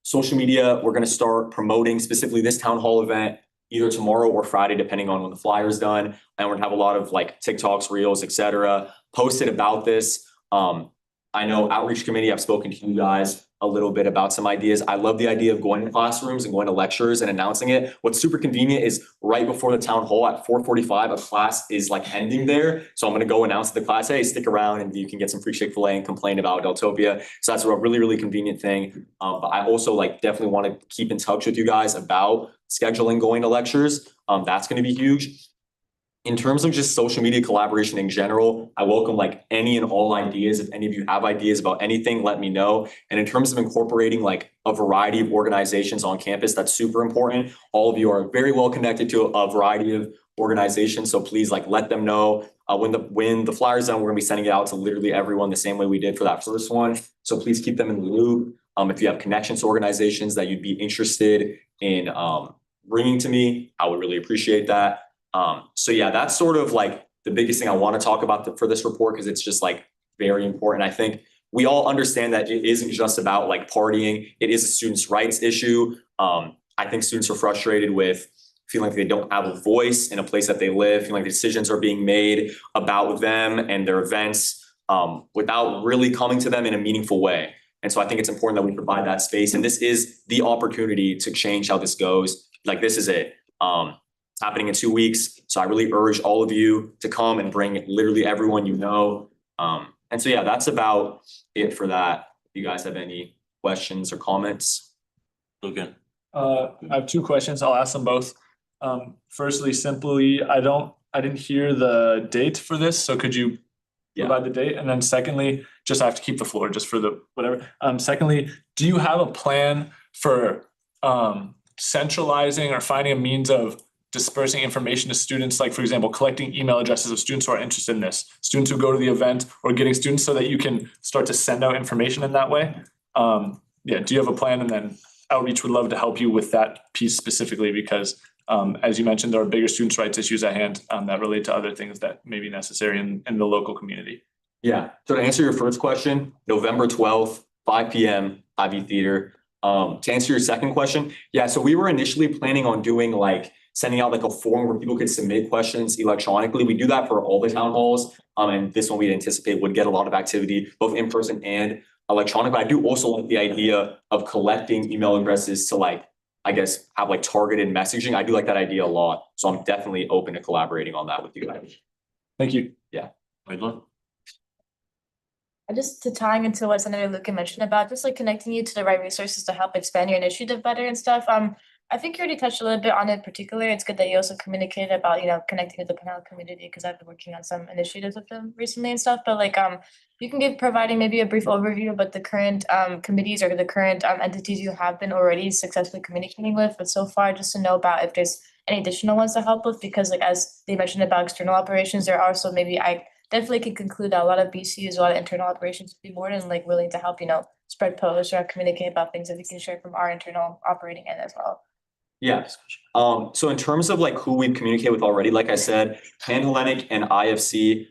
social media, we're going to start promoting specifically this town hall event either tomorrow or Friday, depending on when the flyer's done. And we're gonna have a lot of like TikToks, Reels, etc. posted about this. I know Outreach Committee, I've spoken to you guys a little bit about some ideas. I love the idea of going to classrooms and going to lectures and announcing it. What's super convenient is right before the town hall at 4:45, a class is like ending there. So I'm gonna go announce to the class, hey, stick around and you can get some free Chick-fil-A and complain about Deltopia. So that's a really, really convenient thing. But I also like definitely want to keep in touch with you guys about scheduling going to lectures. That's gonna be huge. In terms of just social media collaboration in general, I welcome like any and all ideas. If any of you have ideas about anything, let me know. And in terms of incorporating like a variety of organizations on campus, that's super important. All of you are very well connected to a variety of organizations. So please like let them know when the flyer's done, we're gonna be sending it out to literally everyone the same way we did for that first one. So please keep them in the loop. If you have connections to organizations that you'd be interested in bringing to me, I would really appreciate that. So yeah, that's sort of like the biggest thing I want to talk about for this report, because it's just like very important. I think we all understand that it isn't just about like partying. It is a students' rights issue. I think students are frustrated with feeling like they don't have a voice in a place that they live, feeling like decisions are being made about them and their events without really coming to them in a meaningful way. And so I think it's important that we provide that space. And this is the opportunity to change how this goes. Like this is it. It's happening in 2 weeks. So I really urge all of you to come and bring literally everyone you know. And so, yeah, that's about it for that. If you guys have any questions or comments. Logan. I have two questions. I'll ask them both. Firstly, simply, I didn't hear the date for this. So could you provide the date? And then secondly, just I have to keep the floor just for the whatever. Secondly, do you have a plan for centralizing or finding a means of dispersing information to students, like for example, collecting email addresses of students who are interested in this, students who go to the event, or getting students so that you can start to send out information in that way? Yeah, do you have a plan? And then Outreach would love to help you with that piece specifically, because as you mentioned, there are bigger students' rights issues at hand that relate to other things that may be necessary in the local community. Yeah, so to answer your first question, November 12th, 5 p.m., Ivy Theater. To answer your second question, yeah, so we were initially planning on doing like sending out like a form where people could submit questions electronically. We do that for all the town halls. And this one we anticipate would get a lot of activity, both in person and electronic. But I do also like the idea of collecting email addresses to like, I guess, have like targeted messaging. I do like that idea a lot. So I'm definitely open to collaborating on that with you guys. Thank you. Yeah. Just to tying into what Senator Lucan mentioned about just like connecting you to the right resources to help expand your initiative better and stuff. I think you already touched a little bit on it particularly. It's good that you also communicated about, connecting with the Pinellas community, because I've been working on some initiatives with them recently and stuff. But like, you can providing maybe a brief overview about the current committees or the current entities you have been already successfully communicating with. But so far, just to know about if there's any additional ones to help with, because like as they mentioned about external operations, there are, so maybe I definitely can conclude that a lot of BCUs, a lot of internal operations would be more than like willing to help, spread posts or communicate about things that we can share from our internal operating end as well. Yeah. So in terms of like who we've communicated with already, like I said, Panhellenic and IFC,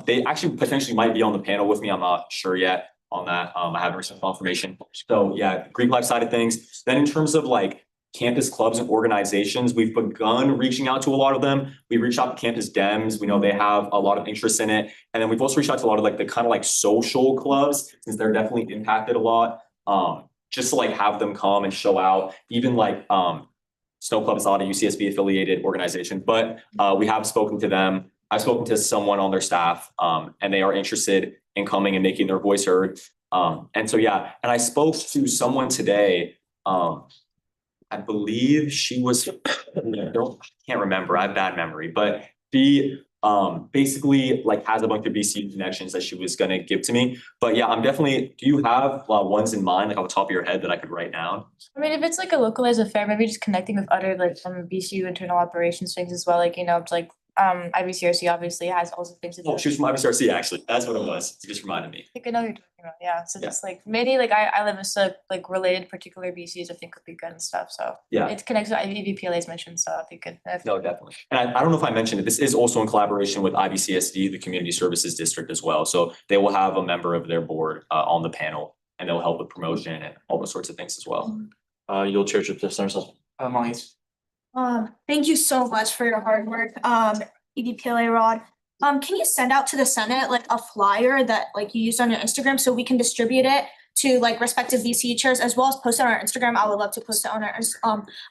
they actually potentially might be on the panel with me. I'm not sure yet on that. I haven't received confirmation. So yeah, Greek life side of things. Then in terms of like campus clubs and organizations, we've begun reaching out to a lot of them. We reached out to Campus Dems. We know they have a lot of interest in it. And then we've also reached out to a lot of like the kind of like social clubs, since they're definitely impacted a lot. Just to like have them come and show out, even like Snow Club is not a UCSB affiliated organization, but we have spoken to them. I've spoken to someone on their staff and they are interested in coming and making their voice heard. And so, yeah, and I spoke to someone today. I believe she was, I can't remember, I have bad memory, but she basically like has a bunch of BC connections that she was gonna give to me. But yeah, I'm definitely, do you have ones in mind, like off the top of your head that I could write down? I mean, if it's like a localized affair, maybe just connecting with other like some BCU internal operations things as well, like, it's like IVCRC obviously has also things to do. Oh, she was from IVCRC, actually. That's what it was. You just reminded me. I think I know what you're talking about, yeah, so Yeah. just like, maybe like I live in so like related particular BCs I think would be good and stuff, so. Yeah. It connects with EVPLA's mission, so I think it. No, definitely. And I don't know if I mentioned it, this is also in collaboration with IVCSD, the Community Services District as well. So they will have a member of their board on the panel and they'll help with promotion and all those sorts of things as well. You'll chair Senator Sutton. Molly's. Thank you so much for your hard work, EDPLA Rod. Can you send out to the Senate like a flyer that like you used on your Instagram so we can distribute it to like respective VC chairs as well as post it on our Instagram? I would love to post it on our,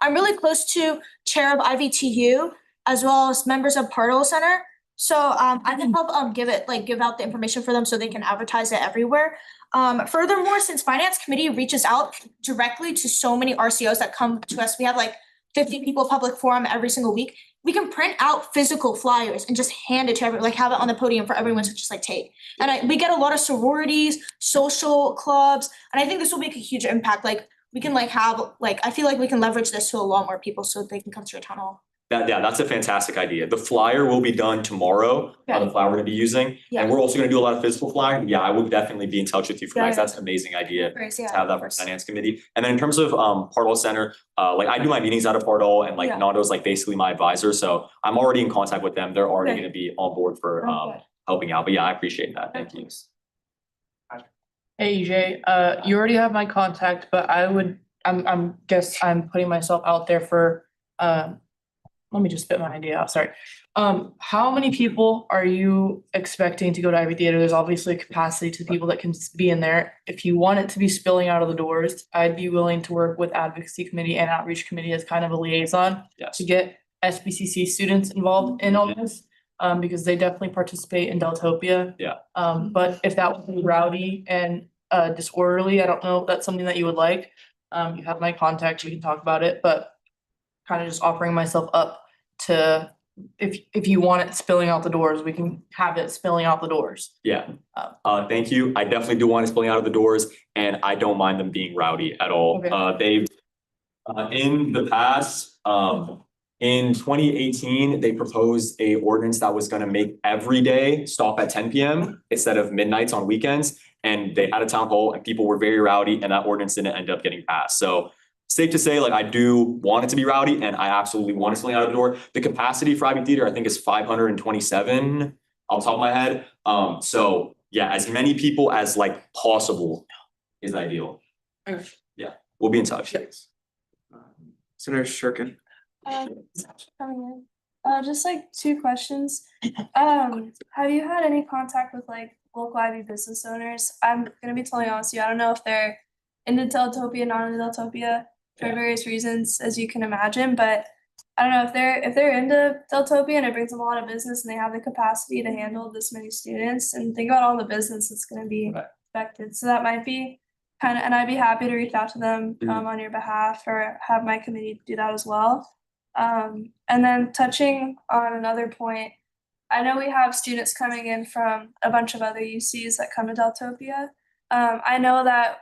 I'm really close to chair of IVTU as well as members of Pardo Center. So I can help give out the information for them so they can advertise it everywhere. Furthermore, since Finance Committee reaches out directly to so many RCOs that come to us, we have like 50 people public forum every single week. We can print out physical flyers and just hand it to everyone, like have it on the podium for everyone to just like take. And we get a lot of sororities, social clubs, and I think this will make a huge impact. Like we can like have like I feel like we can leverage this to a lot more people so they can come to a town hall. Yeah, that's a fantastic idea. The flyer will be done tomorrow, the flyer we're gonna be using. Yeah. And we're also gonna do a lot of physical flying. Yeah, I would definitely be in touch with you for Yeah, next. yeah. That's an amazing idea. Great, To yeah, have that of for course. finance committee. And then in terms of Pardo Center, like I do my meetings out of Pardo and like Yeah. Nando's like basically my advisor. So I'm already in contact with them. They're already Okay. gonna be on board for Okay. helping out. But yeah, I appreciate that. Thank you. Hey EJ, you already have my contact, but I'm putting myself out there for, let me just spit my idea out, sorry. How many people are you expecting to go to Ivy Theater? There's obviously a capacity to people that can be in there. If you want it to be spilling out of the doors, I'd be willing to work with advocacy committee and outreach committee as kind of a liaison Yes. to get SBCC students involved in all this. Because they definitely participate in Deltopia. Yeah. But if that would be rowdy and disorderly, I don't know if that's something that you would like. You have my contact, we can talk about it, but kind of just offering myself up to, if you want it spilling out the doors, we can have it spilling out the doors. Yeah. Thank you. I definitely do want it spilling out of the doors and I don't mind them being rowdy at all. Okay. They've in the past, in 2018, they proposed a ordinance that was gonna make every day stop at 10 PM instead of midnights on weekends. And they had a town hall and people were very rowdy and that ordinance didn't end up getting passed. So safe to say, like I do want it to be rowdy and I absolutely want it spilling out of the door. The capacity for Ivy Theater, I think is 527 off the top of my head. So yeah, as many people as like possible is ideal. Okay. Yeah, we'll be in touch. Senator Shurkin. Coming in. Just like two questions. Have you had any contact with like local Ivy business owners? I'm gonna be totally honest with you, I don't know if they're into Deltopia, not into Deltopia for various reasons, as you can imagine, but I don't know if they're into Deltopia and it brings them a lot of business and they have the capacity to handle this many students and think about all the business that's gonna be affected. So that might be kind of, and I'd be happy to reach out to them on your behalf or have my committee do that as well. And then touching on another point, I know we have students coming in from a bunch of other UCs that come to Deltopia. I know that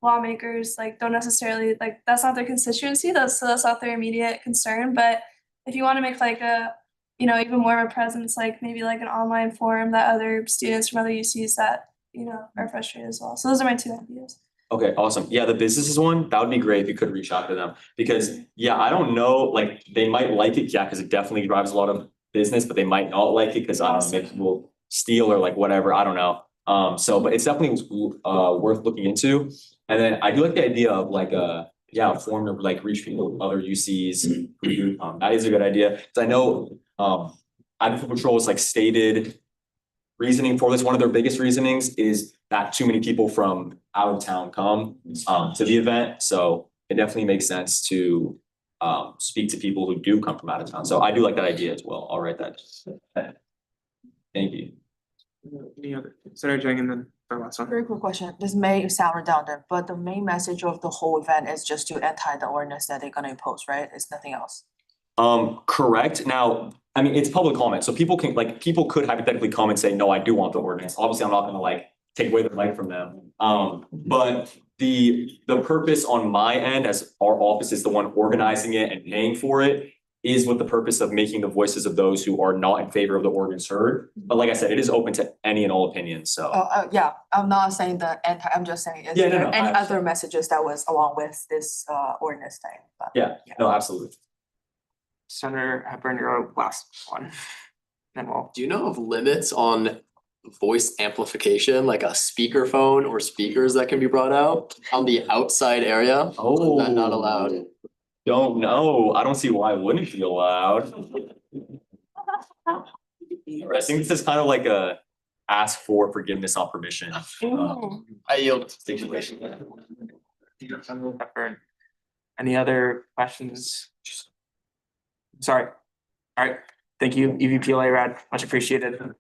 lawmakers like don't necessarily like that's not their constituency, that's not their immediate concern. But if you want to make like a even more of a presence, like maybe like an online forum that other students from other UCs that are frustrated as well. So those are my two ideas. Okay, awesome. Yeah, the businesses one, that would be great if you could reach out to them. Because yeah, I don't know, like they might like it, yeah, because it definitely drives a lot of business, but they might not like it because I don't know, maybe people steal or like whatever, I don't know. But it's definitely worth looking into. And then I do like the idea of like a forum to like reach people with other UCs. That is a good idea. Cause I know Advocate Patrol's like stated reasoning for this. One of their biggest reasonings is that too many people from out of town come to the event. So it definitely makes sense to speak to people who do come from out of town. So I do like that idea as well. I'll write that. Thank you. Any other, Senator Jang, and then the last one. Very quick question. This may sound redundant, but the main message of the whole event is just to anti the ordinance that they're gonna impose, right? It's nothing else. Correct. Now, I mean, it's public comment, so people could hypothetically come and say, no, I do want the ordinance. Obviously, I'm not gonna like take away the right from them. But the purpose on my end, as our office is the one organizing it and paying for it, is with the purpose of making the voices of those who are not in favor of the ordinance heard. But like I said, it is open to any and all opinions, so. Yeah, I'm not saying the anti, I'm just saying, is Yeah, no, there no, I any understand. other messages that was along with this ordinance thing? But- Yeah, no, absolutely. Senator Hepburn, your last one. Then we'll. Do you know of limits on voice amplification, like a speakerphone or speakers that can be brought out on the outside area? Is that not allowed? Don't know. I don't see why it wouldn't be allowed. I think this is kind of like a ask for forgiveness on permission. I yield. Situation. Senator Hepburn. Any other questions? Sorry. All right, thank you, EVPLA Rad, much appreciated.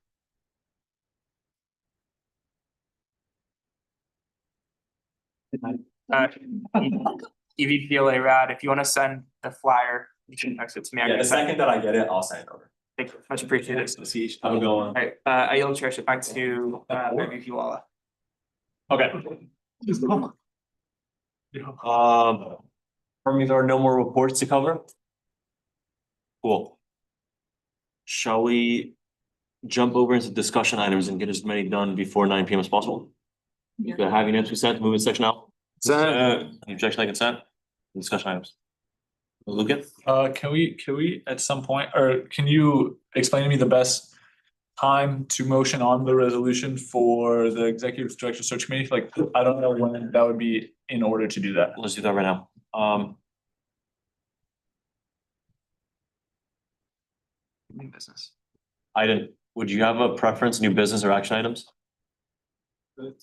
EVPLA Rad, if you wanna send the flyer, you can text it to me. I Yeah, can the send- second that I get it, I'll send it over. Thank you, much appreciated. Have a good one. Alright, I yield chairship back to VP Walla. Okay. For me, there are no more reports to cover. Cool. Shall we jump over into discussion items and get as many done before 9 PM as possible? You could have unanimous consent to move in section out. Any objection to consent? Discussion items. Lucan? Can we at some point, or can you explain to me the best time to motion on the resolution for the executive director search committee? Like, I don't know when that would be in order to do that. Let's do that right now. New business. Would you have a preference, new business or action items? The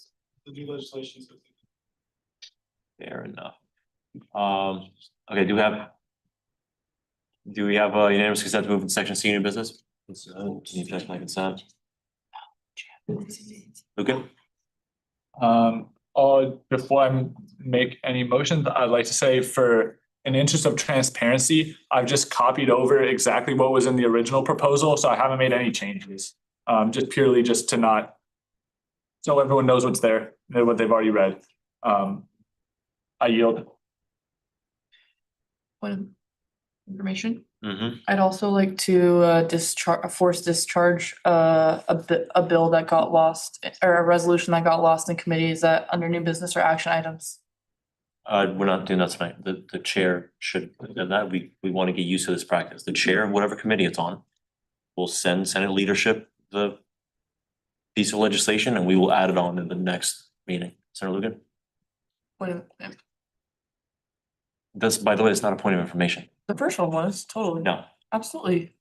new legislation. Fair enough. Okay, do we have a unanimous consent to move in section C, new business? Any objection to consent? Lucan? Before I make any motions, I'd like to say, for in the interest of transparency, I've just copied over exactly what was in the original proposal, so I haven't made any changes. Just purely just to not, so everyone knows what's there, know what they've already read. I yield. Point of information. Mm-hmm. I'd also like to force discharge a bill that got lost, or a resolution that got lost in committee. Is that under new business or action items? We're not doing that tonight. The chair should, and that we want to get used to this practice. The chair of whatever committee it's on will send Senate leadership the piece of legislation and we will add it on in the next meeting. Senator Lugan? That's, by the way, it's not a point of information. The first one was totally. No, Absolutely.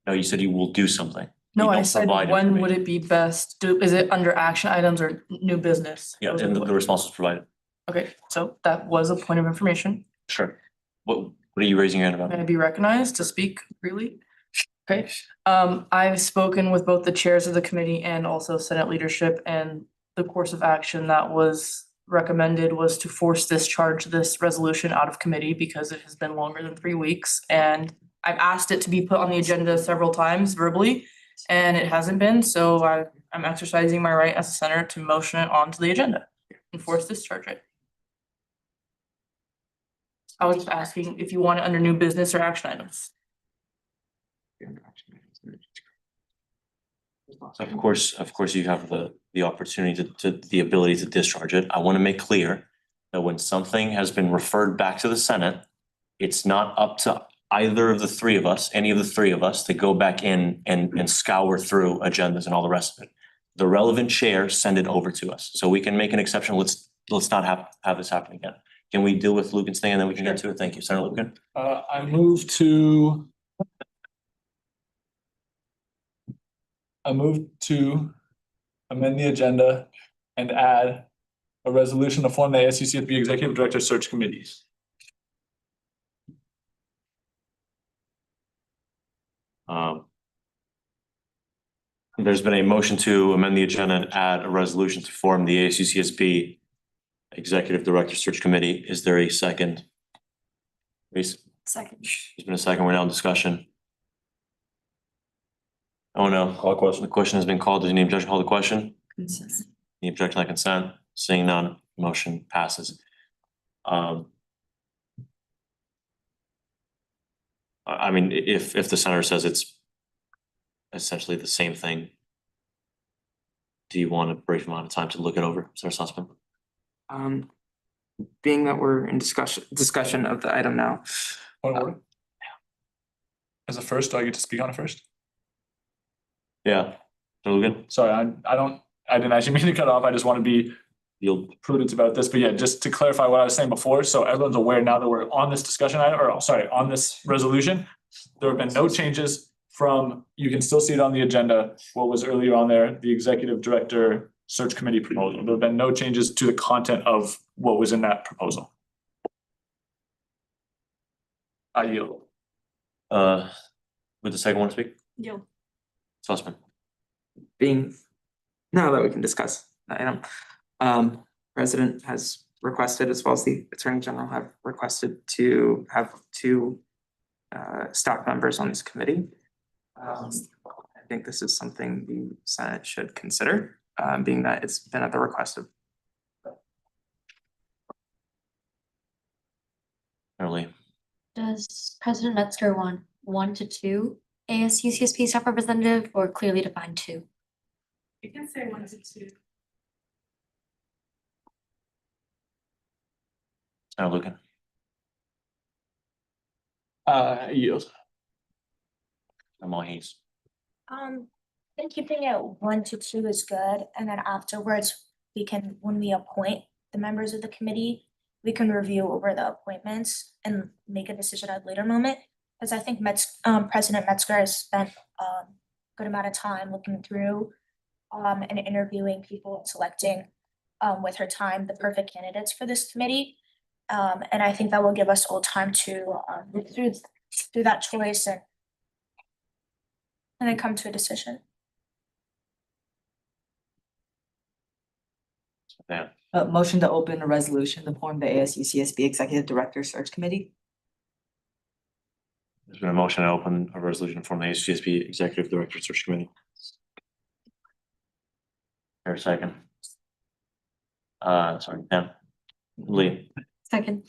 no, you said you will do something. No, You I don't said said when would it be best? Is it under action items or new business? Yeah, Those are and the what- response was provided. Okay, so that was a point of information. Sure. What are you raising your hand about? May I be recognized to speak freely? Okay, I've spoken with both the chairs of the committee and also Senate leadership, and the course of action that was recommended was to force discharge this resolution out of committee because it has been longer than 3 weeks. And I've asked it to be put on the agenda several times verbally, and it hasn't been, so I'm exercising my right as a senator to motion it onto the agenda and force discharge it. I was just asking if you want it under new business or action items. Of course, you have the opportunity to the ability to discharge it. I want to make clear that when something has been referred back to the Senate, it's not up to either of the three of us, any of the three of us, to go back in and scour through agendas and all the rest of it. The relevant chair send it over to us, so we can make an exception. Let's not have this happen again. Can we deal with Lucan's thing and then we can get to it? Thank you, Senator Lucan. I move to amend the agenda and add a resolution to form the ASUCSB Executive Director Search Committees. There's been a motion to amend the agenda and add a resolution to form the ASUCSB Executive Director Search Committee. Is there a second? Reese? Second. There's been a second. We're now in discussion. Oh, no. Call question. The question has been called. Does any objection call the question? Any objection on consent? Seeing none, motion passes. I mean, if the senator says it's essentially the same thing, do you want a brief amount of time to look it over, Senator Sussman? Being that we're in discussion of the item now. Point of order. As a first, do I get to speak on it first? Yeah, Logan? Sorry, I didn't actually mean to cut off. I just want to be prudent about this, but yeah, just to clarify what I was saying before, so everyone's aware now that we're on this discussion item, or sorry, on this resolution. There have been no changes from, you can still see it on the agenda, what was earlier on there, the executive director search committee proposal. There have been no changes to the content of what was in that proposal. I yield. Would the second one speak? Yo. Sussman? Now that we can discuss the item. President has requested, as well as the Attorney General have requested to have two staff members on this committee. I think this is something the Senate should consider, being that it's been at the request of. Early. Does President Metzger want 1 to 2 ASU CSP staff representative or clearly defined 2? You can say 1 to 2. Senator Lucan? Yield. I'm all Hayes. I think keeping it 1 to 2 is good, and then afterwards, we can, when we appoint the members of the committee, we can review over the appointments and make a decision at a later moment. Because I think President Metzger has spent a good amount of time looking through and interviewing people and selecting with her time the perfect candidates for this committee. And I think that will give us all time to look through that choice and then come to a decision. Yeah. Motion to open a resolution to form the ASU CSB Executive Director Search Committee. There's been a motion to open a resolution from the HCSB Executive Director Search Committee. Here, second. Sorry, Pam. Lee. Second.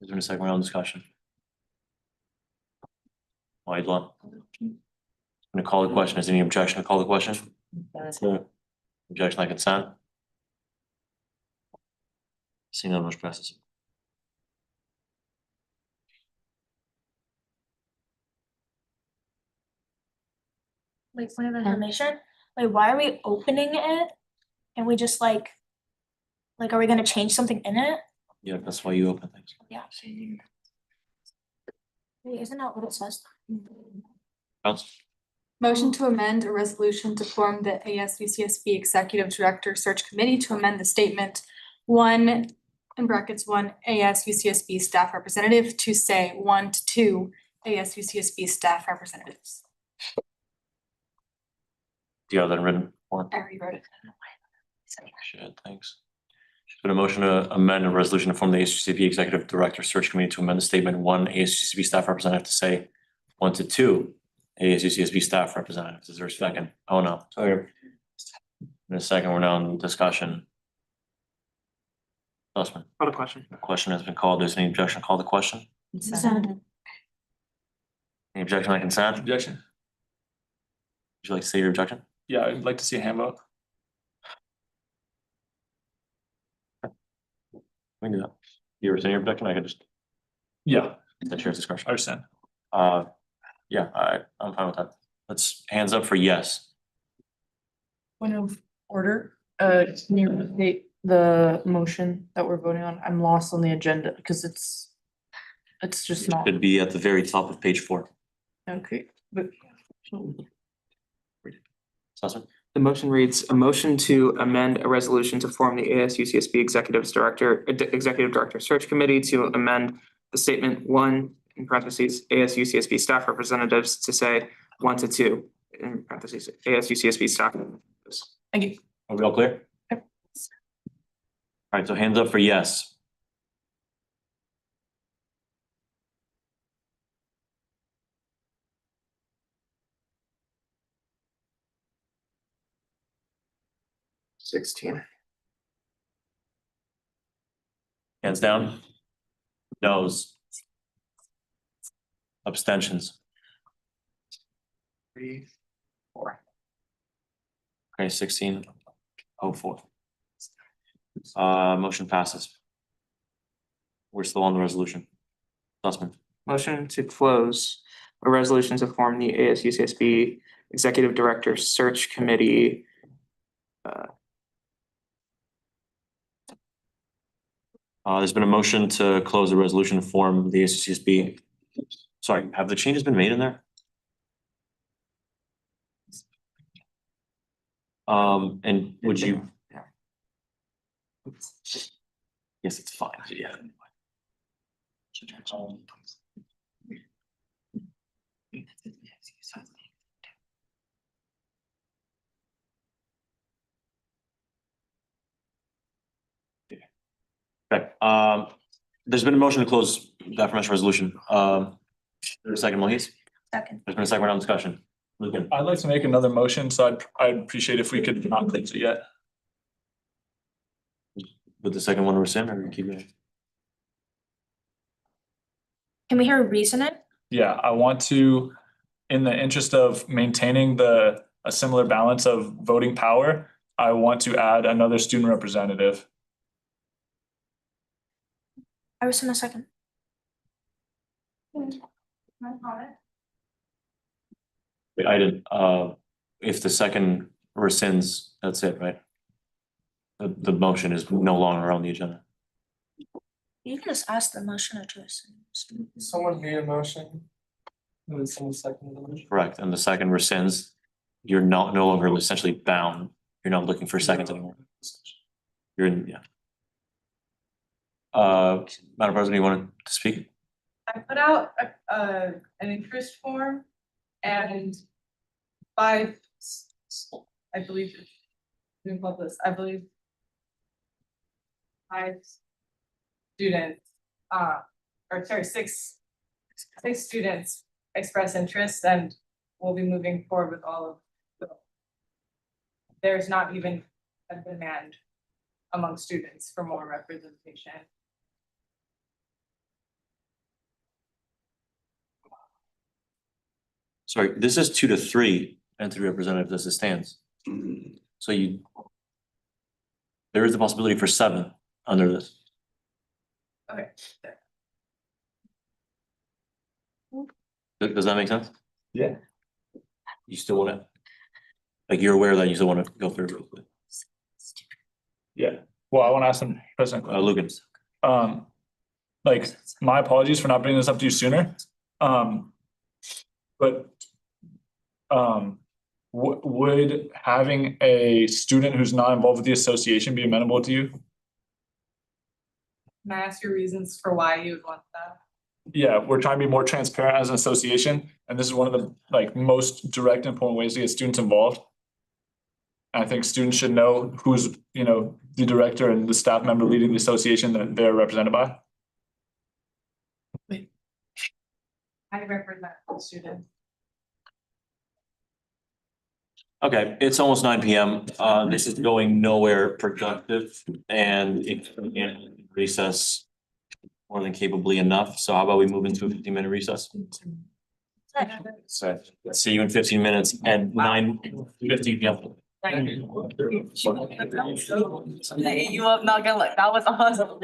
Is there a second round discussion? Wydla. I'm gonna call the question. Is there any objection to call the question? Objection by consent? Seeing none, motion passes. Wait, point of information, wait, why are we opening it? Can we just like, are we gonna change something in it? Yeah, that's why you open things. Yeah. Wait, isn't that what it says? Council? Motion to amend a resolution to form the ASUCSB Executive Director Search Committee to amend the statement 1 in brackets 1 ASUCSB staff representative to say 1 to 2 ASUCSB staff representatives. Do you have that in written form? I rewrote it. Shit, thanks. There's been a motion to amend a resolution to form the HCCB Executive Director Search Committee to amend the statement 1 ASUCSB staff representative to say 1 to 2 ASUCSB staff representatives. Is there a second? Oh, no. In a second, we're now in discussion. Sussman. Call the question. The question has been called. There's any objection? Call the question. Consent. Any objection on consent? Objection. Would you like to say your objection? Yeah, I'd like to see a hand vote. We can do that. You rescind your objection? I could just. Yeah. The chair's discretion. I understand. Yeah, I'm fine with that. Let's hands up for yes. Point of order, can you update the motion that we're voting on? I'm lost on the agenda because it's just not, Should be at the very top of page 4. okay, but. Sussman? The motion reads, a motion to amend a resolution to form the ASUCSB Executive Director Search Committee to amend the statement 1 in parentheses ASUCSB staff representatives to say 1 to 2 in parentheses ASUCSB staff. Thank you. Are we all clear? Yep. All right, so hands up for yes. Hands down. Noes. Abstentions? 3, 4. Okay, 1604. Motion passes. We're still on the resolution. Sussman. Motion to close a resolution to form the ASUCSB Executive Director Search Committee. There's been a motion to close the resolution to form the ASUCSB. Sorry, have the changes been made in there? And would you? Yes, it's fine, yeah. Okay, there's been a motion to close the aforementioned resolution. There's a second, Mohit? Second. There's been a second round of discussion. Lucan. I'd like to make another motion, so I'd appreciate if we could not close it yet. With the second one rescind or you keep it? Can we hear reasoning? Yeah, I want to, in the interest of maintaining a similar balance of voting power, I want to add another student representative. I was in a second. Wait, I did, if the second rescinds, that's it, right? The motion is no longer on the agenda. You can just ask the motion or just. Someone made a motion. And then someone seconded the motion. Correct, and the second rescinds, you're no longer essentially bound, you're not looking for seconds anymore. You're in, yeah. Madam President, you wanted to speak? I put out an interest form and 5, I believe, I believe 5 students, or sorry, 6 students express interest and we'll be moving forward with all of them. There's not even a demand among students for more representation. Sorry, this is 2 to 3 entity representatives as it stands. So there is the possibility for 7 under this. Okay. Does that make sense? Yeah. You still wanna, like, you're aware that you still wanna go through real quick? Yeah, well, I want to ask them, President. Lucan. Like, my apologies for not bringing this up to you sooner. But would having a student who's not involved with the association be amenable to you? Can I ask your reasons for why you would want that? Yeah, we're trying to be more transparent as an association, and this is one of the most direct and important ways to get students involved. And I think students should know who's, the director and the staff member leading the association that they're represented by. I represent the student. Okay, it's almost 9 PM. This is going nowhere productive and it can recess more than capably enough. So how about we move into a 15-minute recess? So let's see you in 15 minutes at 9:50 PM. You are not gonna like, that was awesome.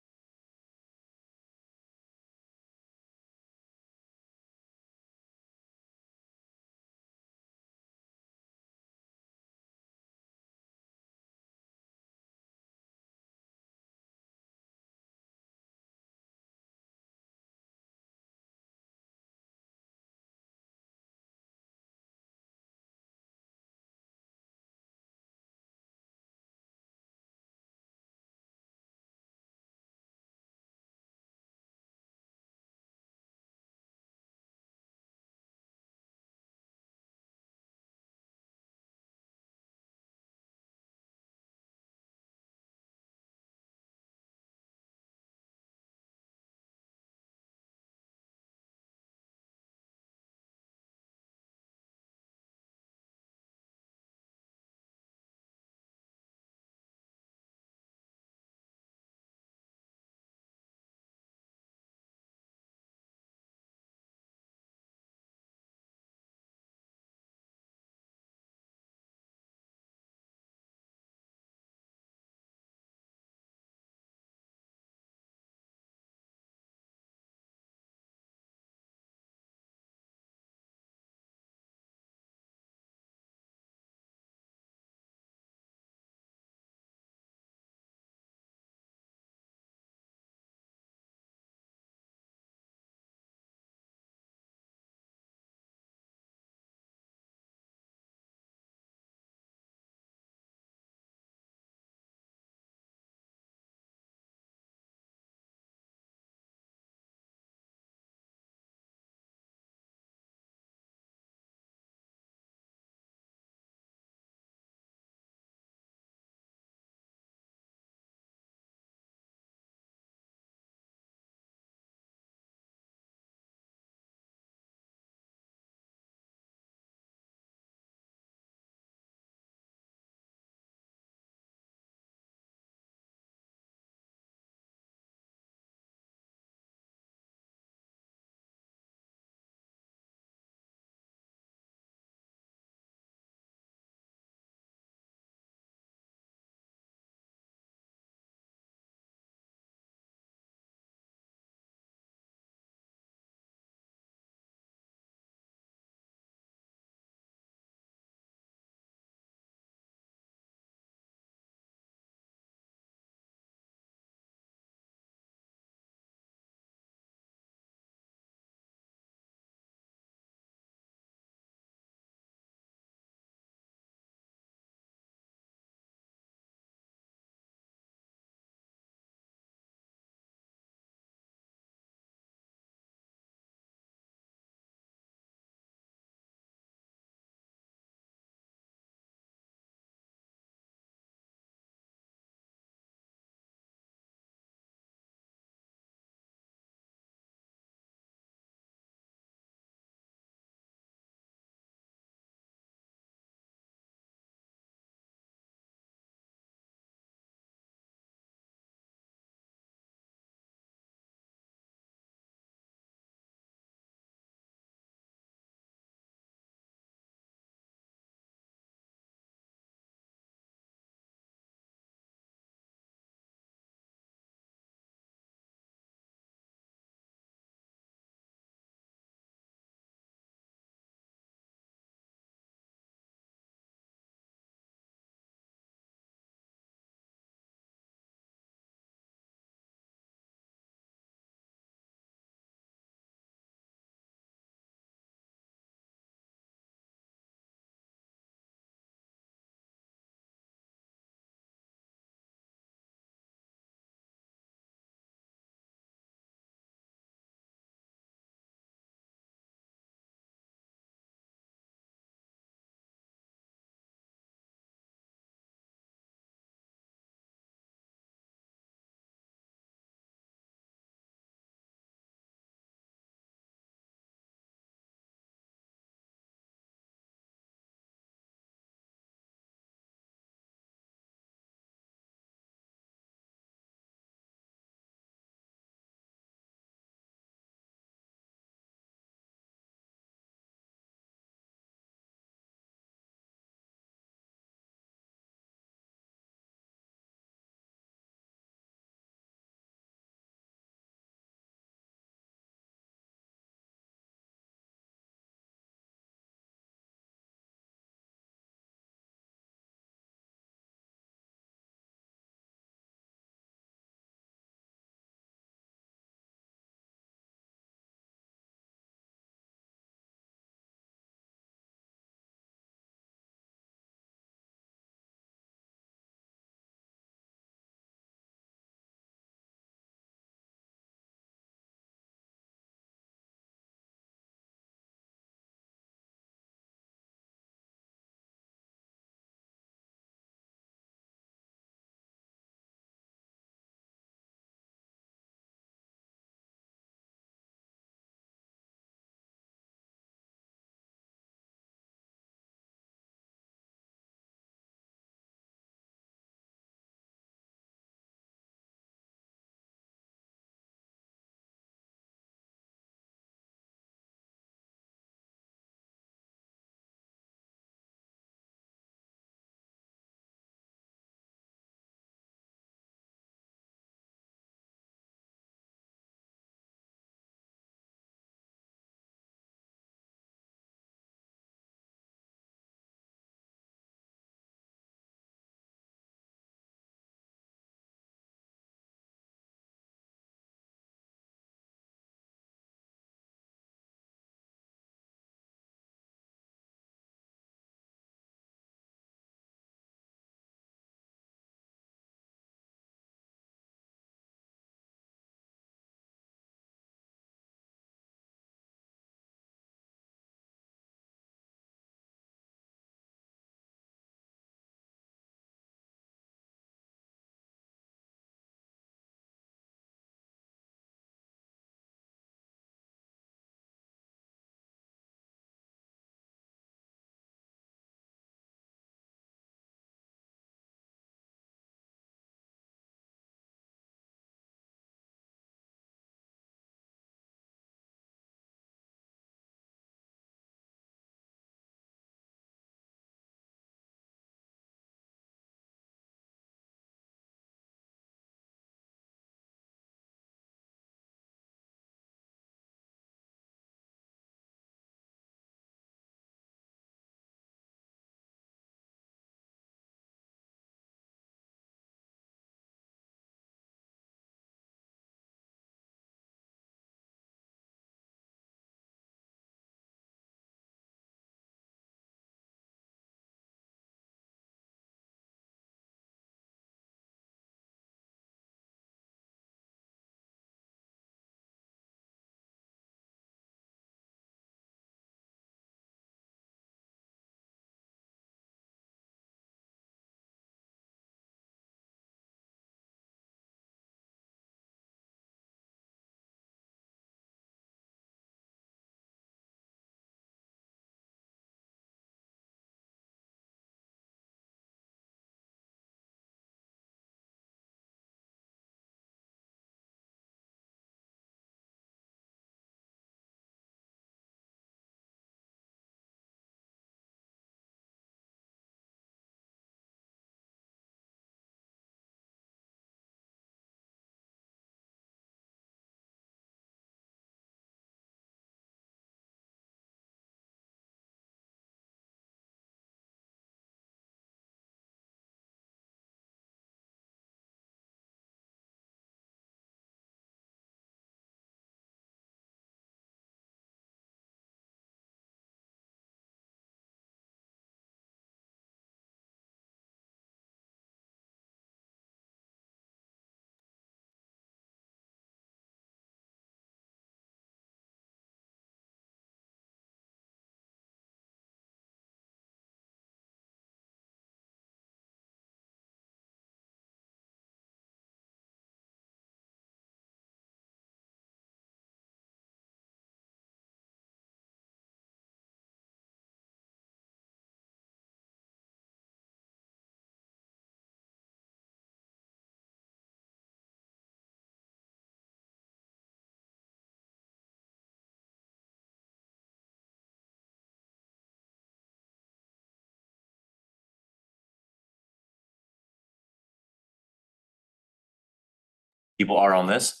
people are on this.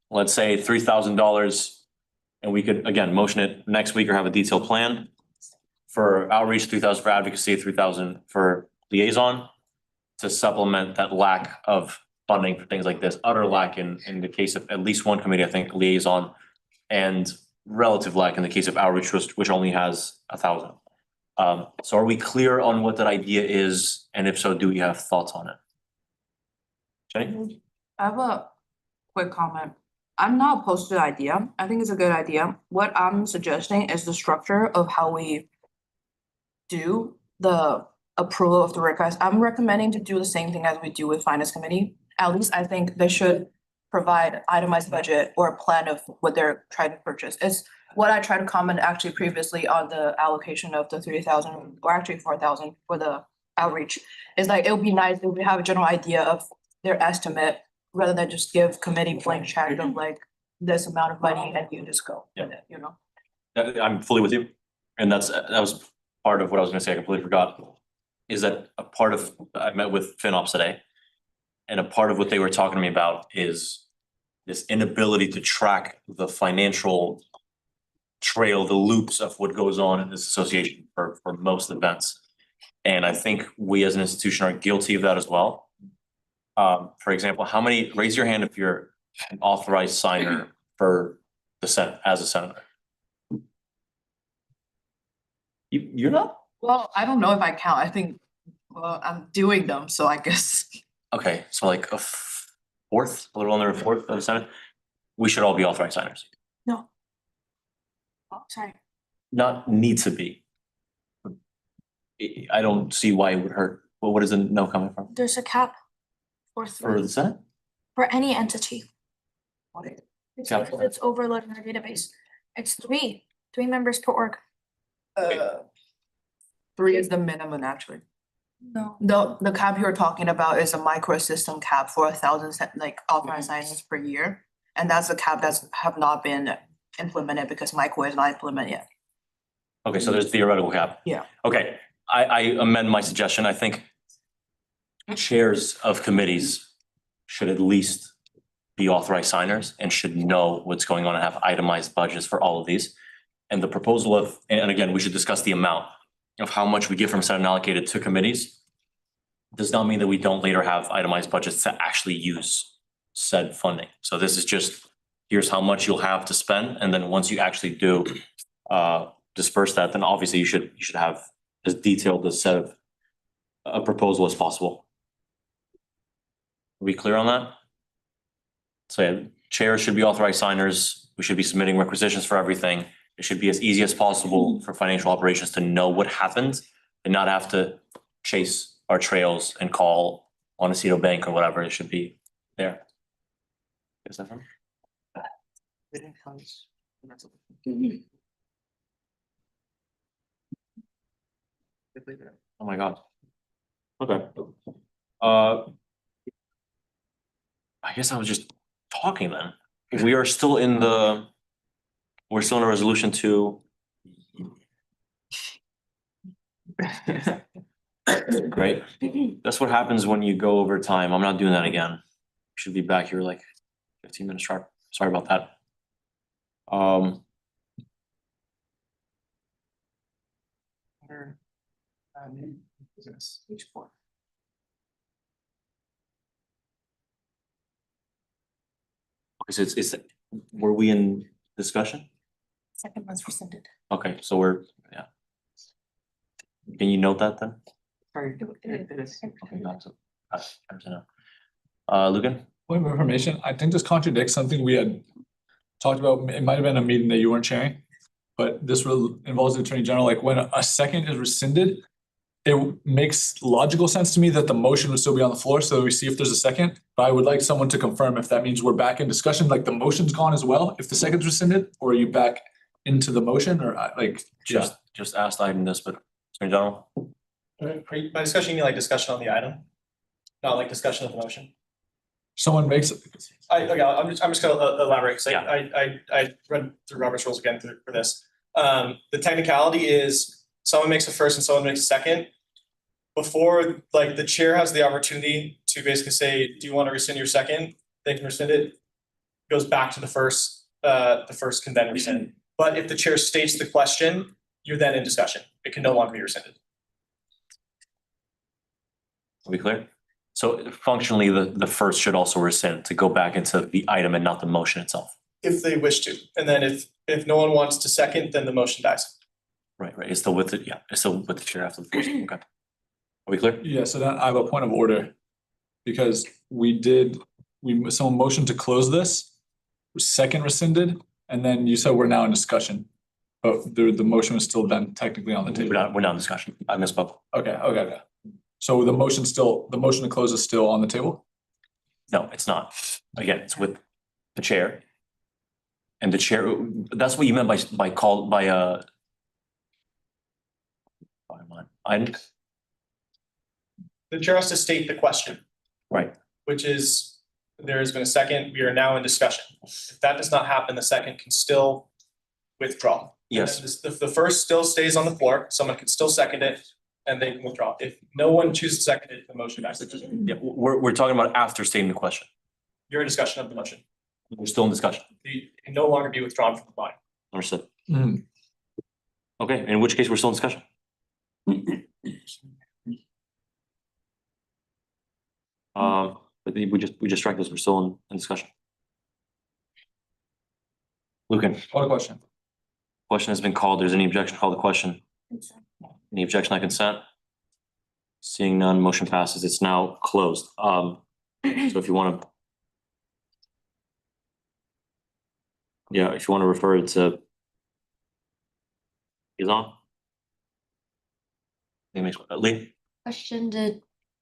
Let's say $3,000 and we could, again, motion it next week or have a detailed plan. For outreach, 3,000 for advocacy, 3,000 for liaison to supplement that lack of funding for things like this, utter lack in the case of at least one committee, I think liaison, and relative lack in the case of outreach, which only has 1,000. So are we clear on what that idea is? And if so, do we have thoughts on it? Jenny? I have a quick comment. I'm not opposed to the idea. I think it's a good idea. What I'm suggesting is the structure of how we do the approval of the request. I'm recommending to do the same thing as we do with finance committee. At least I think they should provide itemized budget or a plan of what they're trying to purchase. It's what I tried to comment actually previously on the allocation of the 3,000 or actually 4,000 for the outreach. It's like, it would be nice if we have a general idea of their estimate rather than just give committee blank check of like this amount of money and you just go with it, you know? I'm fully with you. And that was part of what I was gonna say, I completely forgot. Is that a part of, I met with FinOps today. And a part of what they were talking to me about is this inability to track the financial trail, the loops of what goes on in this association for most events. And I think we as an institution are guilty of that as well. For example, raise your hand if you're an authorized signer for the Senate, as a senator. You're not? Well, I don't know if I count. I think, well, I'm doing them, so I guess. Okay, so like a fourth, a little under a fourth of the Senate, we should all be authorized signers. No. Oh, sorry. Not need to be. I don't see why it would hurt. Well, what is the no coming from? There's a cap for For the Senate? for any entity. It's Cap because it's overloading our database. It's three members per org. 3 is the minimum actually. No. The cap you're talking about is a micro system cap for 1,000 like authorized signings per year. And that's a cap that's have not been implemented because micro is not implemented yet. Okay, so there's theoretical cap. Yeah. Okay, I amend my suggestion. I think chairs of committees should at least be authorized signers and should know what's going on and have itemized budgets for all of these. And the proposal of, and again, we should discuss the amount of how much we give from Senate allocated to committees. Does not mean that we don't later have itemized budgets to actually use said funding. So this is just, here's how much you'll have to spend. And then once you actually do disperse that, then obviously you should have as detailed a set of a proposal as possible. Are we clear on that? So yeah, chairs should be authorized signers. We should be submitting requisitions for everything. It should be as easy as possible for financial operations to know what happened and not have to chase our trails and call Montecito Bank or whatever. It should be there. Is that from? Oh my God. Okay. I guess I was just talking then. We are still in the, we're still in a resolution to. Great. That's what happens when you go over time. I'm not doing that again. Should be back here like 15 minutes sharp. Sorry about that. It's, were we in discussion? Second one's rescinded. Okay, so we're, yeah. Can you note that then? Sorry. Okay, got it. Lucan? Point of information, I think this contradicts something we had talked about. It might have been a meeting that you weren't chairing. But this involves the Attorney General, like when a second is rescinded, it makes logical sense to me that the motion would still be on the floor, so we see if there's a second. But I would like someone to confirm if that means we're back in discussion, like the motion's gone as well, if the second's rescinded, or are you back into the motion, or like? Just asked item this, but Attorney General? By discussion, you mean like discussion on the item? Not like discussion of the motion? Someone makes. I'm just gonna elaborate, because I read through Robert's rules again for this. The technicality is someone makes a first and someone makes a second. Before, like, the chair has the opportunity to basically say, do you want to rescind your second? they can rescind it. Goes back to the first can then rescind. But if the chair states the question, you're then in discussion. It can no longer be rescinded. Are we clear? So functionally, the first should also rescind to go back into the item and not the motion itself. If they wish to, and then if no one wants to second, then the motion dies. Right, it's still with it, yeah, it's still with the chair after the first, okay. Are we clear? Yeah, so then I have a point of order. Because someone motioned to close this, second rescinded, and then you said we're now in discussion. But the motion was still then technically on the table. We're not in discussion, I misspoke. Okay. So the motion to close is still on the table? No, it's not. Again, it's with the chair. And the chair, that's what you meant by The chair has to state the question. Right. Which is, there has been a second, we are now in discussion. If that does not happen, the second can still withdraw. Yes. And then the first still stays on the floor, someone can still second it, and they can withdraw. If no one chooses to second it, the motion dies. Yeah, we're talking about after stating the question. You're in discussion of the motion. We're still in discussion. It can no longer be withdrawn from the body. Understood. Okay, in which case we're still in discussion. But we just strike this, we're still in discussion. Lucan. Call the question. Question has been called. There's any objection, call the question. Any objection on consent? Seeing none, motion passes. It's now closed. So if you want to. Yeah, if you want to refer it to. Is on. Lee? Question, did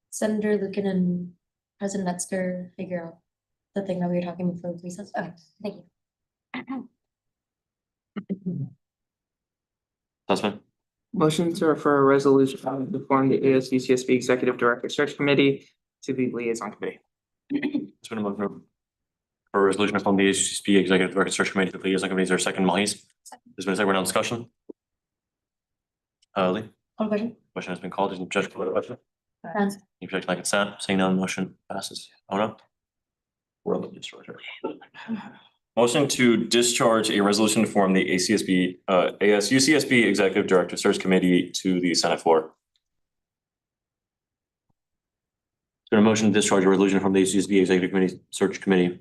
Senator Lucan and President Metzger figure out the thing that we were talking before recess? Oh, thank you. Sussman? Motion to refer a resolution to form the ASUCSB Executive Director Search Committee to the Liaison Committee. It's been a motion for a resolution from the ASUCSB Executive Director Search Committee to the Liaison Committee. Is there a second, Mahis? There's been a second, we're now in discussion. Lee? Call the question. Question has been called. Is objection to the question? Friends. Any objection by consent? Seeing none, motion passes. Oh no. We're on the discharge. Motion to discharge a resolution to form the ASUCSB Executive Director Search Committee to the Senate floor. Is there a motion to discharge a resolution from the ASUCSB Executive Committee Search Committee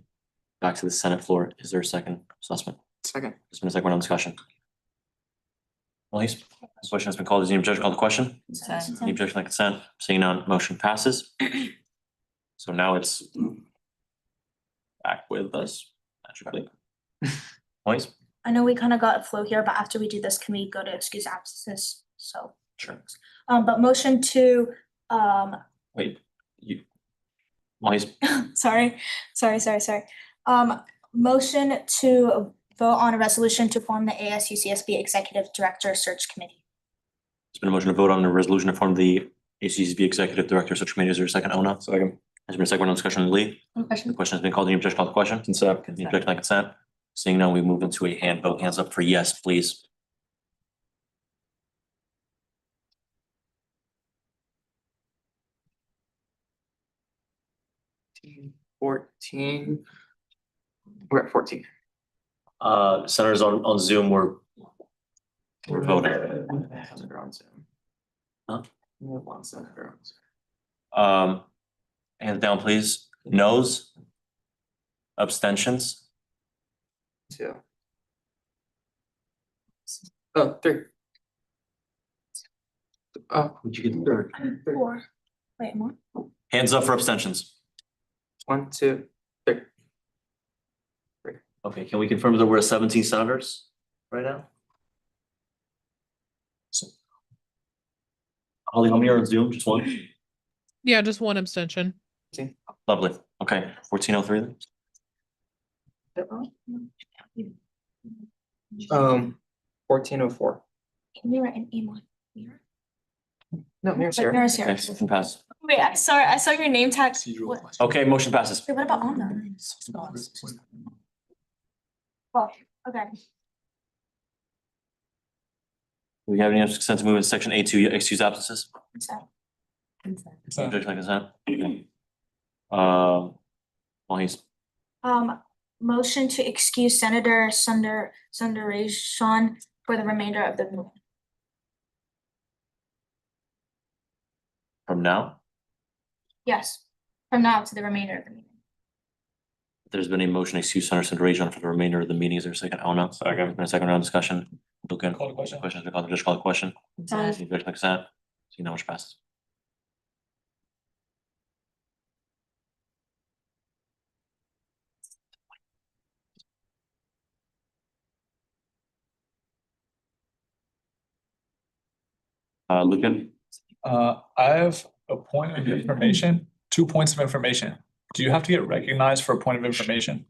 back to the Senate floor? Is there a second, Sussman? Second. There's been a second, we're on discussion. Mahis? This question has been called. Is any objection called the question? Any objection by consent? Seeing none, motion passes. So now it's back with us magically. Mahis? I know we kind of got a flow here, but after we do this, can we go to excuse absences? So. Sure. But motion to, Wait, Mahis? sorry. Motion to vote on a resolution to form the ASUCSB Executive Director Search Committee. There's been a motion to vote on the resolution to form the ACCSB Executive Director Search Committee. Is there a second? Ona? Second. There's been a second on discussion. Lee? Question. The question has been called. Any objection called the question? Consent. Any objection by consent? Seeing none, we move into a hand vote. Hands up for yes, please. We're at 14. Senators on Zoom, we're voting. Senator on Zoom. Huh? We have one senator on Zoom. Hands down, please. Noes? Abstentions? 2. Oh, 3. Oh. Would you get third? 4. Wait, more? Hands up for abstentions. 1, 2, 3. Okay, can we confirm that we're 17 senators right now? Holly, how many are on Zoom? Just one? Yeah, just one abstention. Lovely. Okay, 1403 then. 1404. Can we write an E1? Mira? No, Mira's here. Mira's here. Okay, motion passes. Wait, I saw your name tag. What? Okay, motion passes. Wait, what about Anna? Well, okay. Do we have any consent to move into section A2, excuse absences? Consent. Objection by consent? Okay. Mahis? Motion to excuse Senator Sundaresan for the remainder of the meeting. From now, Yes, from now to the remainder of the meeting. there's been a motion to excuse Senator Rajon for the remainder of the meeting. Is there a second? Oh, no. Second. A second round of discussion. Lucan. Call the question. Questions, just call the question. Aye. Any objection, consent? See now which passes. Lucan? I have a point of information, 2 points of information. Do you have to get recognized for a point of information?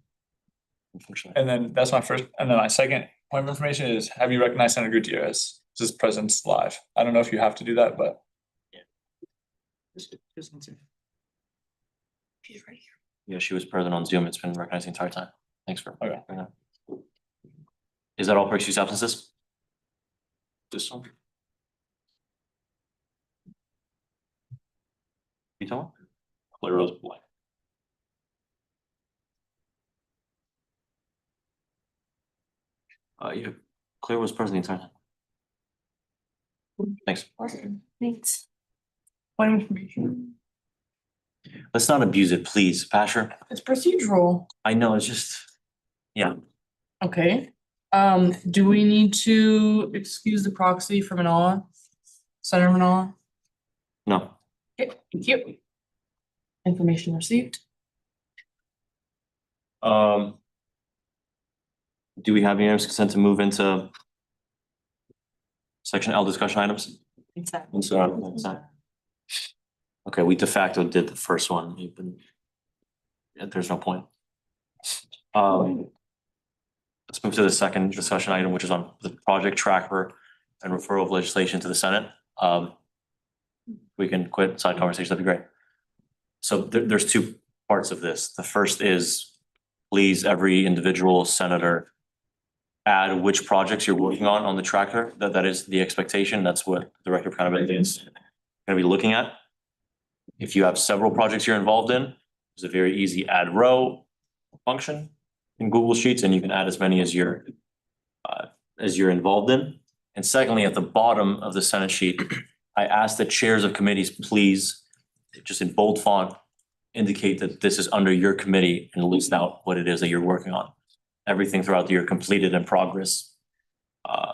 Unfortunately. And then that's my first, and then my second point of information is, have you recognized Senator Gutierrez? This is presence live. I don't know if you have to do that, but. Yeah, she was present on Zoom. It's been recognized the entire time. Thanks for. Okay. bringing that up. Is that all for excused absences? This one? You talking? Claire Rose blank. Yeah, Claire was present the entire time. Thanks. Thanks. Point of information. Let's not abuse it, please. Pasher, It's procedural. I know, it's just, yeah. Okay, do we need to excuse the proxy for Manala? Senator Manala? No. Okay, thank you. Information received. Do we have unanimous consent to move into section L discussion items? Consent. Okay, we de facto did the first one, even. Yeah, there's no point. Let's move to the second discussion item, which is on the project tracker and referral of legislation to the Senate. We can quit side conversation, that'd be great. So there's two parts of this. The first is, please, every individual senator add which projects you're working on the tracker. That is the expectation. That's what the Director of Accountability is gonna be looking at. If you have several projects you're involved in, there's a very easy add row function in Google Sheets, and you can add as many as you're involved in. And secondly, at the bottom of the Senate sheet, I ask the chairs of committees, please, just in bold font, indicate that this is under your committee and list out what it is that you're working on. Everything throughout the year completed in progress,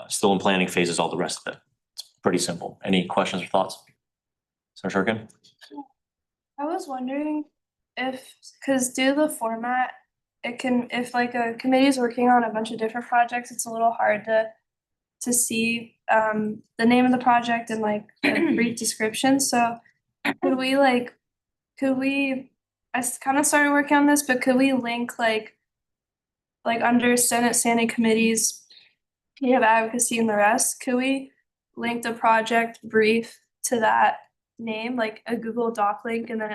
still in planning phases, all the rest of it. It's pretty simple. Any questions or thoughts? Senator Shurkin? I was wondering if, cause due to the format, it can, if like a committee is working on a bunch of different projects, it's a little hard to see the name of the project and like a brief description, so could we I kind of started working on this, but could we link like under Senate standing committees, you have advocacy and the rest, could we link the project brief to that name, like a Google Doc link, and then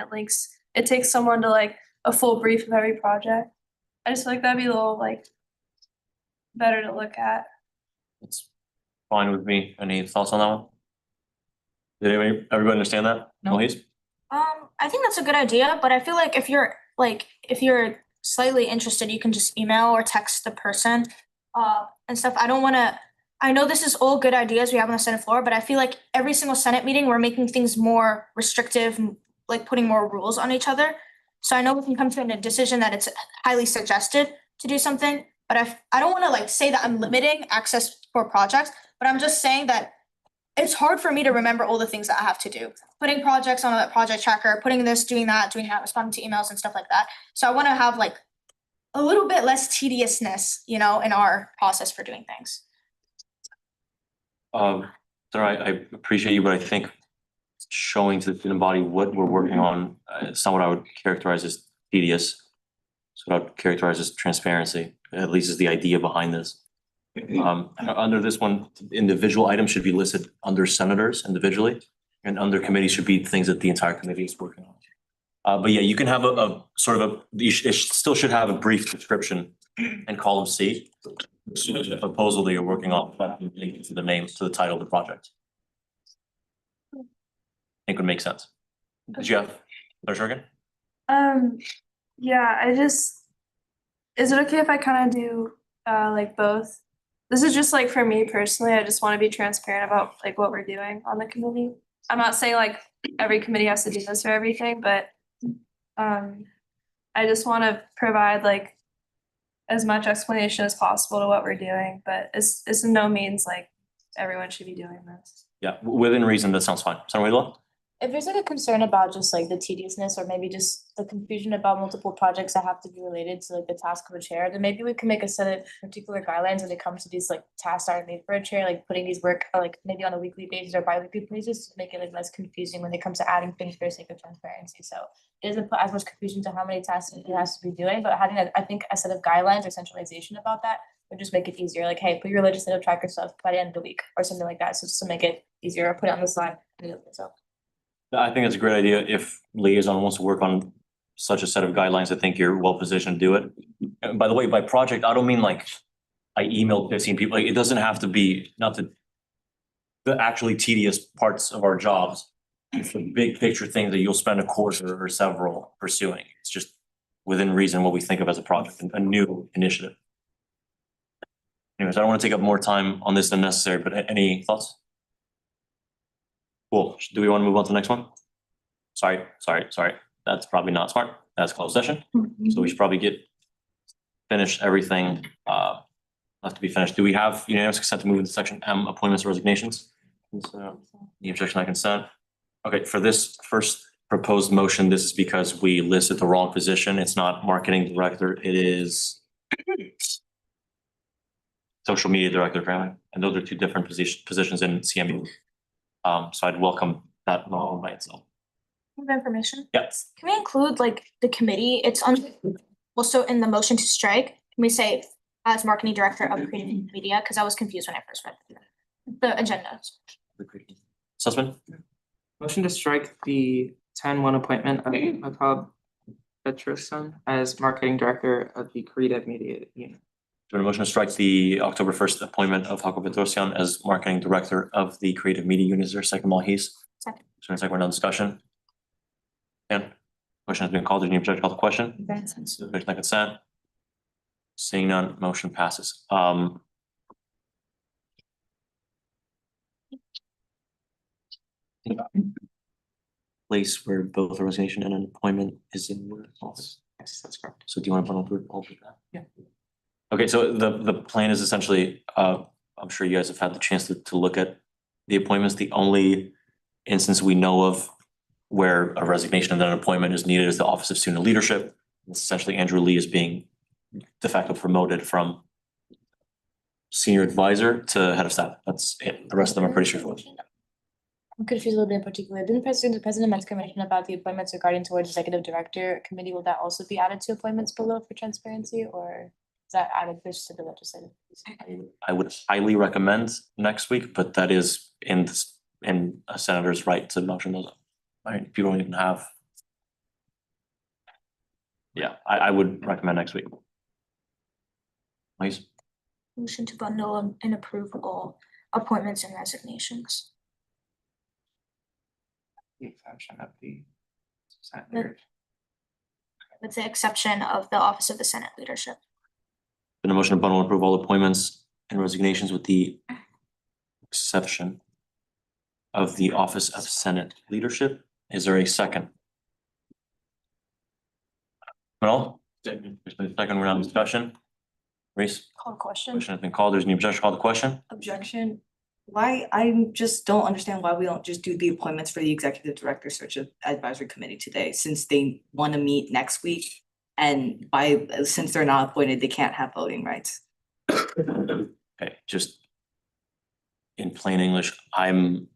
it takes someone to like a full brief of every project? I just feel like that'd be a little like better to look at. It's fine with me. Any thoughts on that one? Did everybody understand that? No. Elise? I think that's a good idea, but I feel like if you're slightly interested, you can just email or text the person and stuff. I know this is all good ideas we have on the Senate floor, but I feel like every single Senate meeting, we're making things more restrictive, like putting more rules on each other. So I know we can come to a decision that it's highly suggested to do something, but I don't wanna like say that I'm limiting access for projects, but I'm just saying that it's hard for me to remember all the things that I have to do. Putting projects on a project tracker, putting this, doing that, responding to emails and stuff like that. So I wanna have like a little bit less tediousness, in our process for doing things. I appreciate you, but I think showing to the student body what we're working on, is not what I would characterize as tedious. It's what I would characterize as transparency, at least is the idea behind this. Under this one, individual items should be listed under senators individually, and under committees should be things that the entire committee is working on. But yeah, you can have a sort of it still should have a brief description in column C. The proposal that you're working on, linked to the name, to the title of the project. I think would make sense. Did you have, Senator Shurkin? Yeah, Is it okay if I kind of do like both? This is just like for me personally, I just want to be transparent about like what we're doing on the committee. I'm not saying like every committee has to do this or everything, but I just want to provide like as much explanation as possible to what we're doing, but it's in no means like everyone should be doing this. Yeah, within reason, that sounds fine. Senator Wheeler? If there's like a concern about just like the tediousness or maybe just the confusion about multiple projects that have to be related to like the task of a chair, then maybe we can make a set of particular guidelines when it comes to these like tasks that are made for a chair, like putting these work like maybe on a weekly basis or bi-weekly basis to make it like less confusing when it comes to adding things for the sake of transparency. So it doesn't put as much confusion to how many tasks it has to be doing, but having I think a set of guidelines or centralization about that would just make it easier. Like, hey, put your legislative tracker stuff by the end of the week or something like that. So just to make it easier, put it on the slide. So. I think it's a great idea. If liaison wants to work on such a set of guidelines, I think you're well positioned to do it. And by the way, by project, I don't mean like I emailed 15 people. Like, it doesn't have to be, not the actually tedious parts of our jobs. It's the big picture thing that you'll spend a quarter or several pursuing. It's just within reason what we think of as a project, a new initiative. Anyways, I don't want to take up more time on this than necessary, but any thoughts? Cool. Do we want to move on to the next one? Sorry. That's probably not smart. That's closed session. So we should probably finish everything left to be finished. Do we have unanimous consent to move into section M, appointments or resignations? The objection, I consent. Okay, for this first proposed motion, this is because we listed the wrong position. It's not marketing director, it is social media director, apparently. And those are two different positions in CMU. So I'd welcome that all by itself. Of information. Yes. Can we include like the committee? It's on, also in the motion to strike, can we say as marketing director of creative media? Cause I was confused when I first read the agenda. Sussman? Motion to strike the 10-1 appointment of McCall Petroson as marketing director of the creative media unit. Do a motion to strike the October 1st appointment of Jaco Petrosian as marketing director of the creative media unit. Is there a second, Malhis? Second. Second, we're done discussion. And question has been called. There's any objection to call the question? Objection by consent. Seeing none, motion passes. Place where both a resignation and an appointment is in the office. Yes, that's correct. So do you want to bundle through all of that? Yeah. Okay, so the plan is essentially, I'm sure you guys have had the chance to look at the appointments. The only instance we know of where a resignation and then an appointment is needed is the Office of Student Leadership. It's essentially Andrew Lee is being de facto promoted from senior advisor to head of staff. That's it. The rest of them are pretty straightforward. I'm confused a little bit in particular. Didn't President Metzger mention about the appointments regarding towards executive director committee? Will that also be added to appointments below for transparency, or is that added just to the legislative? I would highly recommend next week, but that is in a senator's right to motion those up. Right, if you don't even have. Yeah, I would recommend next week. Please. Motion to bundle and approve all appointments and resignations. The exception of the senator. With the exception of the Office of the Senate Leadership. Been a motion to bundle and approve all appointments and resignations with the exception of the Office of Senate Leadership. Is there a second? No? There's been a second round of discussion. Reese? Call a question. Question has been called. There's any objection. Call the question. Objection. Why, I just don't understand why we don't just do the appointments for the executive director search advisory committee today, since they want to meet next week. And since they're not appointed, they can't have voting rights. Okay, just in plain English, I'm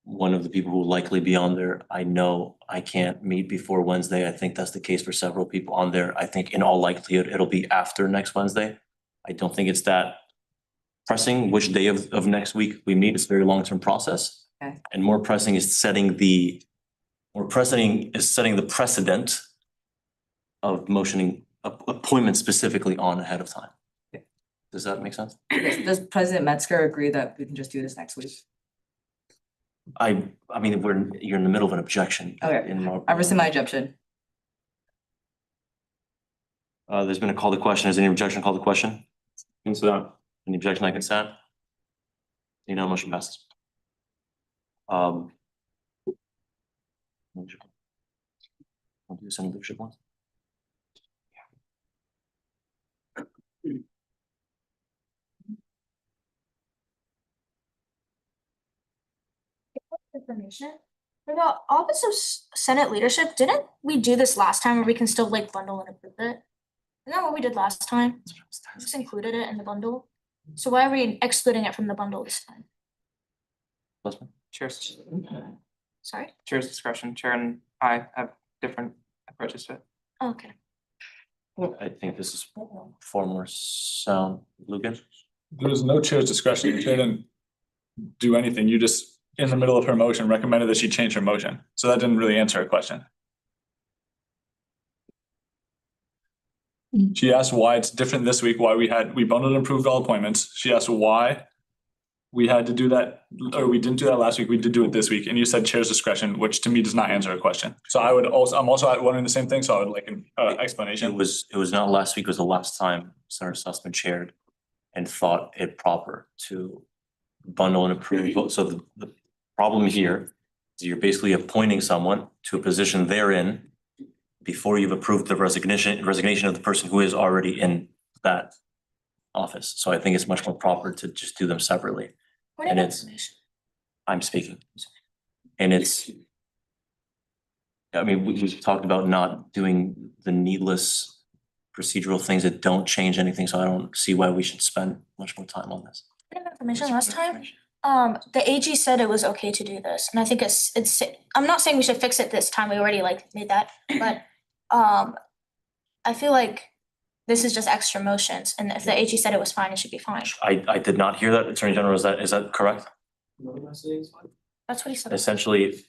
one of the people who will likely be on there. I know I can't meet before Wednesday. I think that's the case for several people on there. I think in all likelihood, it'll be after next Wednesday. I don't think it's that pressing which day of next week we meet. It's a very long-term process. Okay. And more pressing is setting the precedent of motioning appointments specifically on ahead of time. Does that make sense? Does President Metzger agree that we can just do this next week? I mean, you're in the middle of an objection. Okay, I rescind my objection. There's been a call to question. Is there any objection to call to question? Consent. Any objection on consent? You know, motion passes. Want to do some leadership ones? Information. For the Office of Senate Leadership, didn't we do this last time where we can still like bundle and approve it? Isn't that what we did last time? Just included it in the bundle. So why are we excluding it from the bundle this time? Chair's, Sorry? chair's discretion, chair and I have different approaches to it. Okay. I think this is far more sound. Lugan? There was no chair's discretion. The chair didn't do anything. You just, in the middle of her motion, recommended that she change her motion. So that didn't really answer her question. She asked why it's different this week, why we bundled and approved all appointments. She asked why we had to do that, or we didn't do that last week, we did do it this week, and you said chair's discretion, which to me does not answer her question. So I'm also wondering the same thing, so I would like an explanation. It was not last week, it was the last time Senator Sussman chaired and thought it proper to bundle and approve. So the problem here is you're basically appointing someone to a position they're in before you've approved the resignation of the person who is already in that office. So I think it's much more proper to just do them separately. And it's, I'm speaking. And it's, I mean, we've talked about not doing the needless procedural things that don't change anything, so I don't see why we should spend much more time on this. Information last time, the AG said it was okay to do this, and I think it's, I'm not saying we should fix it this time, we already like made that, but I feel like this is just extra motions, and if the AG said it was fine, it should be fine. I did not hear that, Attorney General, is that correct? That's what he said. Essentially,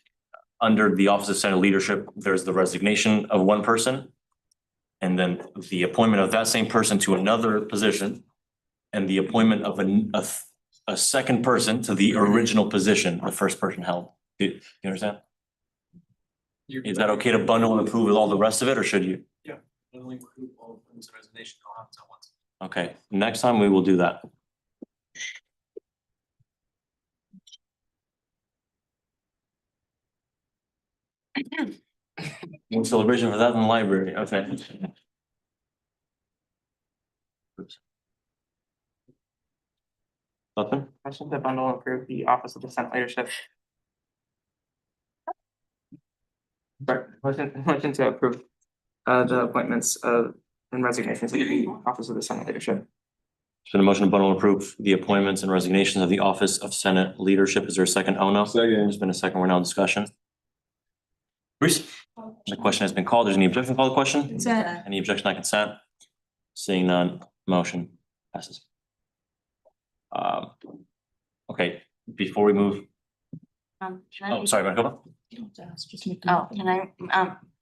under the Office of Senate Leadership, there's the resignation of one person, and then the appointment of that same person to another position, and the appointment of a second person to the original position the first person held. Do you understand? Is that okay to bundle and approve with all the rest of it, or should you? Yeah. Only approve all of the resignation, I'll have to once. Okay, next time we will do that. More celebration for that in the library, okay. Oops. Nothing? Motion to bundle and approve the Office of the Senate Leadership. Sorry, motion to approve the appointments of and resignations of the Office of the Senate Leadership. There's been a motion to bundle and approve the appointments and resignations of the Office of Senate Leadership. Is there a second? Oh, no. Second. There's been a second. We're now in discussion. Bruce, the question has been called. There's any objection to call the question? Consent. Any objection on consent? Seeing none, motion passes. Okay, before we move, oh, sorry, Marco. Oh, can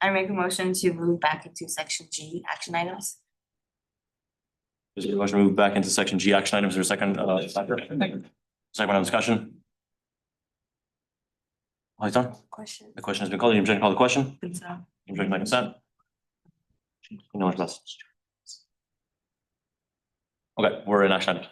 I make a motion to move back into section G, action items? There's a motion to move back into section G, action items. Is there a second, second on discussion? All is done? Question. The question has been called. Any objection to call the question? Consent. Objection by consent? No one's left. Okay, we're in action items.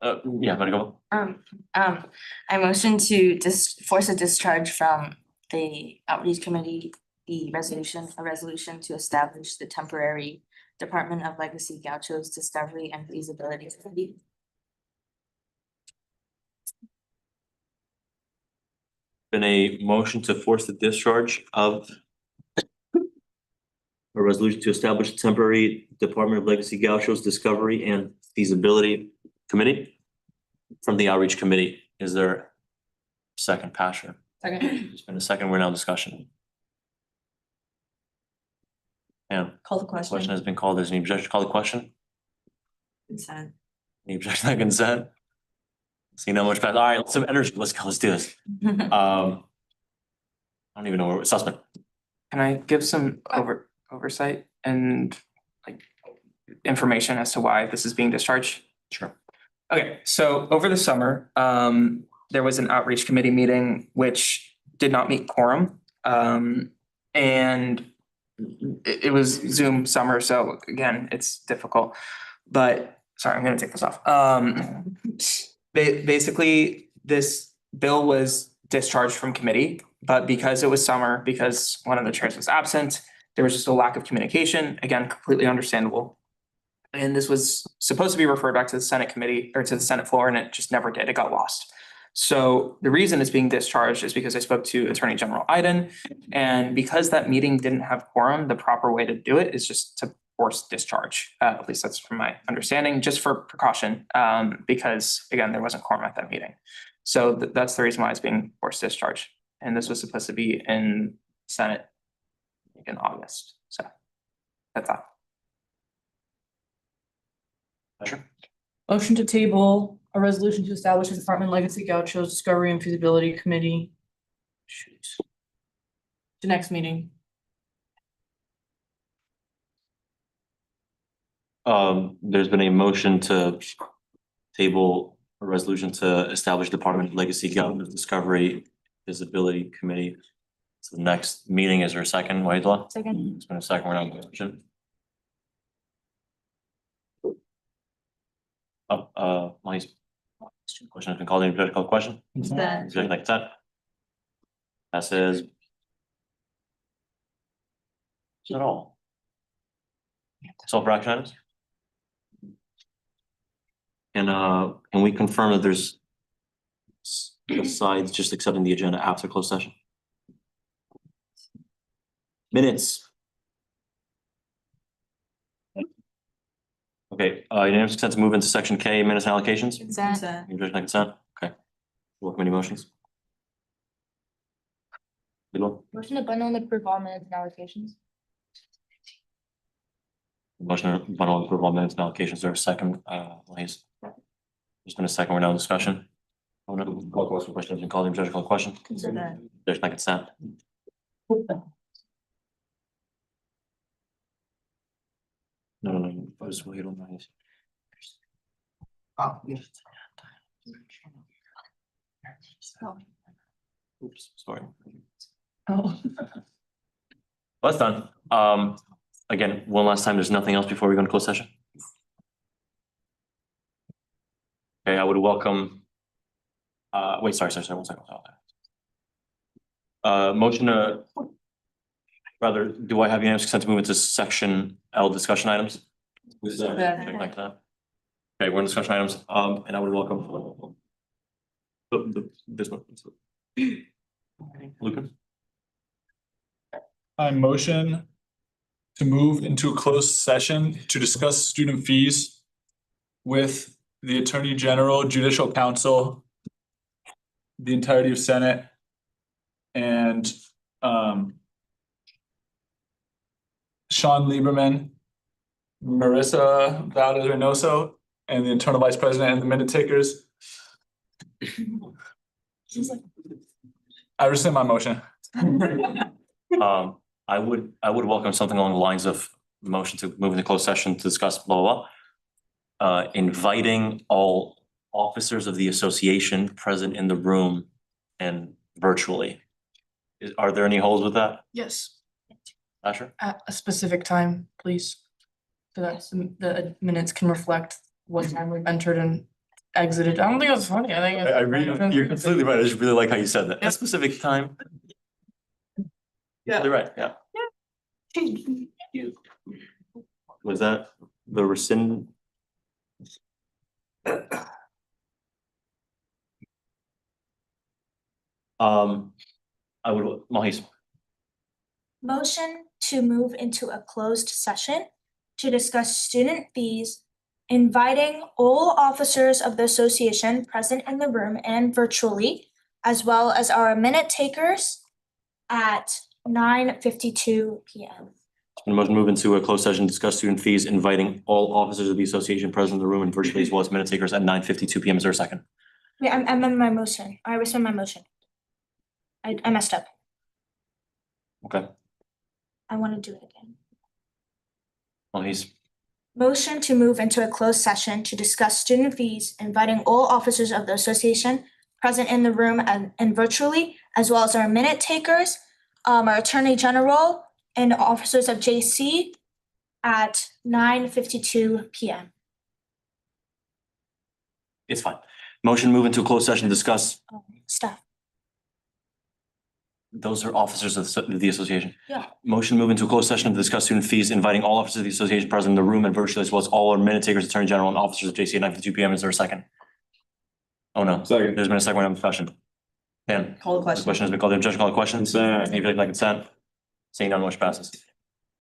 Yeah, let it go. I motion to force a discharge from the outreach committee, a resolution to establish the temporary Department of Legacy Gauchos Discovery and Feasibility Committee. Been a motion to force the discharge of a resolution to establish a temporary Department of Legacy Gauchos Discovery and Feasibility Committee from the outreach committee. Is there a second? Passion? Second. There's been a second. We're now in discussion. And Call the question. question has been called. There's any objection to call the question? Consent. Any objection to consent? See no much past. All right, some energy. Let's go. Let's do this. I don't even know where Sussman. Can I give some oversight and like information as to why this is being discharged? Sure. Okay, so over the summer, there was an outreach committee meeting which did not meet quorum. And it was Zoom summer, so again, it's difficult. But sorry, I'm gonna take this off. Basically, this bill was discharged from committee, but because it was summer, because one of the chairs was absent, there was just a lack of communication, again, completely understandable. And this was supposed to be referred back to the Senate committee or to the Senate floor, and it just never did. It got lost. So the reason it's being discharged is because I spoke to Attorney General Iden, and because that meeting didn't have quorum, the proper way to do it is just to force discharge. At least that's from my understanding, just for precaution, because again, there wasn't quorum at that meeting. So that's the reason why it's being forced discharge. And this was supposed to be in Senate in August. So that's that. Sure. Motion to table a resolution to establish a Department Legacy Gauchos Discovery and Feasibility Committee. The next meeting. There's been a motion to table a resolution to establish Department of Legacy Government Discovery Visibility Committee. So the next meeting, is there a second, Waidla? Second. It's been a second round of discussion. My question has been called in, political question? Consent. Is there like that? Passes. Is that all? That's all for action items? And can we confirm that there's besides just accepting the agenda after closed session? Minutes. Okay, unanimous consent to move into section K, minutes and allocations? Consent. Consent, okay. Full committee motions? Good one. Motion to bundle and approve all minutes and allocations. Motion to bundle and approve all minutes and allocations, there a second, please? There's been a second, we're now in discussion. I'm gonna call question, questions and call the judge call question. Consent. There's my consent. No, just wait on my. Oh, yes. Oops, sorry. Oh. Well, that's done. Again, one last time, there's nothing else before we go into closed session? Okay, I would welcome. Wait, sorry, one second. Motion to. Rather, do I have unanimous consent to move into section L discussion items? Like that. Okay, we're in discussion items, and I would welcome. This one. Lucan? I motion to move into a closed session to discuss student fees with the Attorney General, Judicial Council, the entirety of Senate, and Sean Lieberman, Marissa Valdez Reynoso, and the Internal Vice President and the minute takers. I rescind my motion. I would welcome something along the lines of motion to move into closed session to discuss blah, blah, blah. Inviting all officers of the association present in the room and virtually. Are there any holes with that? Yes, Asher? at a specific time, please. So that the minutes can reflect what time we've entered and exited. I don't think that's funny. I think. You're completely right. I just really like how you said that. At specific time. Yeah. You're right, yeah. Was that the rescind? I would, Mahis. Motion to move into a closed session to discuss student fees, inviting all officers of the association present in the room and virtually, as well as our minute takers at 9:52 p.m. Motion move into a closed session, discuss student fees, inviting all officers of the association present in the room and virtually as well as minute takers at 9:52 p.m. Is there a second? Wait, I'm in my motion. I rescind my motion. I messed up. Okay, I want to do it again. Mahis. Motion to move into a closed session to discuss student fees, inviting all officers of the association present in the room and virtually, as well as our minute takers our Attorney General and officers of JC at 9:52 PM. It's fine. Motion move into a closed session to discuss, Staff. those are officers of the association. Yeah. Motion move into a closed session to discuss student fees, inviting all officers of the association present in the room and virtually, as well as all our minute takers, attorney general and officers of JC at 9:52 PM. Is there a second? Oh, no. Second. There's been a second round of discussion. Dan? Call the The question. question has been called. The objection called the question. Consent. Anybody like consent? Seeing none, motion passes.